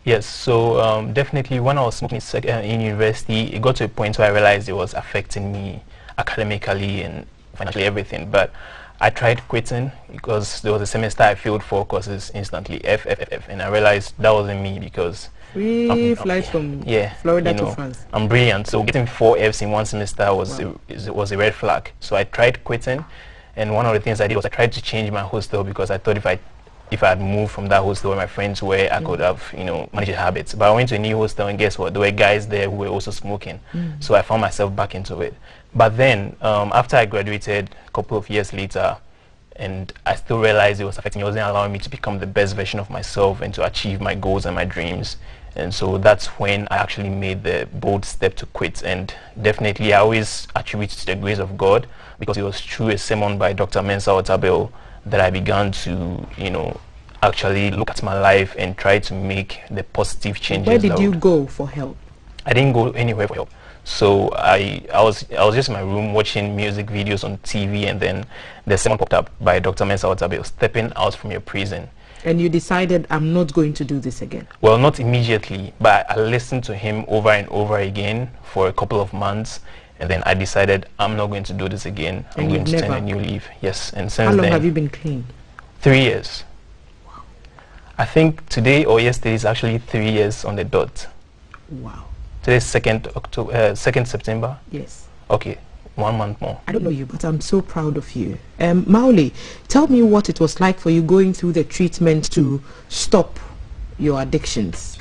Yes, so definitely when I was smoking in university, it got to a point where I realized it was affecting me academically and financially, everything. But I tried quitting because there was a semester I failed 4 courses instantly, F, and I realized that wasn't me, because flight from Florida to France. I'm brilliant, so getting 4 Fs in one semester was a red flag. So I tried quitting, and one of the things I did was I tried to change my hostel, because I thought if I had moved from that hostel where my friends were, I could have, you know, managed habits. But I went to a new hostel, and guess what? There were guys there who were also smoking. So I found myself back into it. But then, after I graduated, a couple of years later, and I still realized it was affecting me. It wasn't allowing me to become the best version of myself and to achieve my goals and my dreams. And so that's when I actually made the bold step to quit. And definitely I always attribute it to the grace of God, because it was through a sermon by Dr. Mensa Otabil that I began to, you know, actually look at my life and try to make the positive changes. Where did you go for help? I didn't go anywhere for help. So I was just in my room watching music videos on TV, and then the sermon popped up by Dr. Mensa Otabil, stepping out from your prison. And you decided, I'm not going to do this again? Well, not immediately, but I listened to him over and over again for a couple of months, and then I decided I'm not going to do this again. I'm going to turn a new leaf. Yes, and since then... How long have you been clean? 3 years. Wow. I think today or yesterday is actually 3 years on the dot. Wow. Today is 2nd September? Yes. Okay. 1 month more. I don't know you, but I'm so proud of you. Mauli, tell me what it was like for you going through the treatment to stop your addictions,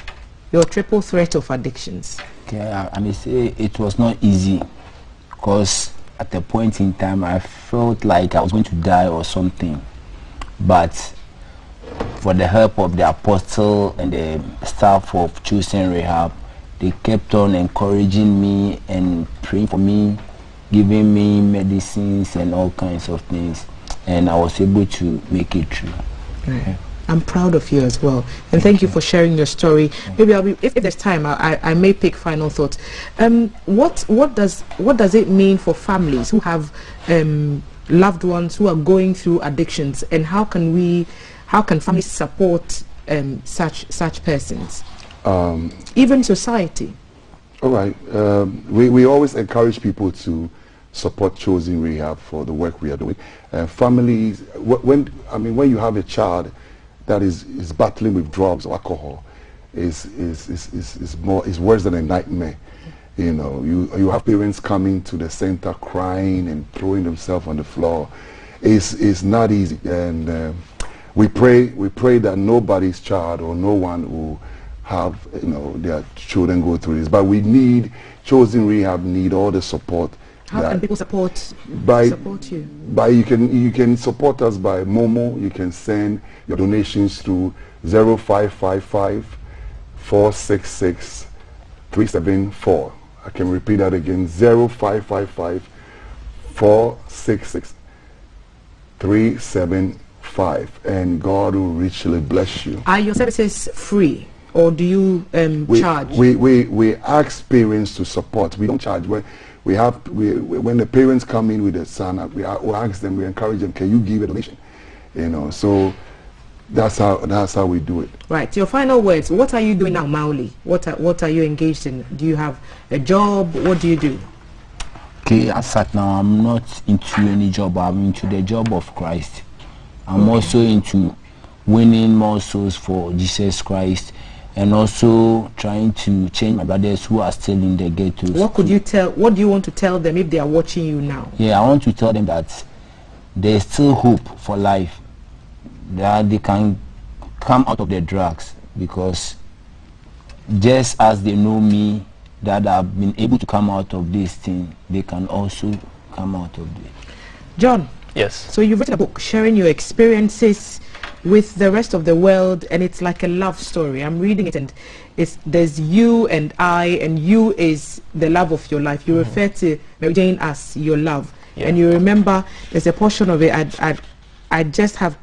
your triple threat of addictions. Okay, I may say it was not easy, because at a point in time I felt like I was going to die or something. But for the help of the apostle and the staff of Chosen Rehab, they kept on encouraging me and praying for me, giving me medicines and all kinds of things, and I was able to make it through. Right. I'm proud of you as well, and thank you for sharing your story. Maybe I'll be, if there's time, I may pick final thoughts. What does it mean for families who have loved ones who are going through addictions, and how can families support such persons? Even society. All right. We always encourage people to support Chosen Rehab for the work we are doing. Families, when you have a child that is battling with drugs or alcohol, is worse than a nightmare. You know, you have parents coming to the center crying and throwing themselves on the floor. It's not easy, and we pray that nobody's child or no one will have their children go through this. But we need Chosen Rehab need all the support. How can people support you? You can support us by Momo. You can send your donations to 0555 466 374. I can repeat that again, 0555 466 375, and God will richly bless you. Are your services free, or do you charge? We ask parents to support. We don't charge. When the parents come in with their son, we ask them, we encourage them, can you give a donation? So that's how we do it. Right. Your final words. What are you doing now, Mauli? What are you engaged in? Do you have a job? What do you do? Okay, as at now, I'm not into any job. I'm into the job of Christ. I'm also into winning more souls for Jesus Christ, and also trying to change my brothers who are still in the ghettos. What do you want to tell them if they are watching you now? Yeah, I want to tell them that there is still hope for life, that they can come out of the drugs, because just as they know me, that I've been able to come out of this thing, they can also come out of it. John. Yes. So you've written a book sharing your experiences with the rest of the world, and it's like a love story. I'm reading it, and there's you and I, and you is the love of your life. You refer to Mary Jane as your love, and you remember there's a portion of it I just have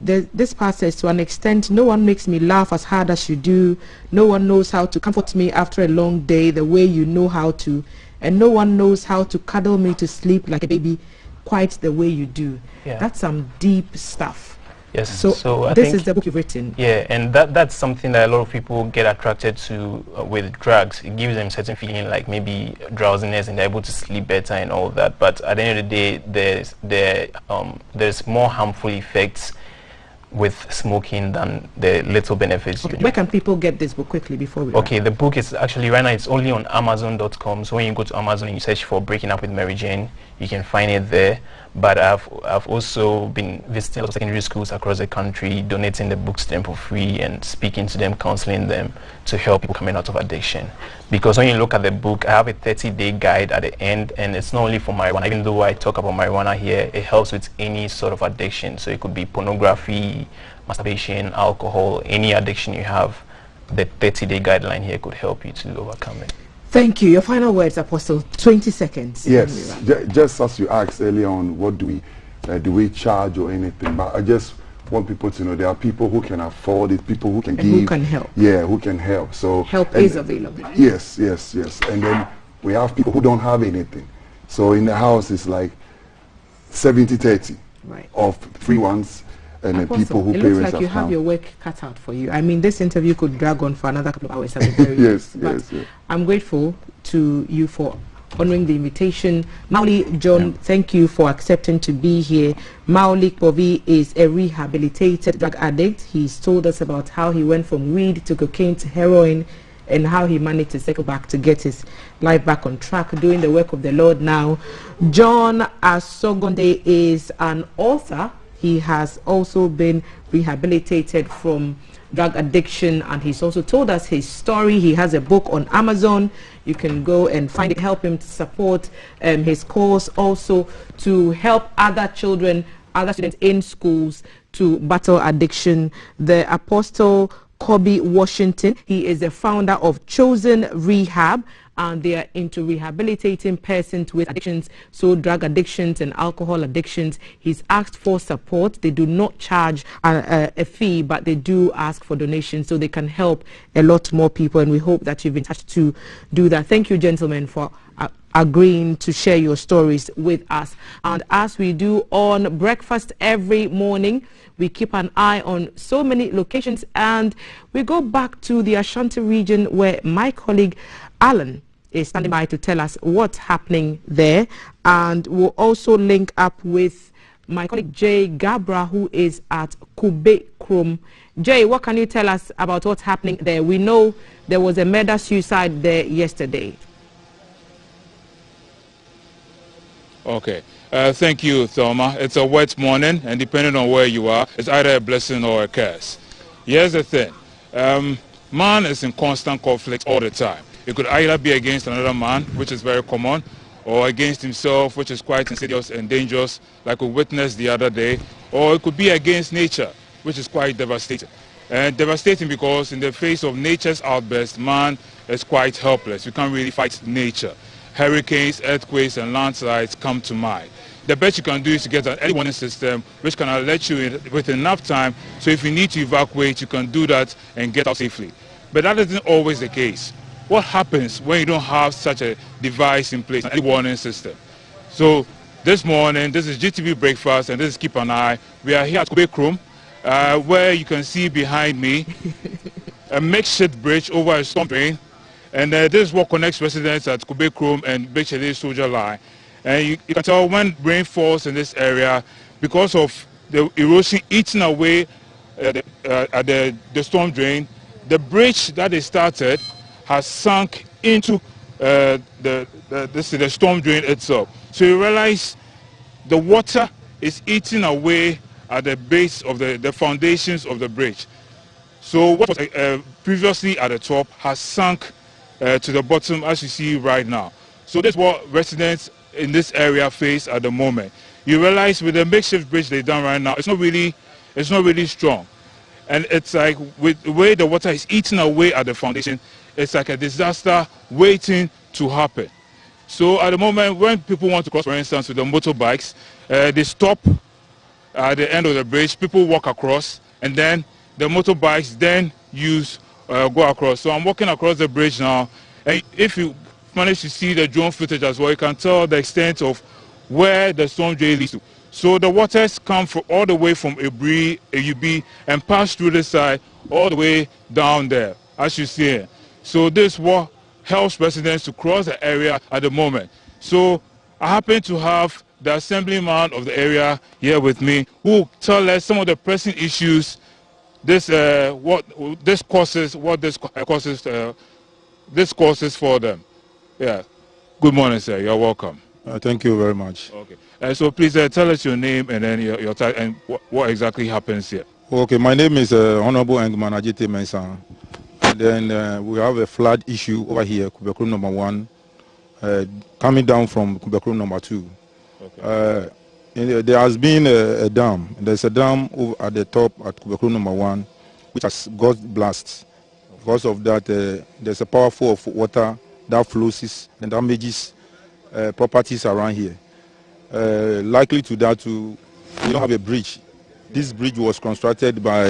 this part says, to an extent, no one makes me laugh as hard as you do. No one knows how to comfort me after a long day the way you know how to, and no one knows how to cuddle me to sleep like a baby quite the way you do. That's some deep stuff. Yes. So this is the book you've written. Yeah, and that's something that a lot of people get attracted to with drugs. It gives them certain feeling like maybe drowsiness, and they're able to sleep better and all that. But at the end of the day, there's more harmful effects with smoking than the little benefits. Okay. Where can people get this book quickly before we Okay, the book is actually right now it's only on Amazon.com. So when you go to Amazon and you search for Breaking Up with Mary Jane, you can find it there. But I've also been visiting a lot of secondary schools across the country, donating the books to them for free and speaking to them, counseling them to help people coming out of addiction. Because when you look at the book, I have a 30-day guide at the end, and it's not only for marijuana. Even though I talk about marijuana here, it helps with any sort of addiction. So it could be pornography, masturbation, alcohol, any addiction you have. The 30-day guideline here could help you to overcome it. Thank you. Your final words, Apostle. 20 seconds. Yes, just as you asked earlier on, what do we charge or anything? But I just want people to know there are people who can afford it, people who can give, who can help. Yeah, who can help. So help is available. Yes. And then we have people who don't have anything. So in the house it's like 70-30 of free ones. And then people who it looks like you have your work cut out for you. I mean, this interview could drag on for another couple of hours at the very yes. I'm grateful to you for honoring the invitation. Mauli John, thank you for accepting to be here. Mauli Povi is a rehabilitated drug addict. He's told us about how he went from weed to cocaine to heroin and how he managed to cycle back to get his life back on track, doing the work of the Lord now. John Asogonde is an author. He has also been rehabilitated from drug addiction, and he's also told us his story. He has a book on Amazon. You can go and find it, help him to support his cause, also to help other children, other students in schools to battle addiction. The Apostle Kobe Washington, he is the founder of Chosen Rehab, and they are into rehabilitating persons with addictions, so drug addictions and alcohol addictions. He's asked for support. They do not charge a fee, but they do ask for donations so they can help a lot more people, and we hope that you've been touched to do that. Thank you, gentlemen, for agreeing to share your stories with us. And as we do on breakfast every morning, we keep an eye on so many locations, and we go back to the Ashanti region where my colleague Alan is standing by to tell us what's happening there, and we'll also link up with my colleague Jay Gabra, who is at Kube Krom. Jay, what can you tell us about what's happening there? We know there was a murder-suicide there yesterday. Okay. Thank you, Thelma. It's a wet morning, and depending on where you are, it's either a blessing or a curse. Here's the thing. Man is in constant conflict all the time. It could either be against another man, which is very common, or against himself, which is quite insidious and dangerous, like we witnessed the other day, or it could be against nature, which is quite devastating. And devastating because in the face of nature's outburst, man is quite helpless. You can't really fight nature. Hurricanes, earthquakes, and landslides come to mind. The best you can do is to get an early warning system which can alert you with enough time, so if you need to evacuate, you can do that and get out safely. But that isn't always the case. What happens when you don't have such a device in place, an early warning system? So this morning, this is GTV Breakfast, and this is Keep an Eye. We are here at Kube Krom, where you can see behind me a makeshift bridge over a storm drain. And this is what connects residents at Kube Krom and Bechele Soldier Line. And you can tell when rain falls in this area, because of the erosion eating away at the storm drain, the bridge that they started has sunk into the storm drain itself. So you realize the water is eating away at the base of the foundations of the bridge. So what was previously at the top has sunk to the bottom, as you see right now. So that's what residents in this area face at the moment. You realize with the makeshift bridge they've done right now, it's not really strong. And it's like with the way the water is eating away at the foundation, it's like a disaster waiting to happen. So at the moment, when people want to cross, for instance, with the motorbikes, they stop at the end of the bridge, people walk across, and then the motorbikes then go across. So I'm walking across the bridge now, and if you manage to see the drone footage as well, you can tell the extent of where the storm drain leads to. So the waters come from all the way from AUB and pass through this side all the way down there, as you see here. So this is what helps residents to cross the area at the moment. So I happen to have the assemblyman of the area here with me, who will tell us some of the pressing issues this causes for them. Yeah. Good morning, sir. You're welcome. Thank you very much. Okay. So please tell us your name and then your title and what exactly happens here. Okay, my name is Honorable Engman Ajite Mensah. And then we have a flood issue over here, Kubekrum number 1, coming down from Kubekrum number 2. Okay. There has been a dam. There's a dam over at the top at Kubekrum number 1, which has got blast. Because of that, there's a power flow of water that flows and damages properties around here. Likely to that, we don't have a bridge. This bridge was constructed by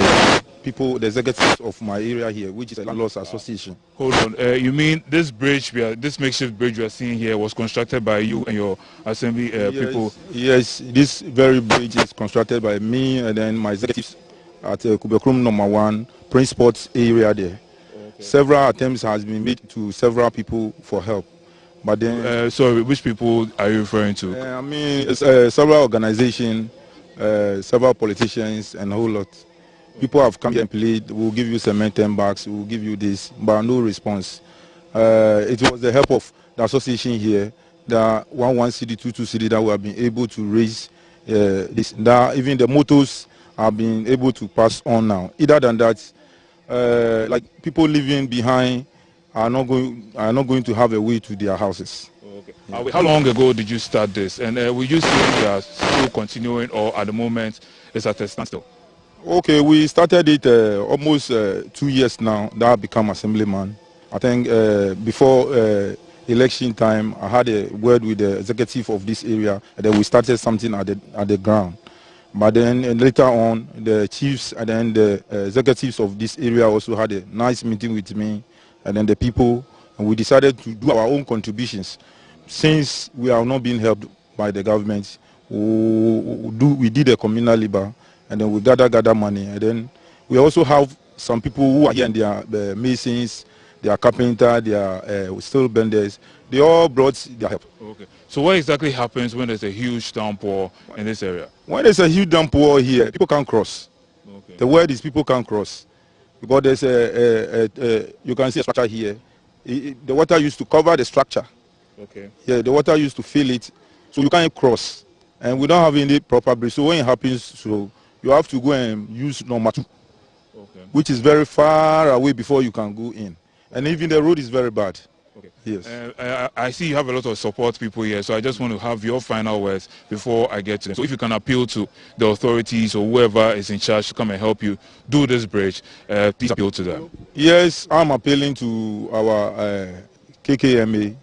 people, the executives of my area here, which is a landlords association. Hold on, you mean this bridge, this makeshift bridge we are seeing here was constructed by you and your assembly people? Yes, this very bridge is constructed by me and then my executives at Kubekrum number 1, Prince Sports area there. Okay. Several attempts has been made to several people for help. But then, sorry, which people are you referring to? I mean, several organizations, several politicians, and a whole lot. People have come here and plead, we'll give you cement 10 bags, we'll give you this, but no response. It was the help of the association here, the 11 city, 22 city, that we have been able to raise this. That even the motors have been able to pass on now. Other than that, like people living behind are not going to have a way to their houses. Okay. Yeah. How long ago did you start this? And will you say you are still continuing, or at the moment it's at a standstill? Okay, we started it almost 2 years now that I become assemblyman. I think before election time, I had a word with the executive of this area, and then we started something at the ground. But then later on, the chiefs and then the executives of this area also had a nice meeting with me, and then the people, and we decided to do our own contributions. Since we are not being helped by the government, we did a communal labor, and then we gather money, and then we also have some people who are here, and they are masons, they are carpenters, they are steel benders. They all brought their help. Okay. So what exactly happens when there's a huge downpour in this area? When there's a huge downpour here, people can't cross. Okay. The word is people can't cross. Because there's you can see a structure here. The water used to cover the structure. Okay. Yeah, the water used to fill it, so you can't cross. And we don't have any proper bridge. So when it happens, so you have to go and use number 2, okay, which is very far away before you can go in. And even the road is very bad. Okay. Yes. I see you have a lot of support people here, so I just want to have your final words before I get to them. So if you can appeal to the authorities or whoever is in charge to come and help you do this bridge, please appeal to them. Yes, I'm appealing to our KKMA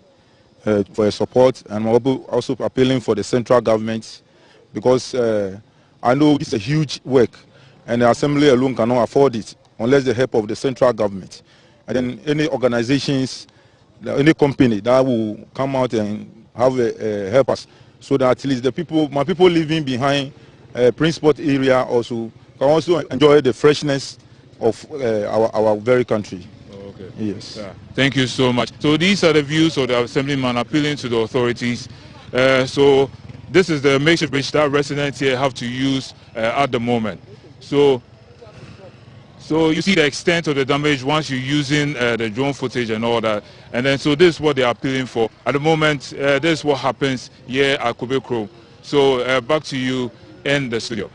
for support, and I'm also appealing for the central government, because I know this is a huge work, and the assembly alone cannot afford it unless the help of the central government. And then any organizations, any company that will come out and have help us, so that at least the people, my people living behind Prince Port area, also can also enjoy the freshness of our very country. Okay. Yes. Yeah. Thank you so much. So these are the views of the assemblyman appealing to the authorities. So this is the makeshift bridge that residents here have to use at the moment. So you see the extent of the damage once you're using the drone footage and all that. And then so this is what they are appealing for. At the moment, this is what happens here at Kubekrum. So back to you in the studio.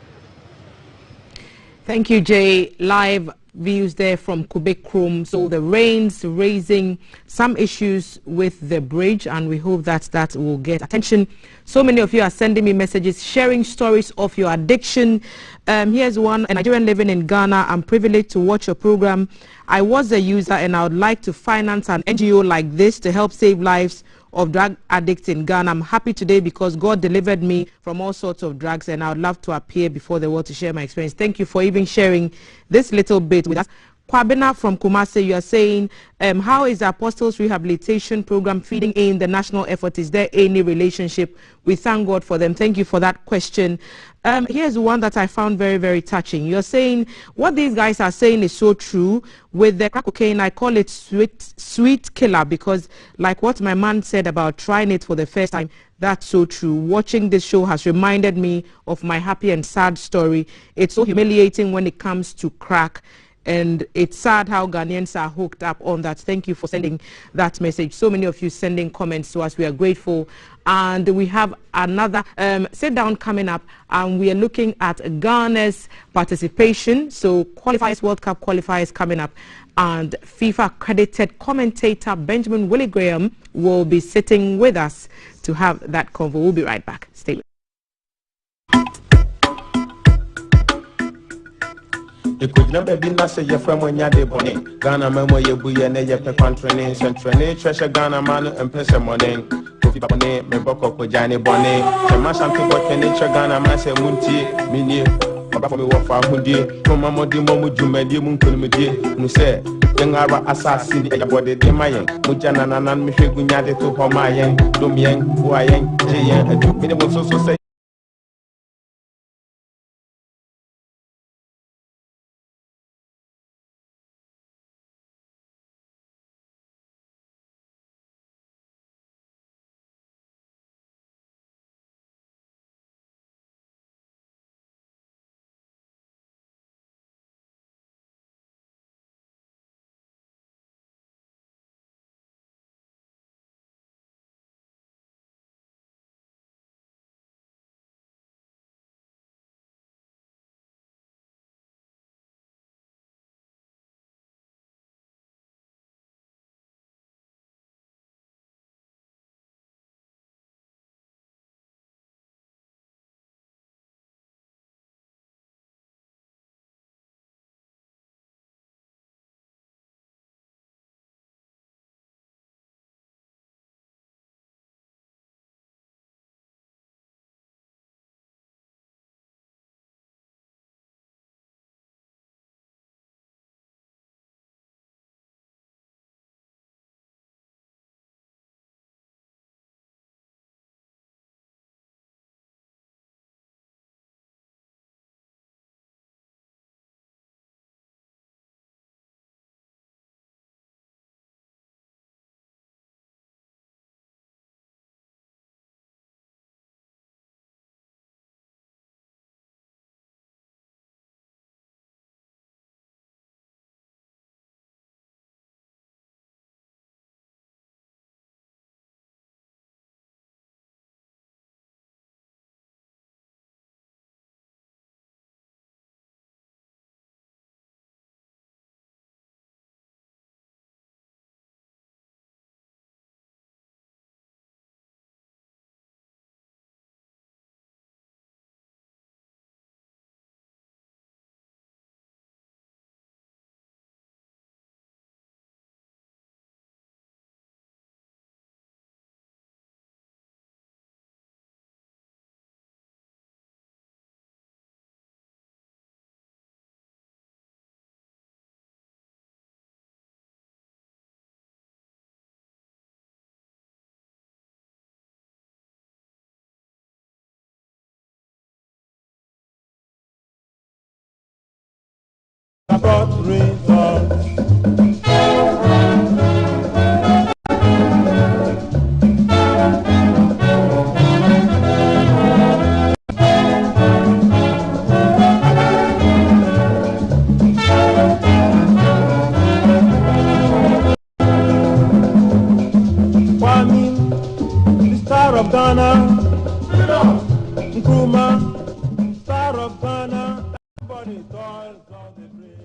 Thank you, Jay. Live views there from Kubekrum. So the rains raising some issues with the bridge, and we hope that that will get attention. So many of you are sending me messages, sharing stories of your addiction. Here's one: a Nigerian living in Ghana. I'm privileged to watch your program. I was a user, and I would like to finance an NGO like this to help save lives of drug addicts in Ghana. I'm happy today because God delivered me from all sorts of drugs, and I would love to appear before the world to share my experience. Thank you for even sharing this little bit with us. Kwabena from Kumasi, you are saying, how is the Apostles Rehabilitation Program feeding in the national effort? Is there any relationship? We thank God for them. Thank you for that question. Here's one that I found very, very touching. You're saying what these guys are saying is so true. With the crack cocaine, I call it sweet killer, because like what my man said about trying it for the first time, that's so true. Watching this show has reminded me of my happy and sad story. It's so humiliating when it comes to crack. And it's sad how Ghanaians are hooked up on that. Thank you for sending that message. So many of you sending comments to us. We are grateful. And we have another sit down coming up. And we are looking at Ghana's participation. So qualifiers, World Cup qualifiers coming up. And FIFA accredited commentator Benjamin Willie Graham will be sitting with us to have that convo. We'll be right back. Stay with us. Ekudna baby na say your friend when ya de bonny. Ghana memo ye buye ne ye pe kwantrene sentrene treasure Ghana man and pesa money. Kofi babone me boko ko jani bonny. Chama santi bote ne tre Ghana man say munti mini. Baba for me wo fa hundie. Mama modi momu jumedi mun kunumedi. Nu say yengara assassin e body de mayen. Mujana nanan mi hwegunya de to ho mayen. Domien buayen jeyen adu me mo so say. About results. Kwame, the star of Ghana. Nkrumah, star of Ghana. Everybody toils on the bridge.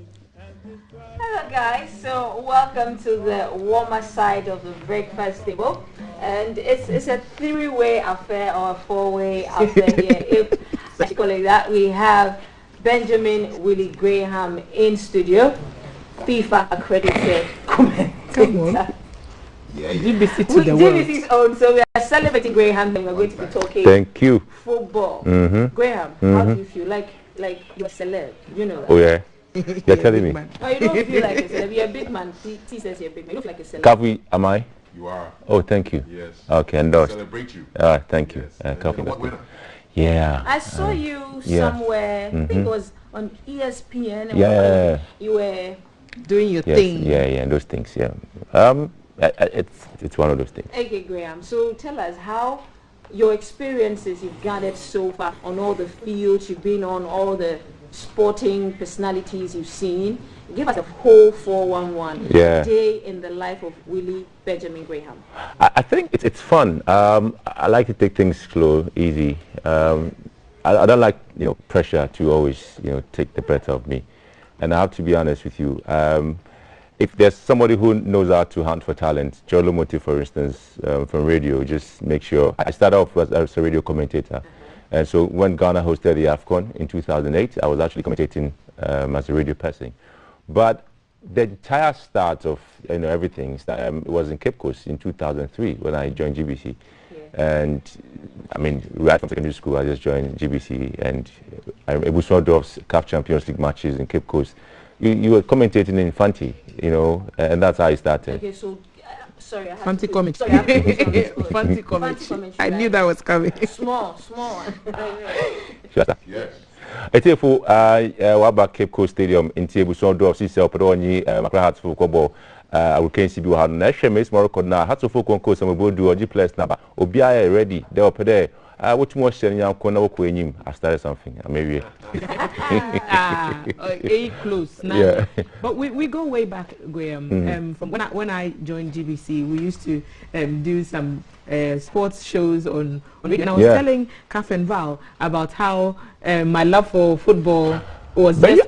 Hello guys, so welcome to the warmer side of the breakfast table, and it's a three-way affair or a four-way affair here, if I should call it that. We have Benjamin Willie Graham in studio, FIFA accredited commentator. GBC to the world. GBC's own, so we are celebrating Graham and we're going to be talking Thank you. Football. Mm-hmm. Graham, how do you feel? Like you're a celeb, you know that? Oh yeah. You're telling me? Oh, you don't feel like a celebrity. You're a big man. T says you're a big man. You look like a celebrity. Kavi, am I? You are. Oh, thank you. Yes. Okay, endorsed. Celebrate you. Thank you. Yes. Kavi. Yeah. I saw you somewhere. I think it was on ESPN. Yeah. You were doing your thing. Yeah, those things. Yeah. It's one of those things. Okay, Graham. So tell us how your experiences you've gathered so far on all the fields you've been on, all the sporting personalities you've seen. Give us a whole 411 day in the life of Willie Benjamin Graham. I think it's fun. I like to take things slow, easy. I don't like pressure to always take the breath off me. And I have to be honest with you. If there's somebody who knows how to hunt for talent, Joe Lomotive, for instance, from radio, just make sure. I started off as a radio commentator. And so when Ghana hosted the AFCON in 2008, I was actually commentating as a radio person. But the entire start of everything was in Cape Coast in 2003 when I joined GBC. And I mean, right from secondary school, I just joined GBC, and it was one of CAF Champions League matches in Cape Coast. You were commentating in Fanti, and that's how I started. Okay, so sorry, I Fanti comics. Fanti comics. I knew that was coming. Small one. Yes. Etefo waba Cape Coast Stadium in Tiebuson do sisi opedonyi makra hatfo kobo we si bi wa na hwe mes Morocco na hatfo konko some bodu oji players na ba obi are ready they opede wotumo hye nyanko na woko enyim I started something maybe close now. Yeah. But we go way back, Graham. From when I joined GBC, we used to do some sports shows on radio. And I was telling Kaf and Val about how my love for football was but you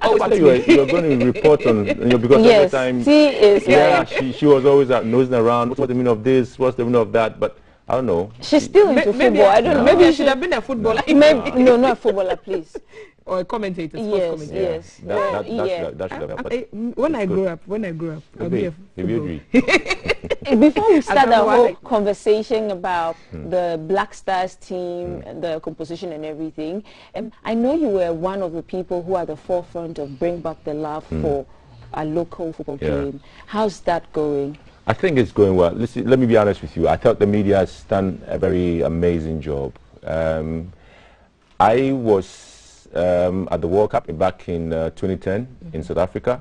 were going to report on because every time she was always nosing around. What's the meaning of this? What's the meaning of that? But I don't know. She's still into football. I don't know. Maybe she should have been a footballer. No, not a footballer, please. Or a commentator. Yes. That should have happened. When I grew up, I'll be a footballer. Before we start the whole conversation about the Black Stars team, the composition and everything, I know you were one of the people who are at the forefront of bring back the love for a local football game. How's that going? I think it's going well. Listen, let me be honest with you. I thought the media has done a very amazing job. I was at the World Cup back in 2010 in South Africa.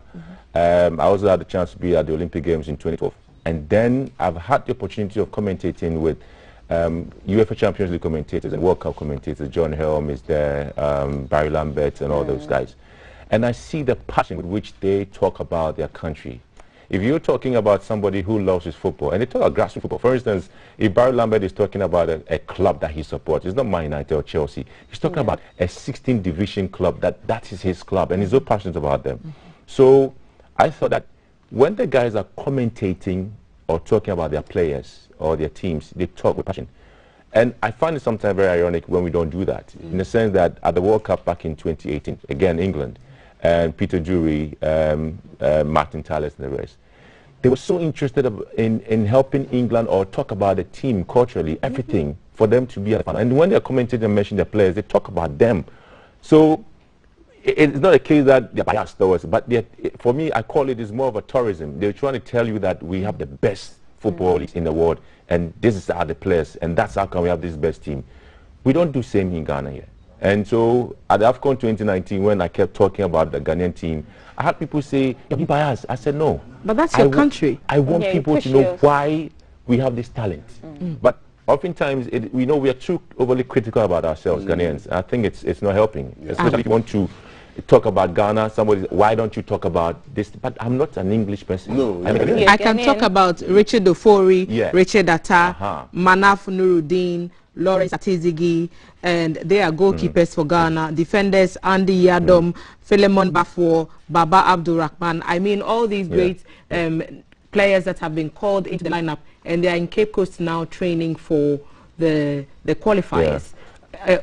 I also had the chance to be at the Olympic Games in 2012. And then I've had the opportunity of commentating with UEFA Champions League commentators and World Cup commentators. John Helm is there, Barry Lambert and all those guys. And I see the passion with which they talk about their country. If you're talking about somebody who loves his football, and they talk about grassroots football, for instance, if Barry Lambert is talking about a club that he supports, it's not Man United or Chelsea, he's talking about a 16th division club, that is his club, and he's so passionate about them. So I thought that when the guys are commentating or talking about their players or their teams, they talk with passion. And I find it sometimes very ironic when we don't do that, in the sense that at the World Cup back in 2018, again, England, and Peter Drury, Martin Tallis and the rest, they were so interested in helping England or talk about the team culturally, everything, for them to be at the final. And when they're commenting and mention the players, they talk about them. So it's not a case that they're biased towards, but for me, I call it is more of a tourism. They're trying to tell you that we have the best football leagues in the world, and this are the players, and that's how come we have this best team. We don't do same in Ghana here. And so at the AFCON 2019, when I kept talking about the Ghanaian team, I had people say, you're biased. I said, no. But that's your country. I want people to know why we have this talent. But oftentimes, we know we are too overly critical about ourselves, Ghanaians. I think it's not helping. Especially if you want to talk about Ghana, why don't you talk about this? But I'm not an English person. No. I can talk about Richard Ofori, Richard Atta, Manaf Nuruddin, Lawrence Atizigi, and they are goalkeepers for Ghana. Defenders, Andy Yadom, Philemon Bafo, Baba Abdurrahman. I mean, all these great players that have been called into the lineup, and they are in Cape Coast now training for the qualifiers.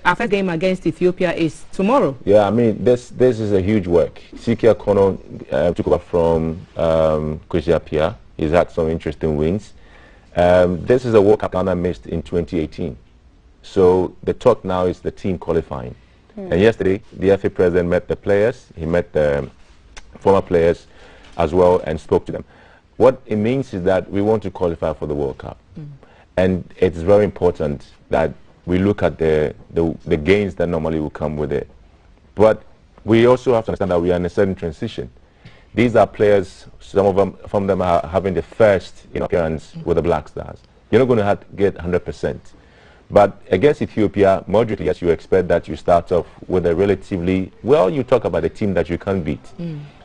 Our first game against Ethiopia is tomorrow. Yeah, I mean, this is a huge work. Sikia Kono took over from Kwesi Appiah. He's had some interesting wins. This is a World Cup Ghana missed in 2018. So the talk now is the team qualifying. And yesterday, the FA president met the players. He met the former players as well, and spoke to them. What it means is that we want to qualify for the World Cup. And it's very important that we look at the gains that normally will come with it. But we also have to understand that we are in a certain transition. These are players, from them are having the first appearance with the Black Stars. You're not going to have to get 100%. But against Ethiopia, moderately, yes, you expect that you start off with a relatively, well, you talk about a team that you can't beat.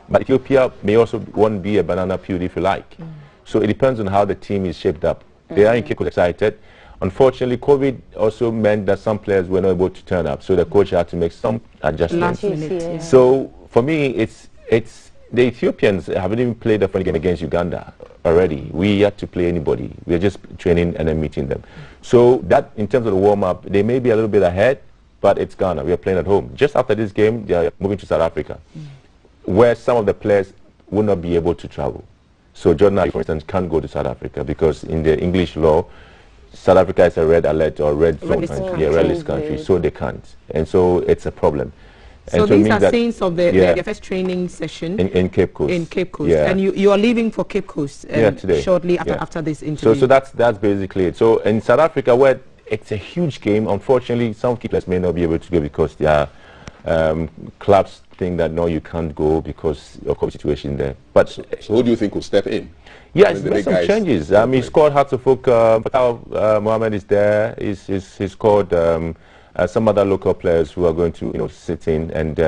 But Ethiopia may also want to be a banana peel if you like. So it depends on how the team is shaped up. They are in Cape Coast excited. Unfortunately, COVID also meant that some players were not able to turn up. So the coach had to make some adjustments. So for me, it's the Ethiopians haven't even played a friendly game against Uganda already. We had to play anybody. We are just training and then meeting them. So that, in terms of the warm-up, they may be a little bit ahead, but it's Ghana. We are playing at home. Just after this game, they are moving to South Africa, where some of the players will not be able to travel. So Jordan, for instance, can't go to South Africa because in the English law, South Africa is a red alert or red zone country, a red list country, so they can't. And so it's a problem. So these are scenes of the first training session in Cape Coast. In Cape Coast, and you are leaving for Cape Coast today. Shortly after this interview. So that's basically it. So in South Africa, where it's a huge game, unfortunately, some keepers may not be able to go because there are clubs think that no, you can't go because of the situation there. But so who do you think will step in? Yeah, it's made some changes. He's called Hatzafuk, Mohammed is there. He's called some other local players who are going to sit in, and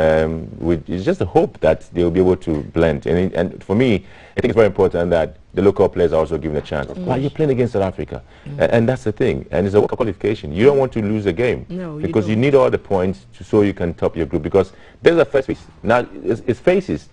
it's just a hope that they will be able to blend. And for me, I think it's very important that the local players are also given a chance. Why you're playing against South Africa, and that's the thing. And it's a World Cup qualification. You don't want to lose a game because you need all the points so you can top your group. Because there's a first phase. Now it's phases.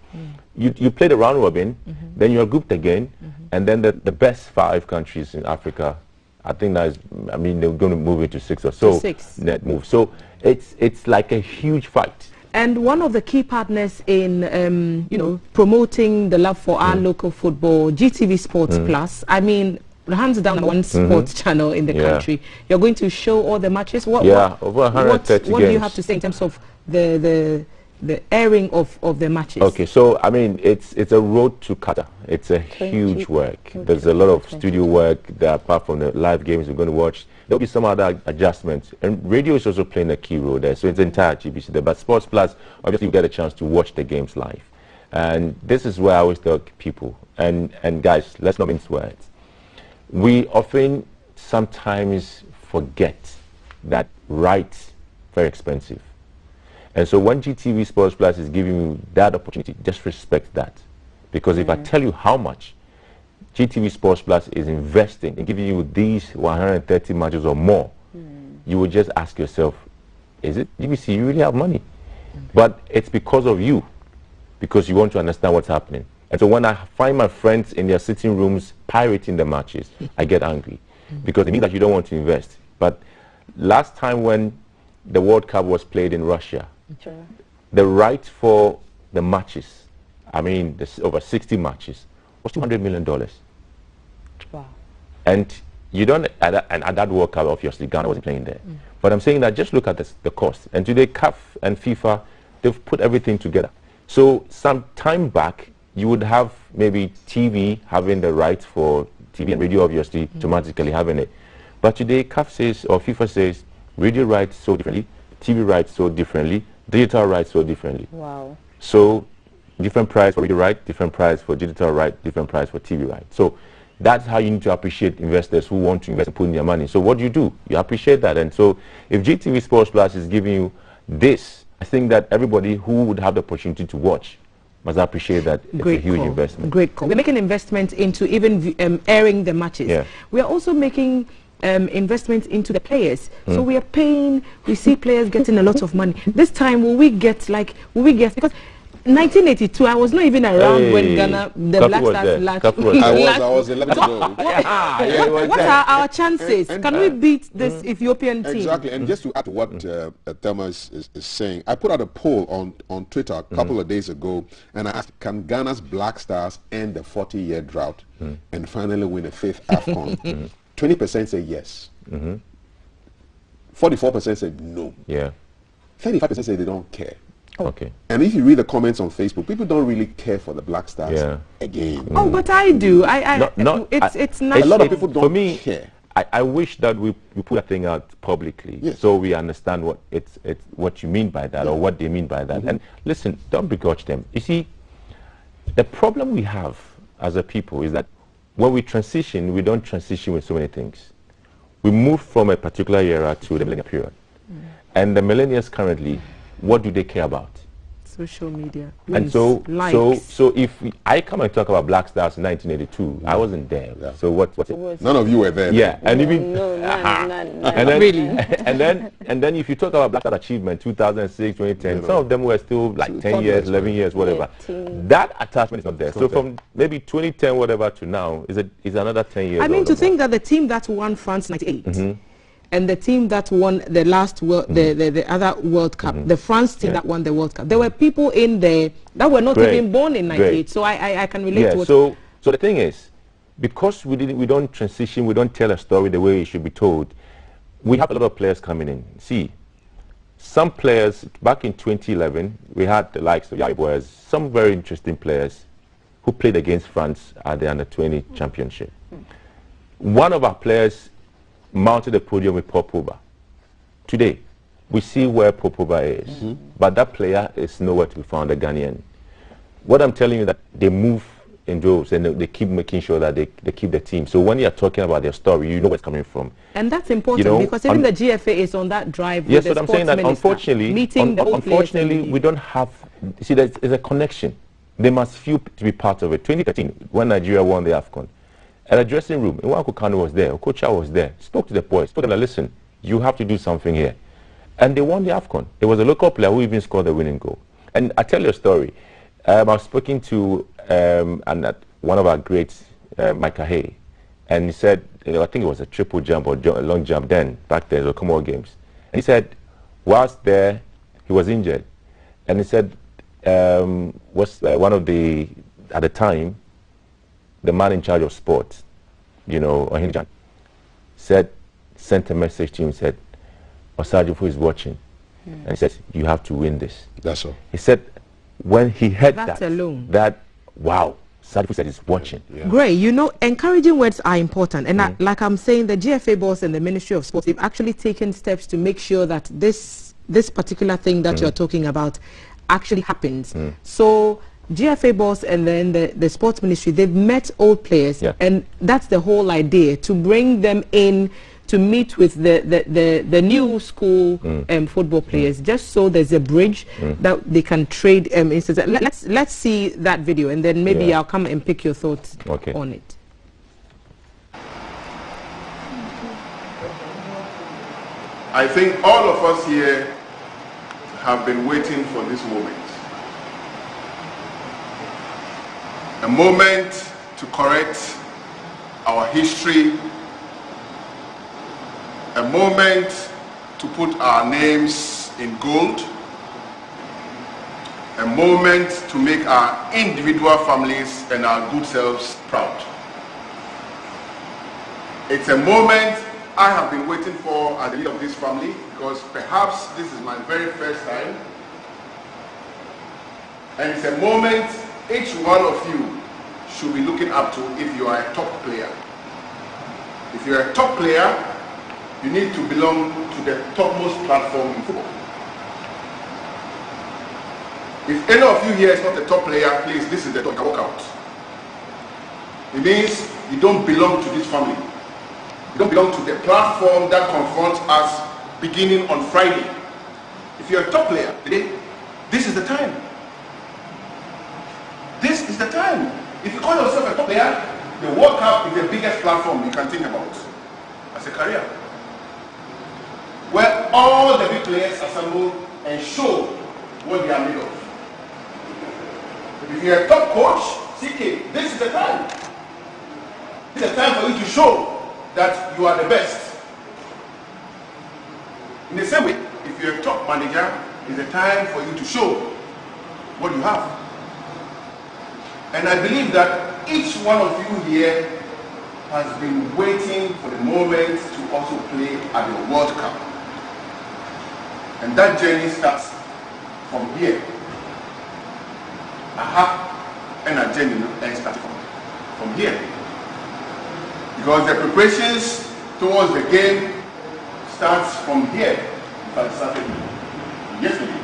You play the round robin, then you're grouped again, and then the best 5 countries in Africa. I think that is, I mean, they're going to move into 6 or so. Net move. So it's like a huge fight. And one of the key partners in, promoting the love for our local football, GTV Sports Plus. I mean, hands down one sports channel in the country. You're going to show all the matches. Over 130 what do you have to say in terms of the airing of the matches? Okay, so I mean, it's a road to Qatar. It's a huge work. There's a lot of studio work that, apart from the live games we're going to watch, there'll be some other adjustments. And radio is also playing a key role there. So it's the entire GBC there. But Sports Plus, obviously, you get a chance to watch the games live. And this is where I always tell people, and guys, let's not mince words. We often sometimes forget that rights very expensive. And so when GTV Sports Plus is giving you that opportunity, just respect that. Because if I tell you how much GTV Sports Plus is investing in giving you these 130 matches or more, you would just ask yourself, is it GBC, you really have money? But it's because of you, because you want to understand what's happening. And so when I find my friends in their sitting rooms pirating the matches, I get angry. Because it means that you don't want to invest. But last time when the World Cup was played in Russia, the right for the matches, I mean, there's over 60 matches, was $200 million. Wow. And you don't, and at that World Cup, obviously, Ghana wasn't playing there. But I'm saying that just look at the cost. And today, CAF and FIFA, they've put everything together. So some time back, you would have maybe TV having the right for TV and radio, obviously, automatically having it. But today, CAF says, or FIFA says, radio rights so differently, TV rights so differently, digital rights so differently. Wow. So different price for radio right, different price for digital right, different price for TV right. So that's how you need to appreciate investors who want to invest and put in their money. So what do? You appreciate that. And so if GTV Sports Plus is giving you this, I think that everybody who would have the opportunity to watch must appreciate that it's a huge investment. Great call. We're making investments into even airing the matches. Yeah. We are also making investments into the players. So we are paying, we see players getting a lot of money. This time, will we get, because 1982, I was not even around when Ghana, the Black Stars last. I was 11 ago. What are our chances? Can we beat this Ethiopian team? Exactly. And just to add to what Thelma is saying, I put out a poll on Twitter a couple of days ago, and I asked, can Ghana's Black Stars end the 40-year drought and finally win a 5th AFCON? 20% say yes. 44% said no. Yeah. 35% say they don't care. Okay. And if you read the comments on Facebook, people don't really care for the Black Stars again. Oh, but I do. It's not. A lot of people don't for me, care. I wish that we put that thing out publicly, so we understand what what you mean by that, or what they mean by that. And listen, don't begrudge them. You see, the problem we have as a people is that when we transition, we don't transition with so many things. We move from a particular era to the millennial period. And the millennials currently, what do they care about? Social media. And so if I come and talk about Black Stars in 1982, I wasn't there. So what's it? None of you were there. Yeah, and even and then, really, and then if you talk about Black Star achievement 2006, 2010, some of them were still like 10 years, 11 years, whatever. That attachment is not there. So from maybe 2010 whatever to now is another 10 years. I mean, to think that the team that won France 98 and the team that won the last the other World Cup, the France team that won the World Cup, there were people in there that were not even born in 98. So I can relate to what. So the thing is, because we don't transition, we don't tell a story the way it should be told. We have a lot of players coming in. See, some players back in 2011, we had the likes of Yaya Boys, some very interesting players who played against France at the Under-20 Championship. One of our players mounted the podium with Paul Pogba. Today, we see where Paul Pogba is, but that player is nowhere to be found, the Ghanaian. What I'm telling you that they move in droves and they keep making sure that they keep the team. So when you're talking about their story, you know where it's coming from. And that's important, because even the GFA is on that drive. Yes, but I'm saying that unfortunately, we don't have, you see, there's a connection. They must feel to be part of it. 2013, when Nigeria won the AFCON, at a dressing room, Nwankwo Kanu was there, Okocha was there, spoke to the boys, told them, listen, you have to do something here. And they won the AFCON. It was a local player who even scored the winning goal. And I tell you a story. I was speaking to one of our greats, Micah Hay, and he said, I think it was a triple jump or a long jump then, back then, the Commonwealth Games. And he said, whilst there, he was injured. And he said, one of the, at the time, the man in charge of sports, Ohinjan, sent a message to him, said, Osajufu is watching. And he said, you have to win this. That's all. He said, when he heard that alone, wow, Osajufu said he's watching. Great. Encouraging words are important. And like I'm saying, the GFA boss and the Ministry of Sports, they've actually taken steps to make sure that this particular thing that you're talking about actually happens. So GFA boss and then the sports ministry, they've met old players, and that's the whole idea, to bring them in to meet with the new school football players, just so there's a bridge that they can trade. Let's see that video, and then maybe I'll come and pick your thoughts on it. I think all of us here have been waiting for this moment. A moment to correct our history, a moment to put our names in gold, a moment to make our individual families and our good selves proud. It's a moment I have been waiting for as the leader of this family, because perhaps this is my very first time, and it's a moment each one of you should be looking up to if you are a top player. If you're a top player, you need to belong to the topmost platform in football. If any of you here is not a top player, please, this is the top, walk out. It means you don't belong to this family. You don't belong to the platform that confronts us beginning on Friday. If you're a top player today, this is the time. This is the time. If you call yourself a top player, the World Cup is the biggest platform you can think about as a career, where all the big players assemble and show what they are made of. If you're a top coach, CK, this is the time. This is the time for you to show that you are the best. In the same way, if you're a top manager, it's the time for you to show what you have. And I believe that each one of you here has been waiting for the moment to also play at the World Cup. And that journey starts from here. Aha, and a genuine and start from here. Because the preparations towards the game starts from here. In fact, it started yesterday.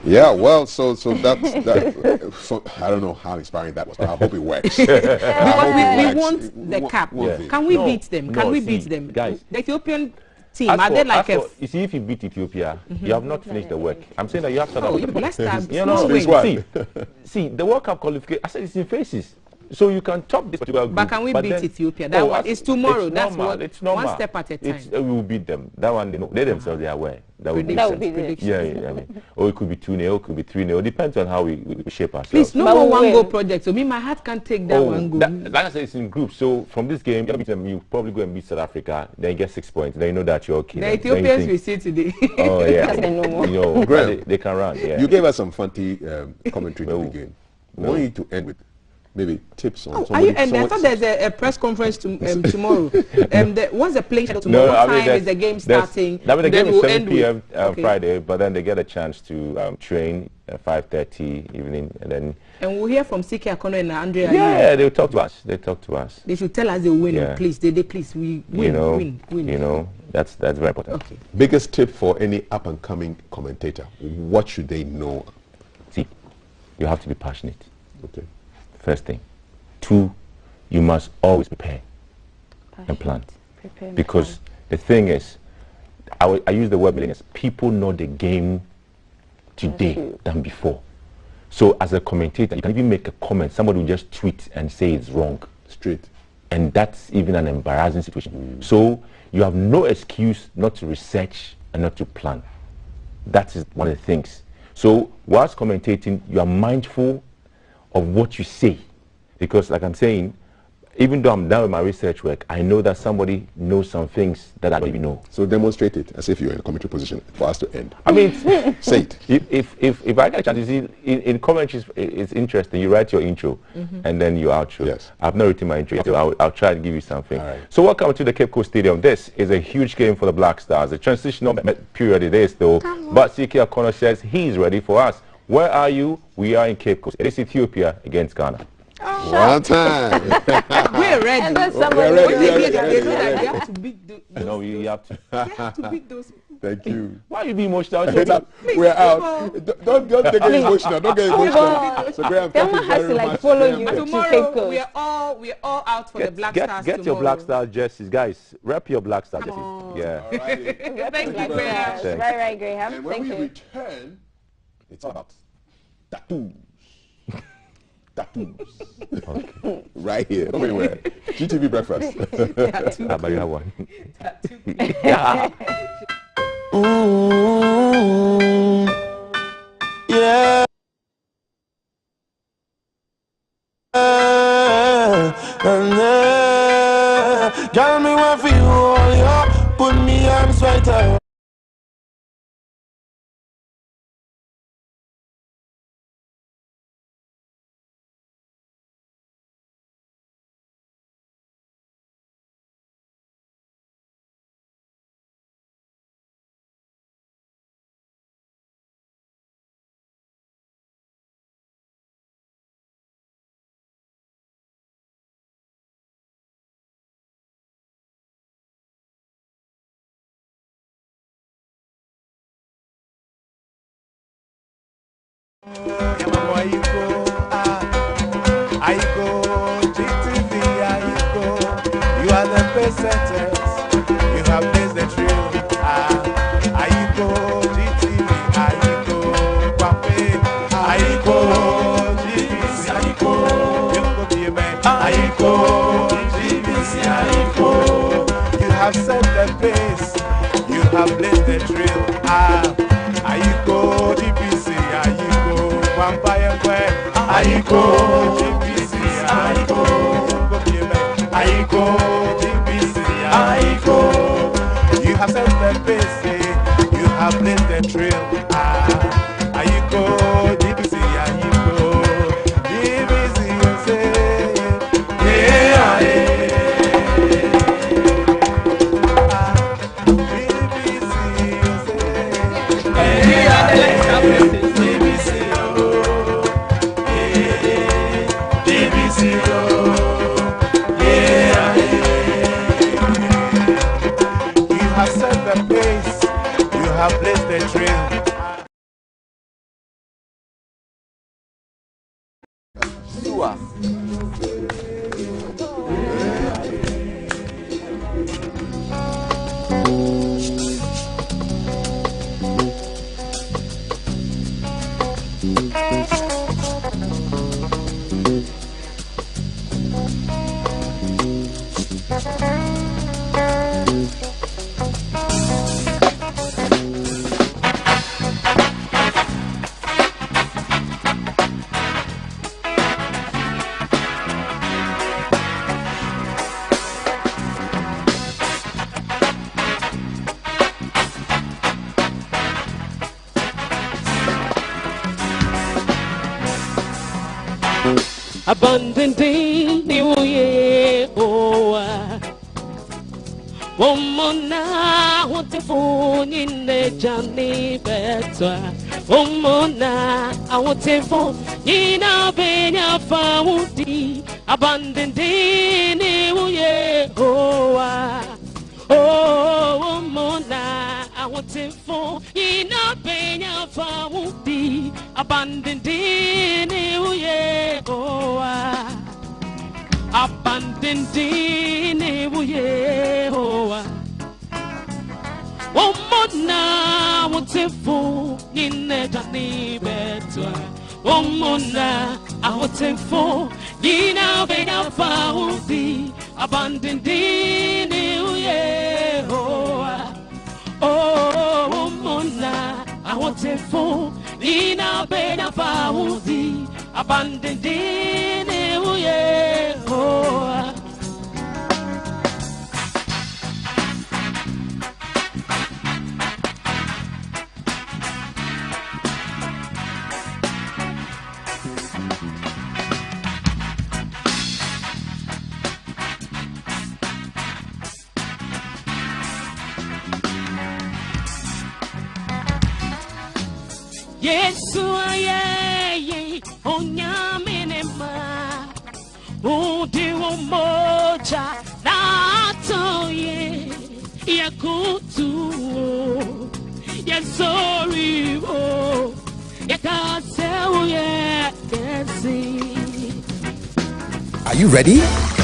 Yeah, well, so that's that. So, I don't know how inspiring that was, but I hope it works. Because we want the cap. Yeah. Can we beat them? Can we beat them? Guys, the Ethiopian team, are they like a... You see, if you beat Ethiopia, you have not finished the work. I'm saying that you have to... Let's start. See, the World Cup qualification, I said it's in phases. So you can top this particular group. But can we beat Ethiopia? That one is tomorrow. That's what. It's normal. One step at a time. We will beat them. That one, they themselves, they are aware. That would be prediction. Yeah, I mean, or it could be 2-0, it could be 3-0. It depends on how we shape ourselves. Please, no more one-goal project. So my heart can't take that one goal. Like I said, it's in groups. So from this game, you probably go and beat South Africa, then you get 6 points. Then you know that you're okay. The Ethiopians we see today. Oh, yeah. Graham, they can run. Yeah. You gave us some funny commentary in the game. We want you to end with maybe tips on I thought there's a press conference tomorrow. Once the playing schedule tomorrow, what time is the game starting? The game is 7 p.m. Friday, but then they get a chance to train at 5:30 evening, and then... And we'll hear from CK Akono and Andrea. Yeah, they'll talk to us. They should tell us they win, please. Please, we win, win. You know, that's very important. Okay. Biggest tip for any up-and-coming commentator, what should they know? See, you have to be passionate. Okay. First thing. 2, you must always prepare and plan. Because the thing is, I use the word as people know the game today than before. So as a commentator, you can even make a comment. Somebody will just tweet and say it's wrong. Straight. And that's even an embarrassing situation. So you have no excuse not to research and not to plan. That is one of the things. So whilst commentating, you are mindful of what you say, because like I'm saying, even though I'm done with my research work, I know that somebody knows some things that I don't even know. So demonstrate it as if you're in a commentary position for us to end. I mean, say it. If I get a chance, you see, in commentary it's interesting. You write your intro and then your outro. Yes. I've not written my intro, so I'll try and give you something. All right. So welcome to the Cape Coast Stadium. This is a huge game for the Black Stars. The transitional period it is though, but CK Akono says he's ready for us. Where are you? We are in Cape Coast. It is Ethiopia against Ghana. One time. We're ready. We're ready. We have to beat those. No, you have to. We have to beat those. Thank you. Why are you being emotional? We're out. Don't get emotional. Don't get emotional. So Graham, thank you very much. Follow you tomorrow, we're all out for the Black Stars. Get your Black Star jerseys, guys. Rep your Black Star jerseys. Yeah. Thank you, Graham. Right, Graham. And when we return, it's all about tattoos. Tattoos. Okay. Right here. Come anywhere. GTV breakfast. How about you have one? Yeah. Yeah. Girl, me want for you all, yeah. Put me arms right out. GTV, you are the best setters. You have blazed the trail. GTV, Pape, GBC, GBC, you have set the pace. You have blazed the trail. GBC, Vampire Quack, GBC, GBC, you have set the pace, you have blazed the trail. GBC, GBC, you say, yeah, GBC, you say, is the drill. Abundantly, New Year, oh, Womana, what the phone in the journey better. Womana, I want to phone in a benya foundy. Abundantly, New Year, oh, Womana, I want to phone in a benya foundy. Abundantly, New Year, oh, abandoned Yehovah. Oh, Mona, what's a fool in the journey better? Oh, Mona, I want a fool in a bed of foundy. Abandoned Yehovah. Oh, Mona, I want a fool in a bed of foundy. Abandoned Yehovah. Yes, I Onyamenema, Udi Moja, Natoye, Yakutu, Yes, sorry, oh, Yakasel, yes. Are you ready?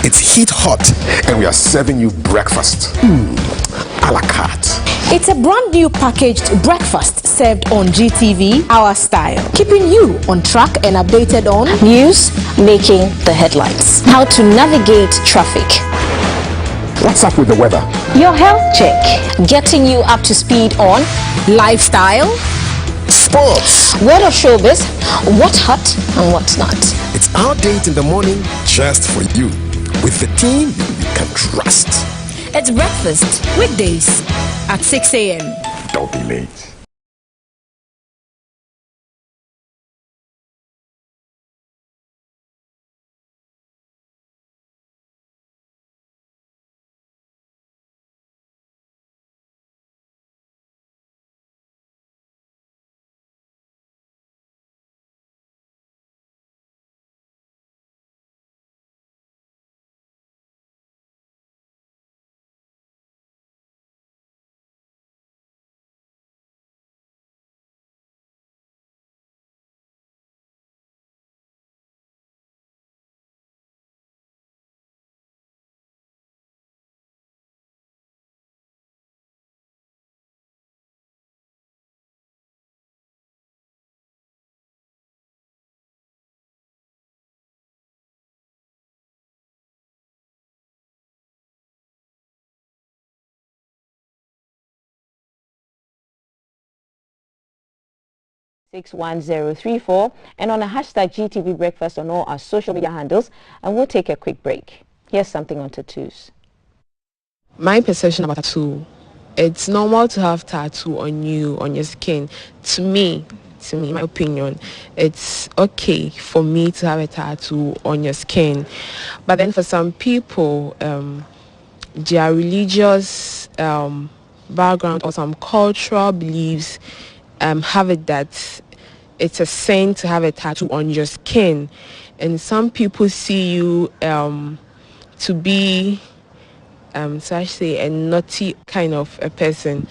It's Heat Hot, and we are serving you breakfast. A la carte. It's a brand new packaged breakfast served on GTV, our style, keeping you on track and updated on news, making the headlines, how to navigate traffic, what's up with the weather, your health check, getting you up to speed on lifestyle, sports, world of showbiz, what's hot and what's not. It's our date in the morning just for you, with the team you can trust. It's breakfast weekdays at 6 a.m. Don't be late. .61034 and on a hashtag GTV breakfast on all our social media handles, and we'll take a quick break. Here's something on tattoos. My perception about tattoo, it's normal to have tattoo on you, on your skin. To me, my opinion, it's okay for me to have a tattoo on your skin. But then for some people, their religious background or some cultural beliefs have it that it's a sin to have a tattoo on your skin, and some people see you to be so I say a naughty kind of a person,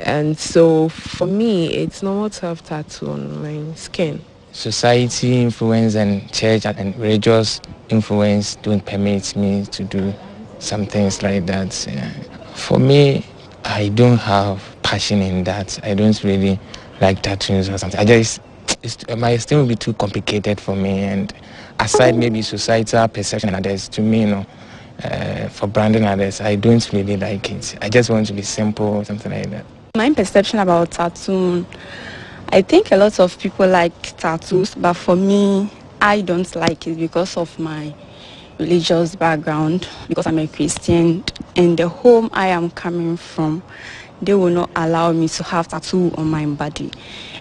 and so for me it's normal to have tattoo on my skin. Society influence and church and religious influence don't permit me to do some things like that. For me, I don't have passion in that. I don't really like tattoos or something. It might still be too complicated for me, and aside maybe societal perception and others, to me, for branding others, I don't really like it. I just want to be simple, something like that. My perception about tattoo, I think a lot of people like tattoos, but for me, I don't like it because of my religious background, because I'm a Christian, and the home I am coming from, they will not allow me to have tattoo on my body.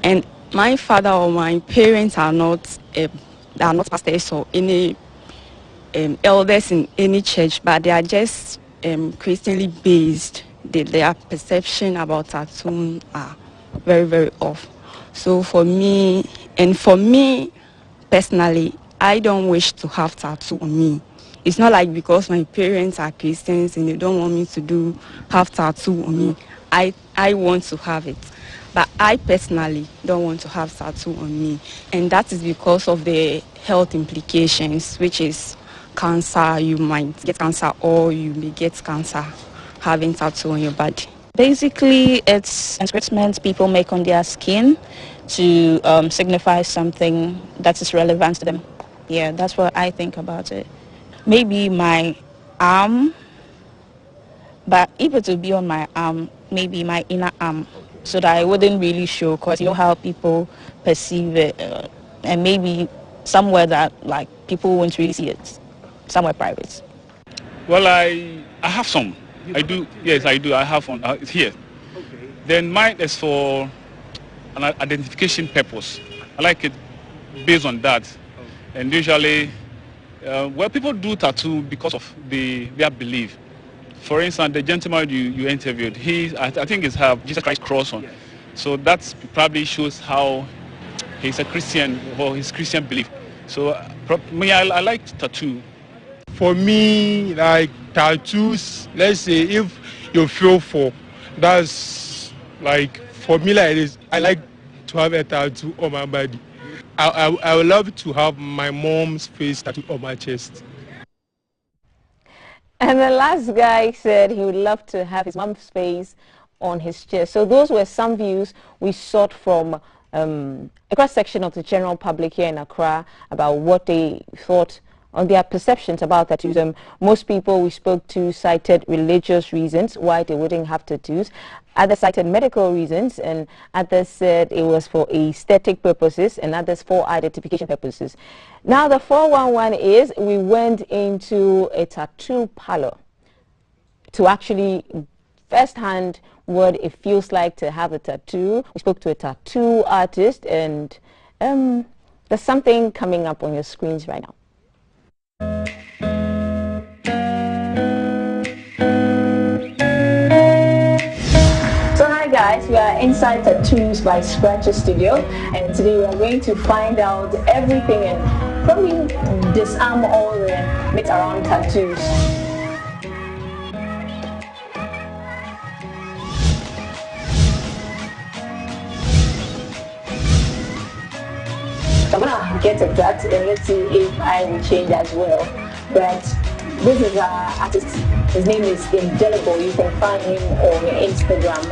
And my father or my parents are not pastors or any elders in any church, but they are just Christianly based. Their perception about tattoo are very, very off. So for me personally, I don't wish to have tattoo on me. It's not like because my parents are Christians and they don't want me to have tattoo on me. I want to have it, but I personally don't want to have tattoo on me, and that is because of the health implications, which is cancer. You might get cancer or you may get cancer having tattoo on your body. Basically, it's inscriptions people make on their skin to signify something that is relevant to them. Yeah, that's what I think about it. Maybe my arm, but if it would be on my arm, maybe my inner arm, so that I wouldn't really show, because you know how people perceive it, and maybe somewhere that like people won't really see it, somewhere private. Well, I have some. I do. Yes, I do. I have one. It's here. Okay. Then mine is for an identification purpose. I like it based on that. Okay. And usually, well, people do tattoo because of their belief. For instance, the gentleman you interviewed, I think it's have Jesus Christ cross on. Yes. So that probably shows how he's a Christian or his Christian belief. So me, I like tattoo. For me, like tattoos, let's say if you feel for, that's like, for me like this, I like to have a tattoo on my body. I would love to have my mom's face tattoo on my chest. And the last guy said he would love to have his mom's face on his chest. So those were some views we sought from a cross-section of the general public here in Accra about what they thought on their perceptions about tattoos. Most people we spoke to cited religious reasons why they wouldn't have tattoos. Others cited medical reasons, and others said it was for aesthetic purposes, and others for identification purposes. Now the 411 is we went into a tattoo parlor to actually firsthand what it feels like to have a tattoo. We spoke to a tattoo artist, and there's something coming up on your screens right now. So hi guys, we are inside Tattoos by Scratcher Studio, and today we are going to find out everything and probably disarm all the myths around tattoos. I'm gonna get a cut and let's see if I will change as well. But this is our artist. His name is Indelible. You can find him on Instagram.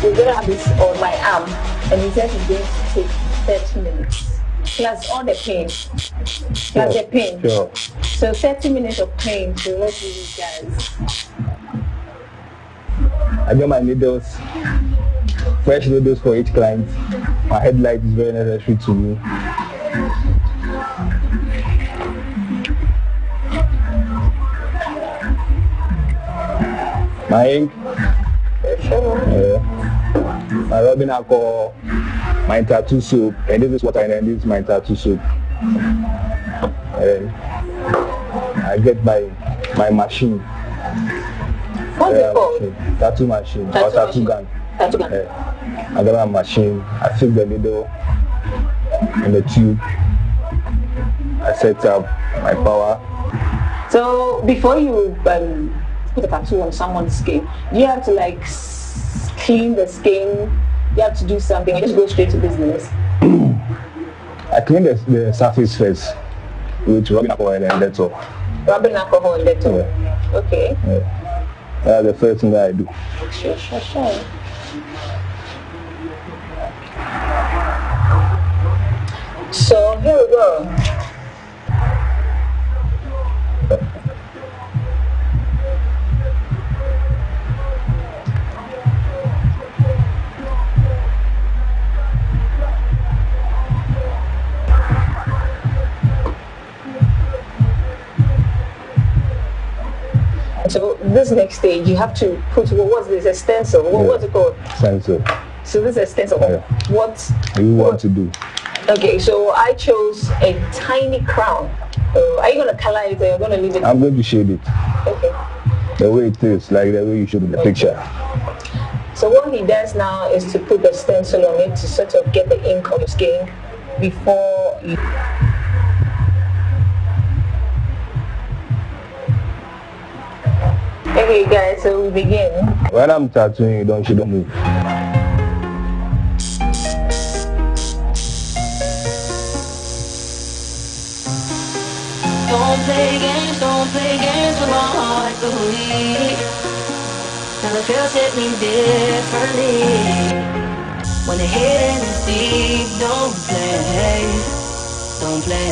We're gonna have this on my arm, and he says it's going to take 30 minutes. Plus all the pain. Plus the pain. Sure. So 30 minutes of pain. So let's do this, guys. I got my needles. Fresh needles for each client. My headlight is very necessary to me. My ink. My rubbing alcohol. My tattoo soap. And this is what I need. This is my tattoo soap. And I get my machine. What's it called? Machine. Tattoo machine. Or tattoo gun. Tattoo gun. I got my machine. I fix the needle in the tube. I set up my power. So before you put a tattoo on someone's skin, do you have to like clean the skin? You have to do something, or just go straight to business? I clean the surface first with rubbing alcohol and Dettol. Rubbing alcohol and Dettol. Yeah. Okay. Yeah. That's the first thing that I do. Sure. So here we go. So this next stage, you have to put, what's this, a stencil? What's it called? Stencil. So this is a stencil. Yeah. What you want to do? Okay, so I chose a tiny crown. Are you going to color it or you're going to leave it? I'm going to shade it. Okay. The way it is, like the way you showed in the picture. So what he does now is to put the stencil on it to sort of get the ink on the skin before you... Okay guys, so we begin. When I'm tattooing, you don't move. Don't play games with my heart, believe. Now the feels hit me differently. When the hidden is deep, don't play, don't play,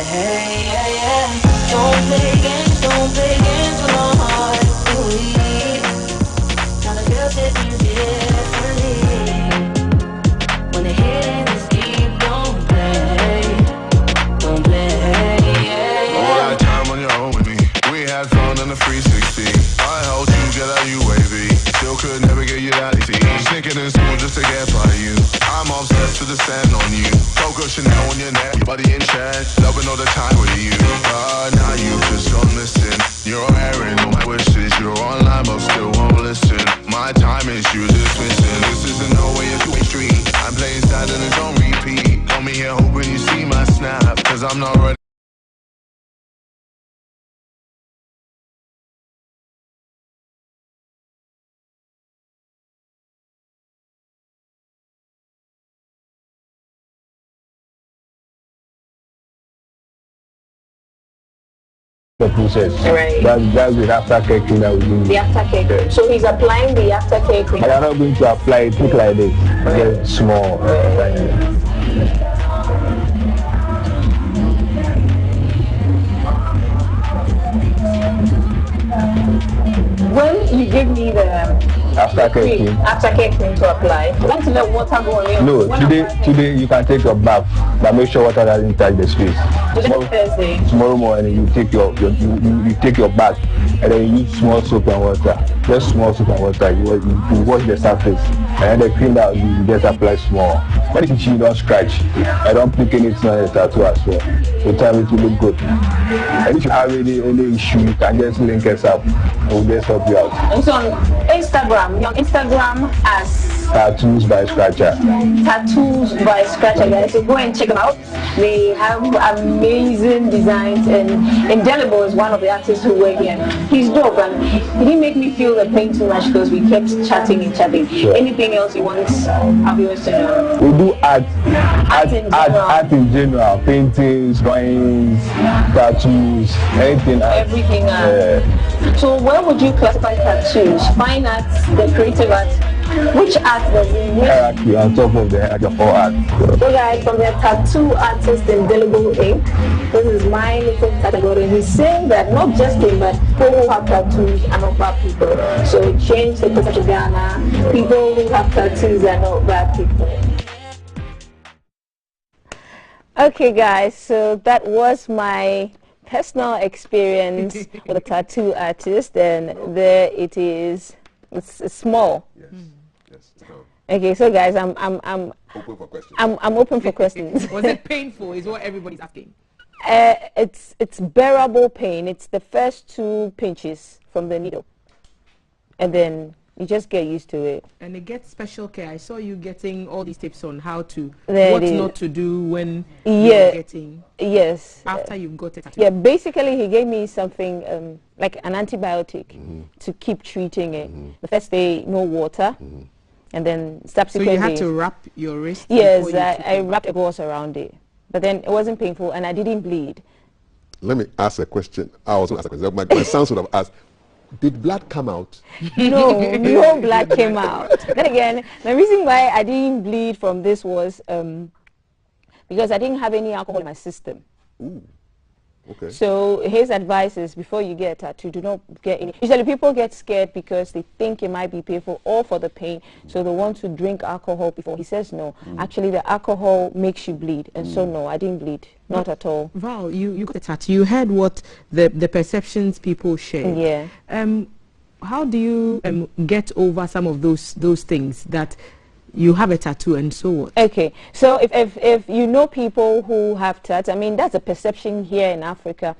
yeah. Don't play games with my heart, believe. Now the feels hit me differently. When the hidden is deep, don't play, yeah. All that time on your own with me. We had fun on the 360. I helped you get out UAV. Still could never get you that easy. Sneaking in school just to get by you. I'm obsessed with the sand on you. Coco Chanel on your neck, your body in check. Loving all the time with you. Now you just gone missing. You're airing all my wishes. You're online but still won't listen. My time is you dismissing. This isn't no way a two-way street. I'm playing sad and it's on repeat. Call me here hoping you see my snap. Cause I'm not ready. The process. Right. That's the aftercare cream that we do. The aftercare cream. So he's applying the aftercare cream. I am not going to apply it look like this. Very small. When you give me the aftercare cream to apply, I want to let water go on it. No, today you can take your bath, but make sure water doesn't touch the space. Tomorrow morning you take your bath and then you use small soap and water. Just small soap and water. You wash the surface and then the cream that you just apply small. But if you don't scratch, I don't pick anything on the tattoo as well. The time it will look good. And if you have any issue, you can just link us up. We'll just help you out. And so on Instagram, your Instagram as Tattoos by Scratcher. Tattoos by Scratcher, guys. So go and check them out. They have amazing designs, and Indelible is one of the artists who work here. He's dope, and he didn't make me feel the pain too much because we kept chatting. Sure. Anything else you want our viewers to know? We do art in general, paintings, drawings, tattoos, anything. Everything art. So where would you classify tattoos? Fine art, decorative art? Which art does he use? Hierarchy on top of the all art. So guys, from the tattoo artist Indelible Ink, this is my little category. He's saying that not just him, but people who have tattoos are not bad people. So change the perception of Ghana. People who have tattoos are not bad people. Okay guys, so that was my personal experience with a tattoo artist, and there it is. It's small. Yes. Yes. No. Okay, so guys, I'm open for questions. I'm open for questions. Was it painful? Is what everybody's asking. It's bearable pain. It's the first 2 pinches from the needle, and then You just get used to it. And it gets special care. I saw you getting all these tips on how to, what not to do when you're getting. Yes. After you've got it. Yeah, basically he gave me something like an antibiotic to keep treating it. The first day, no water. And then subsequently. So you had to wrap your wrist? Yes, I wrapped a gauze around it. But then it wasn't painful and I didn't bleed. Let me ask a question. I was going to ask a question. My son would have asked, did blood come out? No, no blood came out. Then again, the reason why I didn't bleed from this was because I didn't have any alcohol in my system. Ooh. Okay. So his advice is before you get a tattoo, do not get any. Usually people get scared because they think it might be painful or for the pain, so they want to drink alcohol before. He says no. Actually, the alcohol makes you bleed, and so no, I didn't bleed, not at all. Val, you got a tattoo. You heard what the perceptions people share. Yeah. How do you get over some of those things that you have a tattoo and so what? Okay, so if you know people who have tattoos, I mean, that's a perception here in Africa.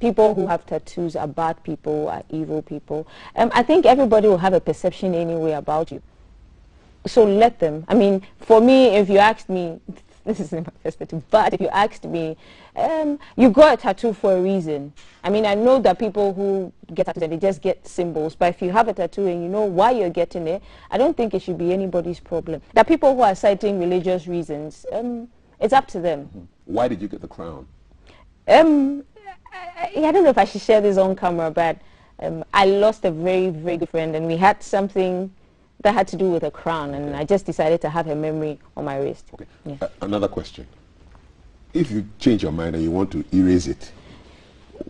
People who have tattoos are bad people, are evil people. I think everybody will have a perception anyway about you. So let them. I mean, for me, if you asked me, this is in my perspective, but if you asked me, you got a tattoo for a reason. I mean, I know that people who get tattoos, they just get symbols, but if you have a tattoo and you know why you're getting it, I don't think it should be anybody's problem. There are people who are citing religious reasons. It's up to them. Why did you get the crown? I don't know if I should share this on camera, but I lost a very, very good friend, and we had something that had to do with a crown, and I just decided to have her memory on my wrist. Okay. Yeah. Another question. If you change your mind and you want to erase it,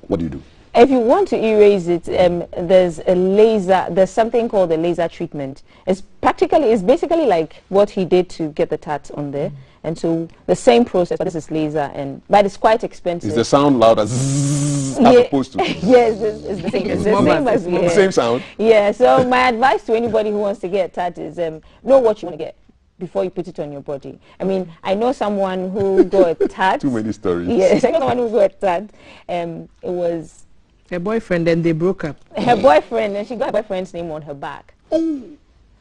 what do you do? If you want to erase it, there's something called a laser treatment. It's basically like what he did to get the tat on there. And so the same process, but this is laser, but it's quite expensive. Is the sound loud as opposed to? Yes, it's the same. It's the same sound. Yeah. So my advice to anybody who wants to get a tat is know what you want to get before you put it on your body. I mean, I know someone who got a tat. Too many stories. Yes, I know someone who got a tat. It was her boyfriend, and they broke up. Her boyfriend, and she got her boyfriend's name on her back.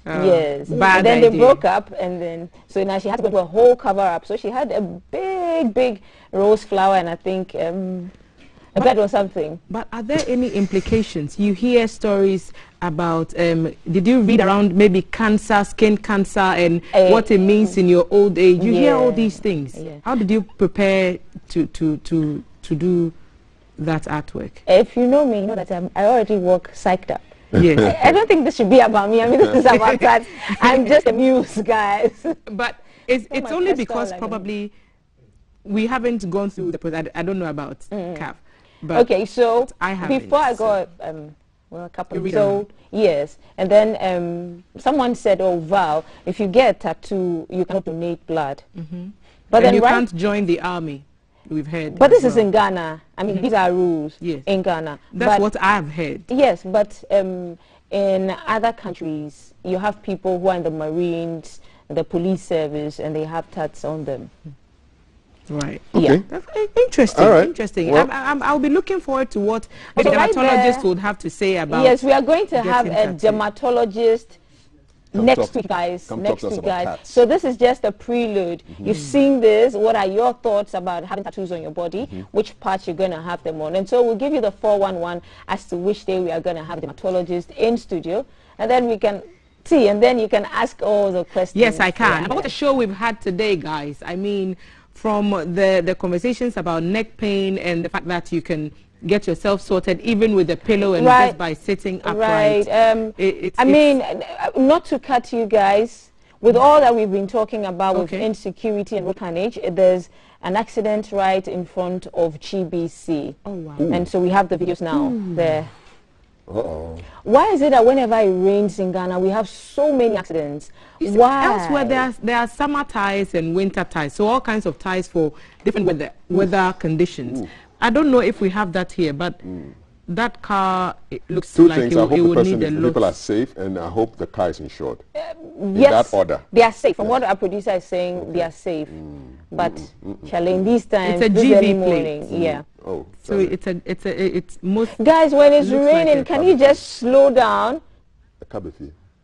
Yes. Bad and then idea. they broke up, and then so now she had to go to a whole cover up. So she had a big rose flower, and I think a bed or something. But are there any implications? You hear stories about, did you read around maybe cancer, skin cancer, and what it means in your old age? You hear all these things. Yeah. How did you prepare to do that artwork? If you know me, you know that I already work psyched up. Yes. I don't think this should be about me. I mean, this is about that. I'm just a muse, guys. But it's only because probably we haven't gone through the process. I don't know about CAF. But okay, so before I got a couple of so yes, and then someone said, "Oh, Val, if you get a tattoo, you cannot donate blood." But then you can't join the army. We've heard. But this is in Ghana. I mean, these are rules in Ghana. That's what I've heard. Yes, but in other countries, you have people who are in the Marines, the police service, and they have tats on them. Right. Okay. Yeah. Interesting. All right. Interesting. Well, I'll be looking forward to what the dermatologist would have to say about. Yes, we are going to have a dermatologist next week, guys. Next week, guys. So this is just a prelude. You've seen this. What are your thoughts about having tattoos on your body? Which parts you're going to have them on? And so we'll give you the 411 as to which day we are going to have the dermatologist in studio, and then we can see, and then you can ask all the questions. Yes, I can. About the show we've had today, guys. I mean, from the conversations about neck pain and the fact that you can get yourself sorted even with a pillow and just by sitting upright. I mean, not to cut you guys, with all that we've been talking about with insecurity and road carnage, there's an accident right in front of GBC. Oh, wow. And so we have the videos now there. Uh-oh. Why is it that whenever it rains in Ghana, we have so many accidents? Why? Elsewhere, there are summer ties and winter ties, so all kinds of ties for different weather conditions. I don't know if we have that here, but that car, it looks like it will need a lot. People are safe, and I hope the car is insured. In Yes, that order. they are safe. From what our producer is saying, they are safe. But Charlene, these times, it's a this GV early plate. morning, yeah. Oh, so it's most. Guys, when it's looks raining, like can you just slow down? A cabbage.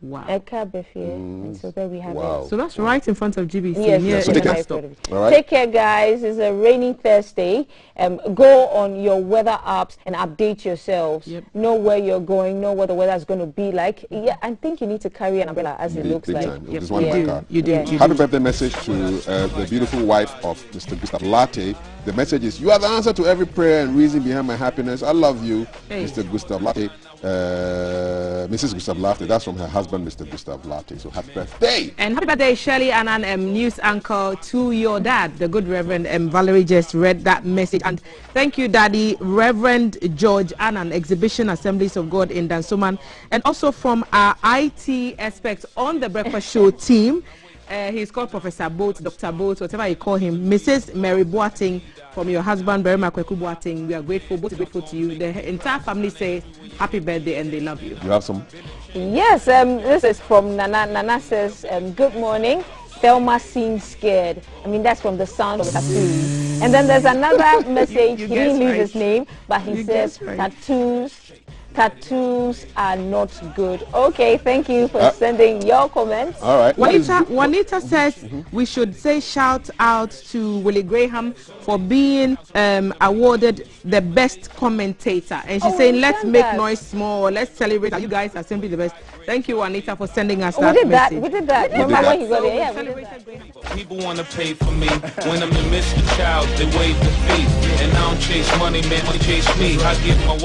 Wow. And so there we have it. So that's right in front of GBC. Yes, So take care, guys. It's a rainy Thursday. Go on your weather apps and update yourselves. Know where you're going. Know what the weather is going to be like. Yeah, I think you need to carry an umbrella as it looks like. This one in my car. You do. Happy birthday message to the beautiful wife of Mr. Gustav Latte. The message is, you are the answer to every prayer and reason behind my happiness. I love you, Mr. Gustav Latte. Mrs. Gustav Latte. That's from her husband, Mr. Gustav Latte. So happy birthday. And happy birthday, Shirley Annan, news anchor, to your dad. The good Reverend Valerie just read that message. And thank you, Daddy. Reverend George Annan, Exhibition Assemblies of God in Dansoman. And also from our IT experts on the Breakfast Show team. He's called Professor Boat, Dr. Boat, whatever you call him. Mrs. Mary Boating, from your husband, Berima Kweku Boating. We are grateful, both grateful to you. The entire family says happy birthday and they love you. You have some? Yes, this is from Nana. Nana says, good morning. Thelma seems scared. I mean, that's from the sound of tattoos. And then there's another message. He didn't leave his name, but he says, tattoos are not good. Okay, thank you for sending your comments. All right. Juanita says we should say shout out to Willie Graham for being awarded the best commentator. And she's saying, let's make noise small. Let's celebrate. You guys are simply the best. Thank you, Juanita, for sending us that message. We did that. Remember when you got it? Yeah, people want to pay for me. When I'm in Mr. Child, they wave the fee. And I don't chase money, man, they chase me. I give my wife